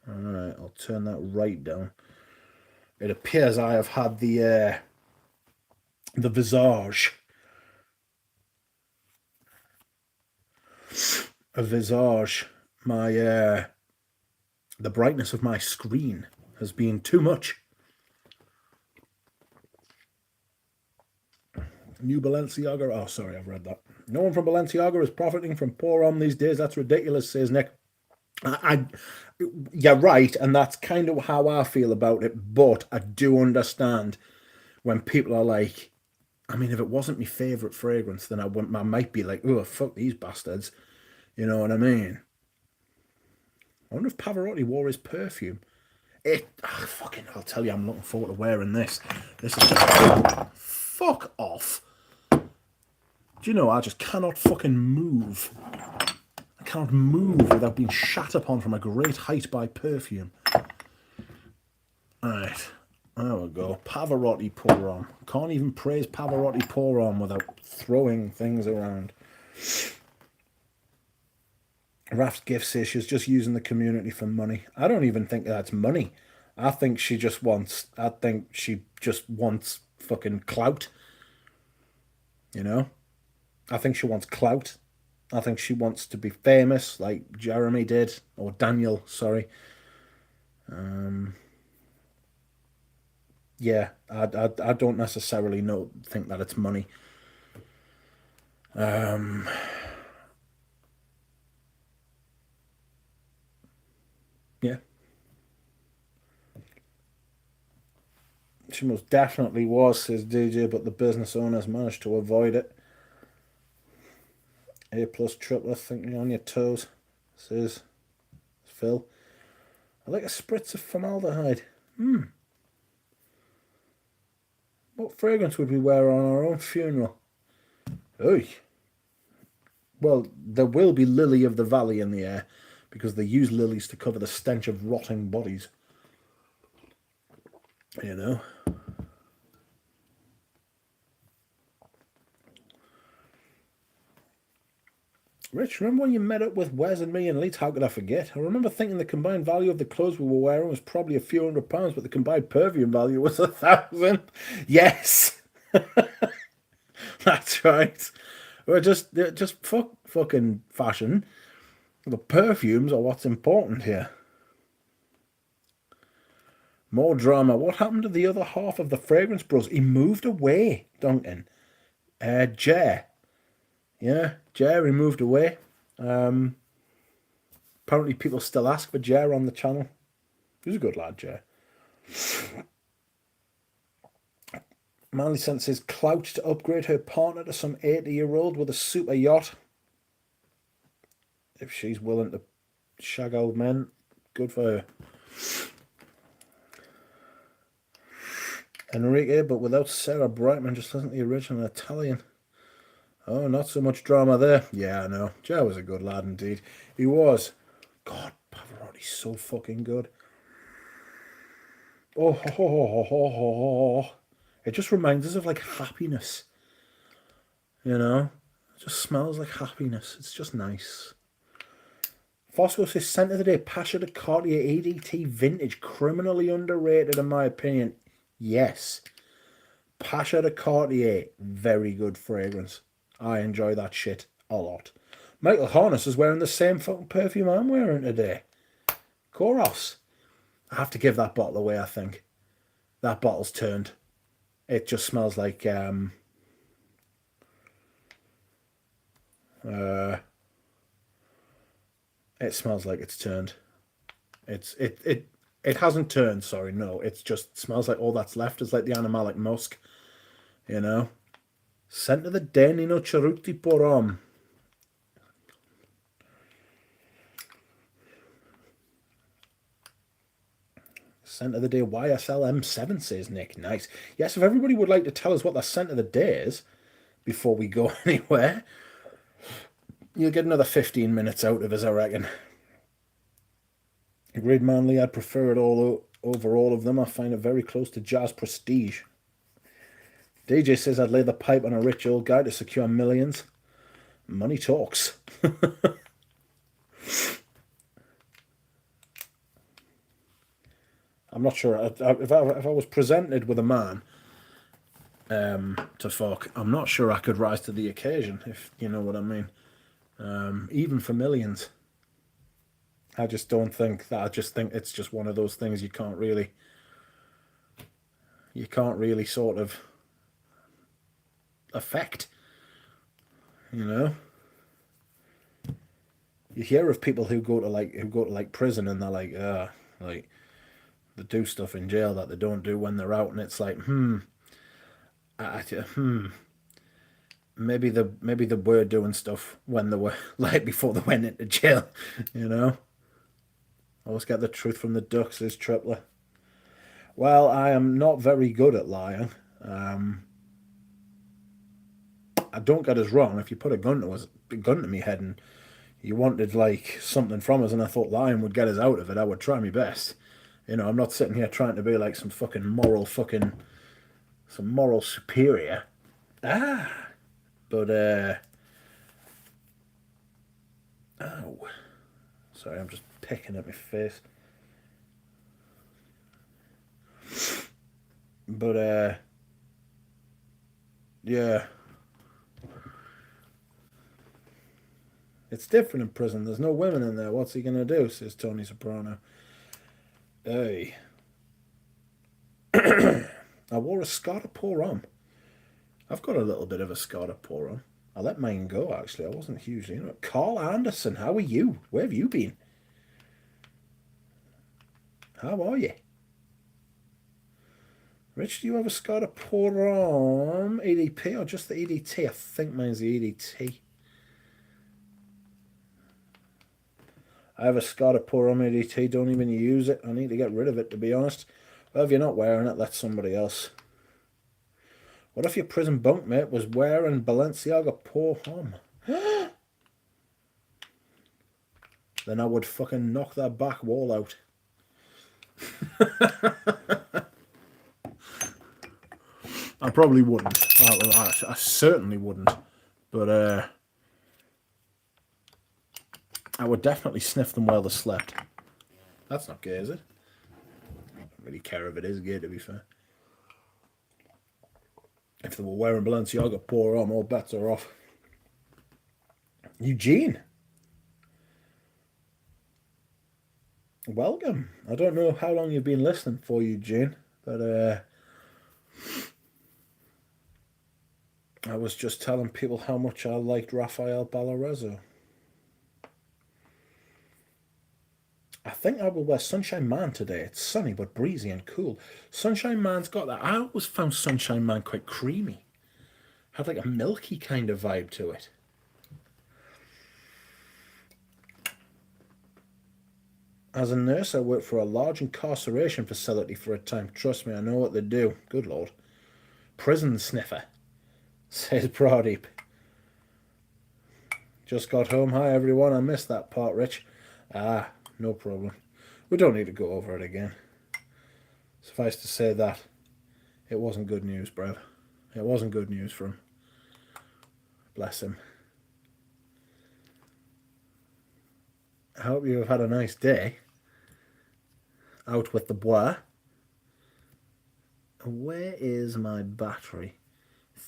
Alright, I'll turn that right down. It appears I have had the the visage. A visage. My the brightness of my screen has been too much. New Balenciaga. Oh, sorry, I've read that. No one from Balenciaga is profiting from poor on these days. That's ridiculous, says Nick. Yeah, right, and that's kind of how I feel about it. But I do understand when people are like, I mean, if it wasn't my favourite fragrance, then I might be like, oh, fuck these bastards. You know what I mean? I wonder if Pavarotti wore his perfume. Fucking, I'll tell you, I'm looking forward to wearing this. This is just, fuck off. Do you know, I just cannot fucking move. I cannot move without being shat upon from a great height by perfume. Alright, there we go. Pavarotti pour on. Can't even praise Pavarotti pour on without throwing things around. Raft Gift says she's just using the community for money. I don't even think that's money. I think she just wants fucking clout. You know? I think she wants clout. I think she wants to be famous like Jeremy did. Or Daniel, sorry. Yeah, I don't necessarily think that it's money. Yeah. She most definitely was, says DJ, but the business owners managed to avoid it. A plus triple, thinking on your toes, says Phil. I like a spritz of formaldehyde. What fragrance would we wear on our own funeral? Oy. Well, there will be lily of the valley in the air because they use lilies to cover the stench of rotting bodies. You know? Rich, remember when you met up with Wes and me in Leeds? How could I forget? I remember thinking the combined value of the clothes we were wearing was probably a few £100, but the combined perfume value was 1,000. Yes, that's right. We're just fucking fashion. The perfumes are what's important here. More drama. What happened to the other half of the Fragrance Bros? He moved away, Duncan. Jer. Yeah, Jer, he moved away. Apparently people still ask for Jer on the channel. He's a good lad, Jer. Manly Sense says clout to upgrade her partner to some 80-year-old with a super yacht. If she's willing to shag old men, good for her. Enrique, but without Sarah Brightman, just isn't the original Italian. Oh, not so much drama there. Yeah, I know. Joe was a good lad indeed. He was. God, Pavarotti's so fucking good. Oh. It just reminds us of like happiness. You know? It just smells like happiness. It's just nice. Fosco says, scent of the day, Pasha de Cartier EDT Vintage. Criminally underrated in my opinion. Yes. Pasha de Cartier. Very good fragrance. I enjoy that shit a lot. Michael Harness is wearing the same fucking perfume I'm wearing today. Koros. I have to give that bottle away, I think. That bottle's turned. It just smells like it smells like it's turned. It hasn't turned, sorry, no. It just smells like all that's left is like the animalic musk. You know? Scent of the day, Nino Cerruti Porom. Scent of the day, YSL M7, says Nick. Nice. Yes, if everybody would like to tell us what the scent of the day is before we go anywhere, you'll get another 15 minutes out of us, I reckon. Agreed, Manly. I'd prefer it all over all of them. I find it very close to Jazz Prestige. DJ says I'd lay the pipe on a rich old guy to secure millions. Money talks. I'm not sure. If I was presented with a man to fuck, I'm not sure I could rise to the occasion, if you know what I mean. Even for millions. I just don't think that. I just think it's just one of those things you can't really sort of affect, you know. You hear of people who go to like prison and they're like they do stuff in jail that they don't do when they're out, and it's like maybe they were doing stuff when they were like before they went into jail, you know. Always get the truth from the ducks, says Tripler. Well, I am not very good at lying. I don't get us wrong. If you put a gun to me head and you wanted like something from us, and I thought lying would get us out of it, I would try my best. You know, I'm not sitting here trying to be like some moral superior. But oh, sorry, I'm just picking at my face. But yeah. It's different in prison. There's no women in there. What's he gonna do? Says Tony Soprano. Hey. I wore a scar to pour on. I've got a little bit of a scar to pour on. I let mine go, actually. I wasn't hugely. You know, Carl Anderson, how are you? Where have you been? How are you? Rich, do you have a scar to pour on? EDP or just the EDT? I think mine's the EDT. I have a scar to pour on EDT. Don't even use it. I need to get rid of it, to be honest. Well, if you're not wearing it, let somebody else. What if your prison bunkmate was wearing Balenciaga Pour Homme? Then I would fucking knock that back wall out. I probably wouldn't. I certainly wouldn't. But I would definitely sniff them while they slept. That's not gay, is it? I don't really care if it is gay, to be fair. If they were wearing Balenciaga Pour Homme, all bets are off. Eugene. Welcome. I don't know how long you've been listening for, Eugene, but I was just telling people how much I liked Raphael Ballarezzo. I think I will wear Sunshine Man today. It's sunny but breezy and cool. Sunshine Man's got that. I always found Sunshine Man quite creamy. Had like a milky kind of vibe to it. As a nurse, I worked for a large incarceration facility for a time. Trust me, I know what they do. Good Lord. Prison sniffer, says Pradeep. Just got home. Hi, everyone. I missed that part, Rich. Ah, no problem. We don't need to go over it again. Suffice to say that it wasn't good news, Brad. It wasn't good news for him. Bless him. I hope you have had a nice day out with the bois. Where is my battery?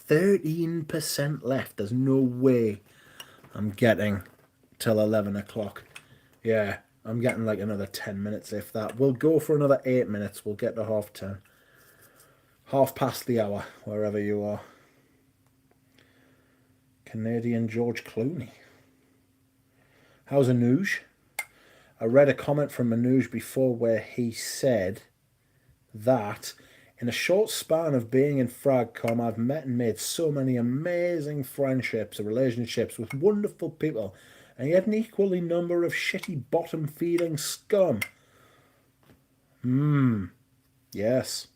13% left. There's no way I'm getting till 11 o'clock. Yeah, I'm getting like another 10 minutes, if that. We'll go for another 8 minutes. We'll get to 10:30. Half past the hour, wherever you are. Canadian George Clooney. How's Anuj? I read a comment from Manoj before where he said that in a short span of being in Fragcom, I've met and made so many amazing friendships and relationships with wonderful people, and yet an equally number of shitty bottom-feeding scum. Yes.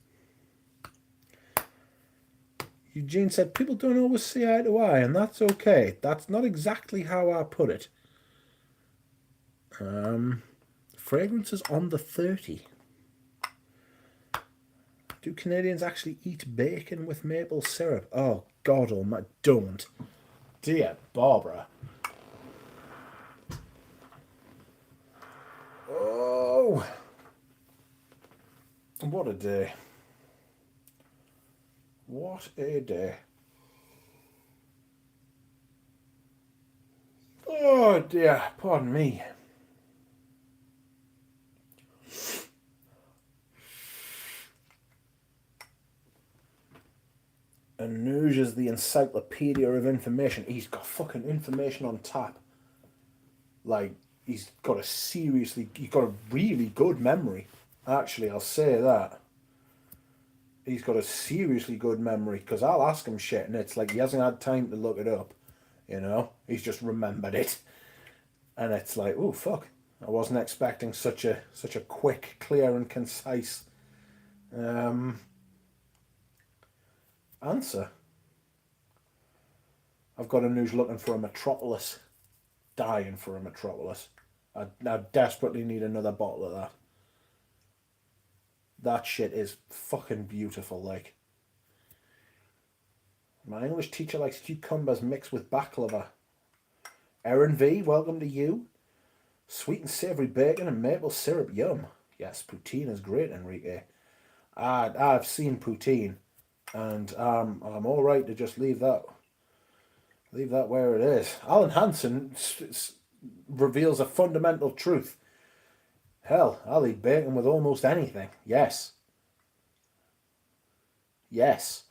Eugene said, people don't always see eye to eye, and that's okay. That's not exactly how I put it. Fragrance is on the 30. Do Canadians actually eat bacon with maple syrup? Oh, God almighty, don't. Dear Barbara. Oh. What a day. What a day. Oh dear, pardon me. And Nuge is the encyclopedia of information. He's got fucking information on tap. Like, he's got a really good memory. Actually, I'll say that. He's got a seriously good memory, because I'll ask him shit and it's like he hasn't had time to look it up. You know? He's just remembered it. And it's like, oh fuck. I wasn't expecting such a quick, clear and concise answer. I've got a news looking for a metropolis. Dying for a metropolis. I desperately need another bottle of that. That shit is fucking beautiful, like. My English teacher likes cucumbers mixed with baklava. Erin V, welcome to you. Sweet and savoury bacon and maple syrup, yum. Yes, poutine is great, Enrique. I've seen poutine, and I'm all right to just leave that where it is. Alan Hansen reveals a fundamental truth. Hell, I'll eat bacon with almost anything. Yes. Yes.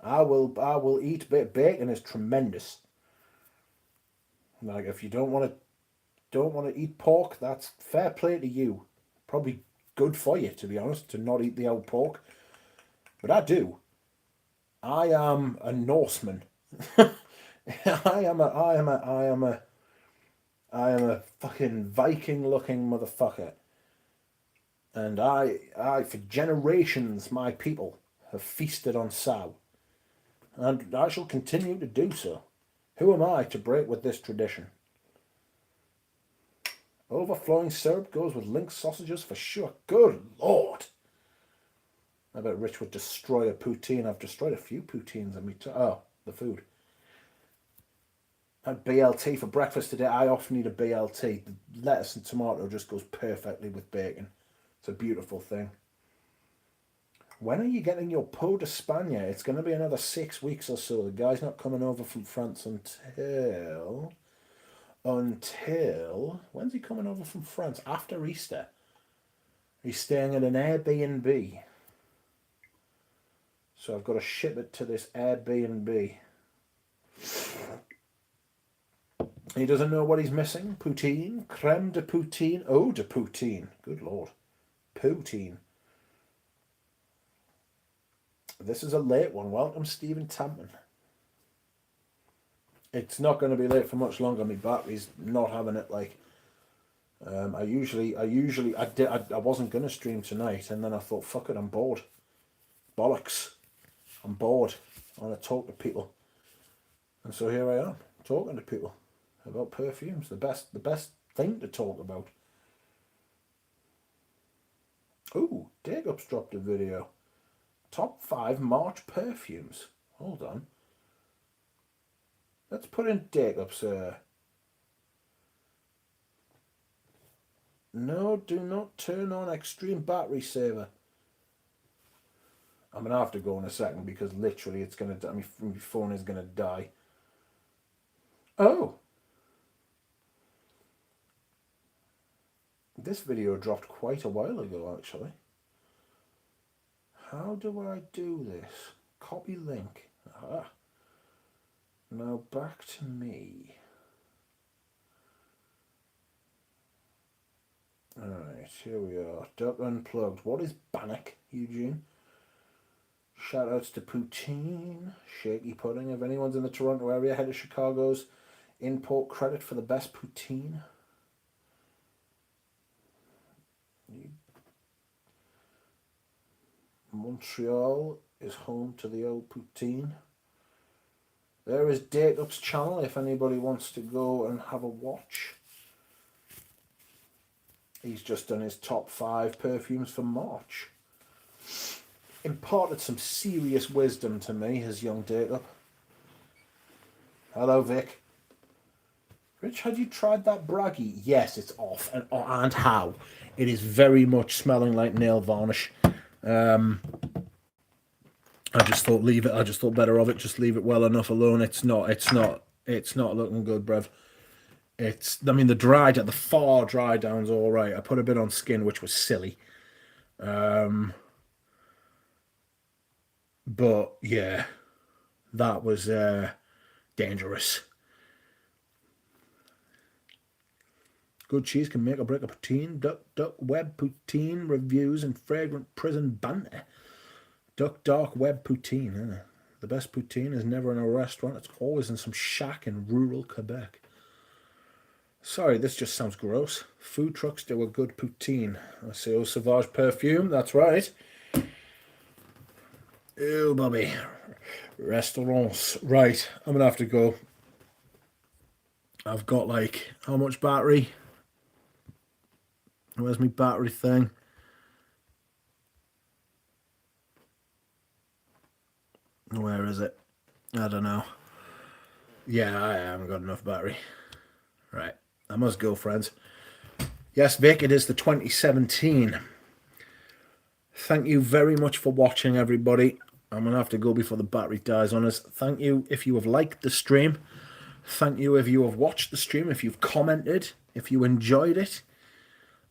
I will eat bacon is tremendous. Like, if you don't want to eat pork, that's fair play to you. Probably good for you, to be honest, to not eat the old pork. But I do. I am a Norseman. I am a fucking Viking looking motherfucker. And I for generations my people have feasted on sow. And I shall continue to do so. Who am I to break with this tradition? Overflowing syrup goes with link sausages for sure. Good Lord. I bet Rich would destroy a poutine. I've destroyed a few poutines on me. The food. I had BLT for breakfast today. I often need a BLT. The lettuce and tomato just goes perfectly with bacon. It's a beautiful thing. When are you getting your pot de Espagne? It's going to be another 6 weeks or so. The guy's not coming over from France until... When's he coming over from France? After Easter. He's staying at an Airbnb. So I've got to ship it to this Airbnb. He doesn't know what he's missing. Poutine, creme de poutine, eau de poutine. Good Lord. Poutine. This is a late one. Welcome, Stephen Tampman. It's not going to be late for much longer. My battery's not having it. Like, I wasn't going to stream tonight, and then I thought, fuck it, I'm bored. Bollocks. I'm bored. I want to talk to people. And so here I am, talking to people about perfumes. The best thing to talk about. Ooh, Dagup's dropped a video. Top 5 March perfumes. Hold on. Let's put in Dagup's. No, do not turn on extreme battery saver. I'm going to have to go in a second because literally it's going to die. My phone is going to die. Oh. This video dropped quite a while ago, actually. How do I do this? Copy link. Aha. Now back to me. Alright, here we are. Duck Unplugged. What is Bannock, Eugene? Shoutouts to Poutine, Shaky Pudding. If anyone's in the Toronto area, head to Chicago's import credit for the best poutine. Montreal is home to the old poutine. There is Dagup's channel if anybody wants to go and have a watch. He's just done his top 5 perfumes for March. Imparted some serious wisdom to me, his young Dagup. Hello, Vic. Rich, had you tried that Braggy? Yes, it's off. And how? It is very much smelling like nail varnish. I just thought leave it. I just thought better of it. Just leave it well enough alone. It's not looking good, bruv. I mean, the far dry down's all right. I put a bit on skin, which was silly. But yeah, that was dangerous. Good cheese can make or break a poutine. Duck web poutine reviews and fragrant prison banter. Duck dark web poutine. The best poutine is never in a restaurant. It's always in some shack in rural Quebec. Sorry, this just sounds gross. Food trucks do a good poutine. I see Eau Sauvage perfume. That's right. Ew, Bobby. Restaurants. Right, I'm gonna have to go. I've got like how much battery? Where's my battery thing? Where is it? I don't know. Yeah, I haven't got enough battery. Right, I must go, friends. Yes, Vic, it is the 2017. Thank you very much for watching, everybody. I'm going to have to go before the battery dies on us. Thank you if you have liked the stream. Thank you if you have watched the stream, if you've commented, if you enjoyed it.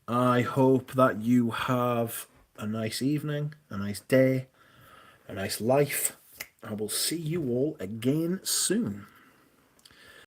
I hope that you have a nice evening, a nice day, a nice life. I will see you all again soon.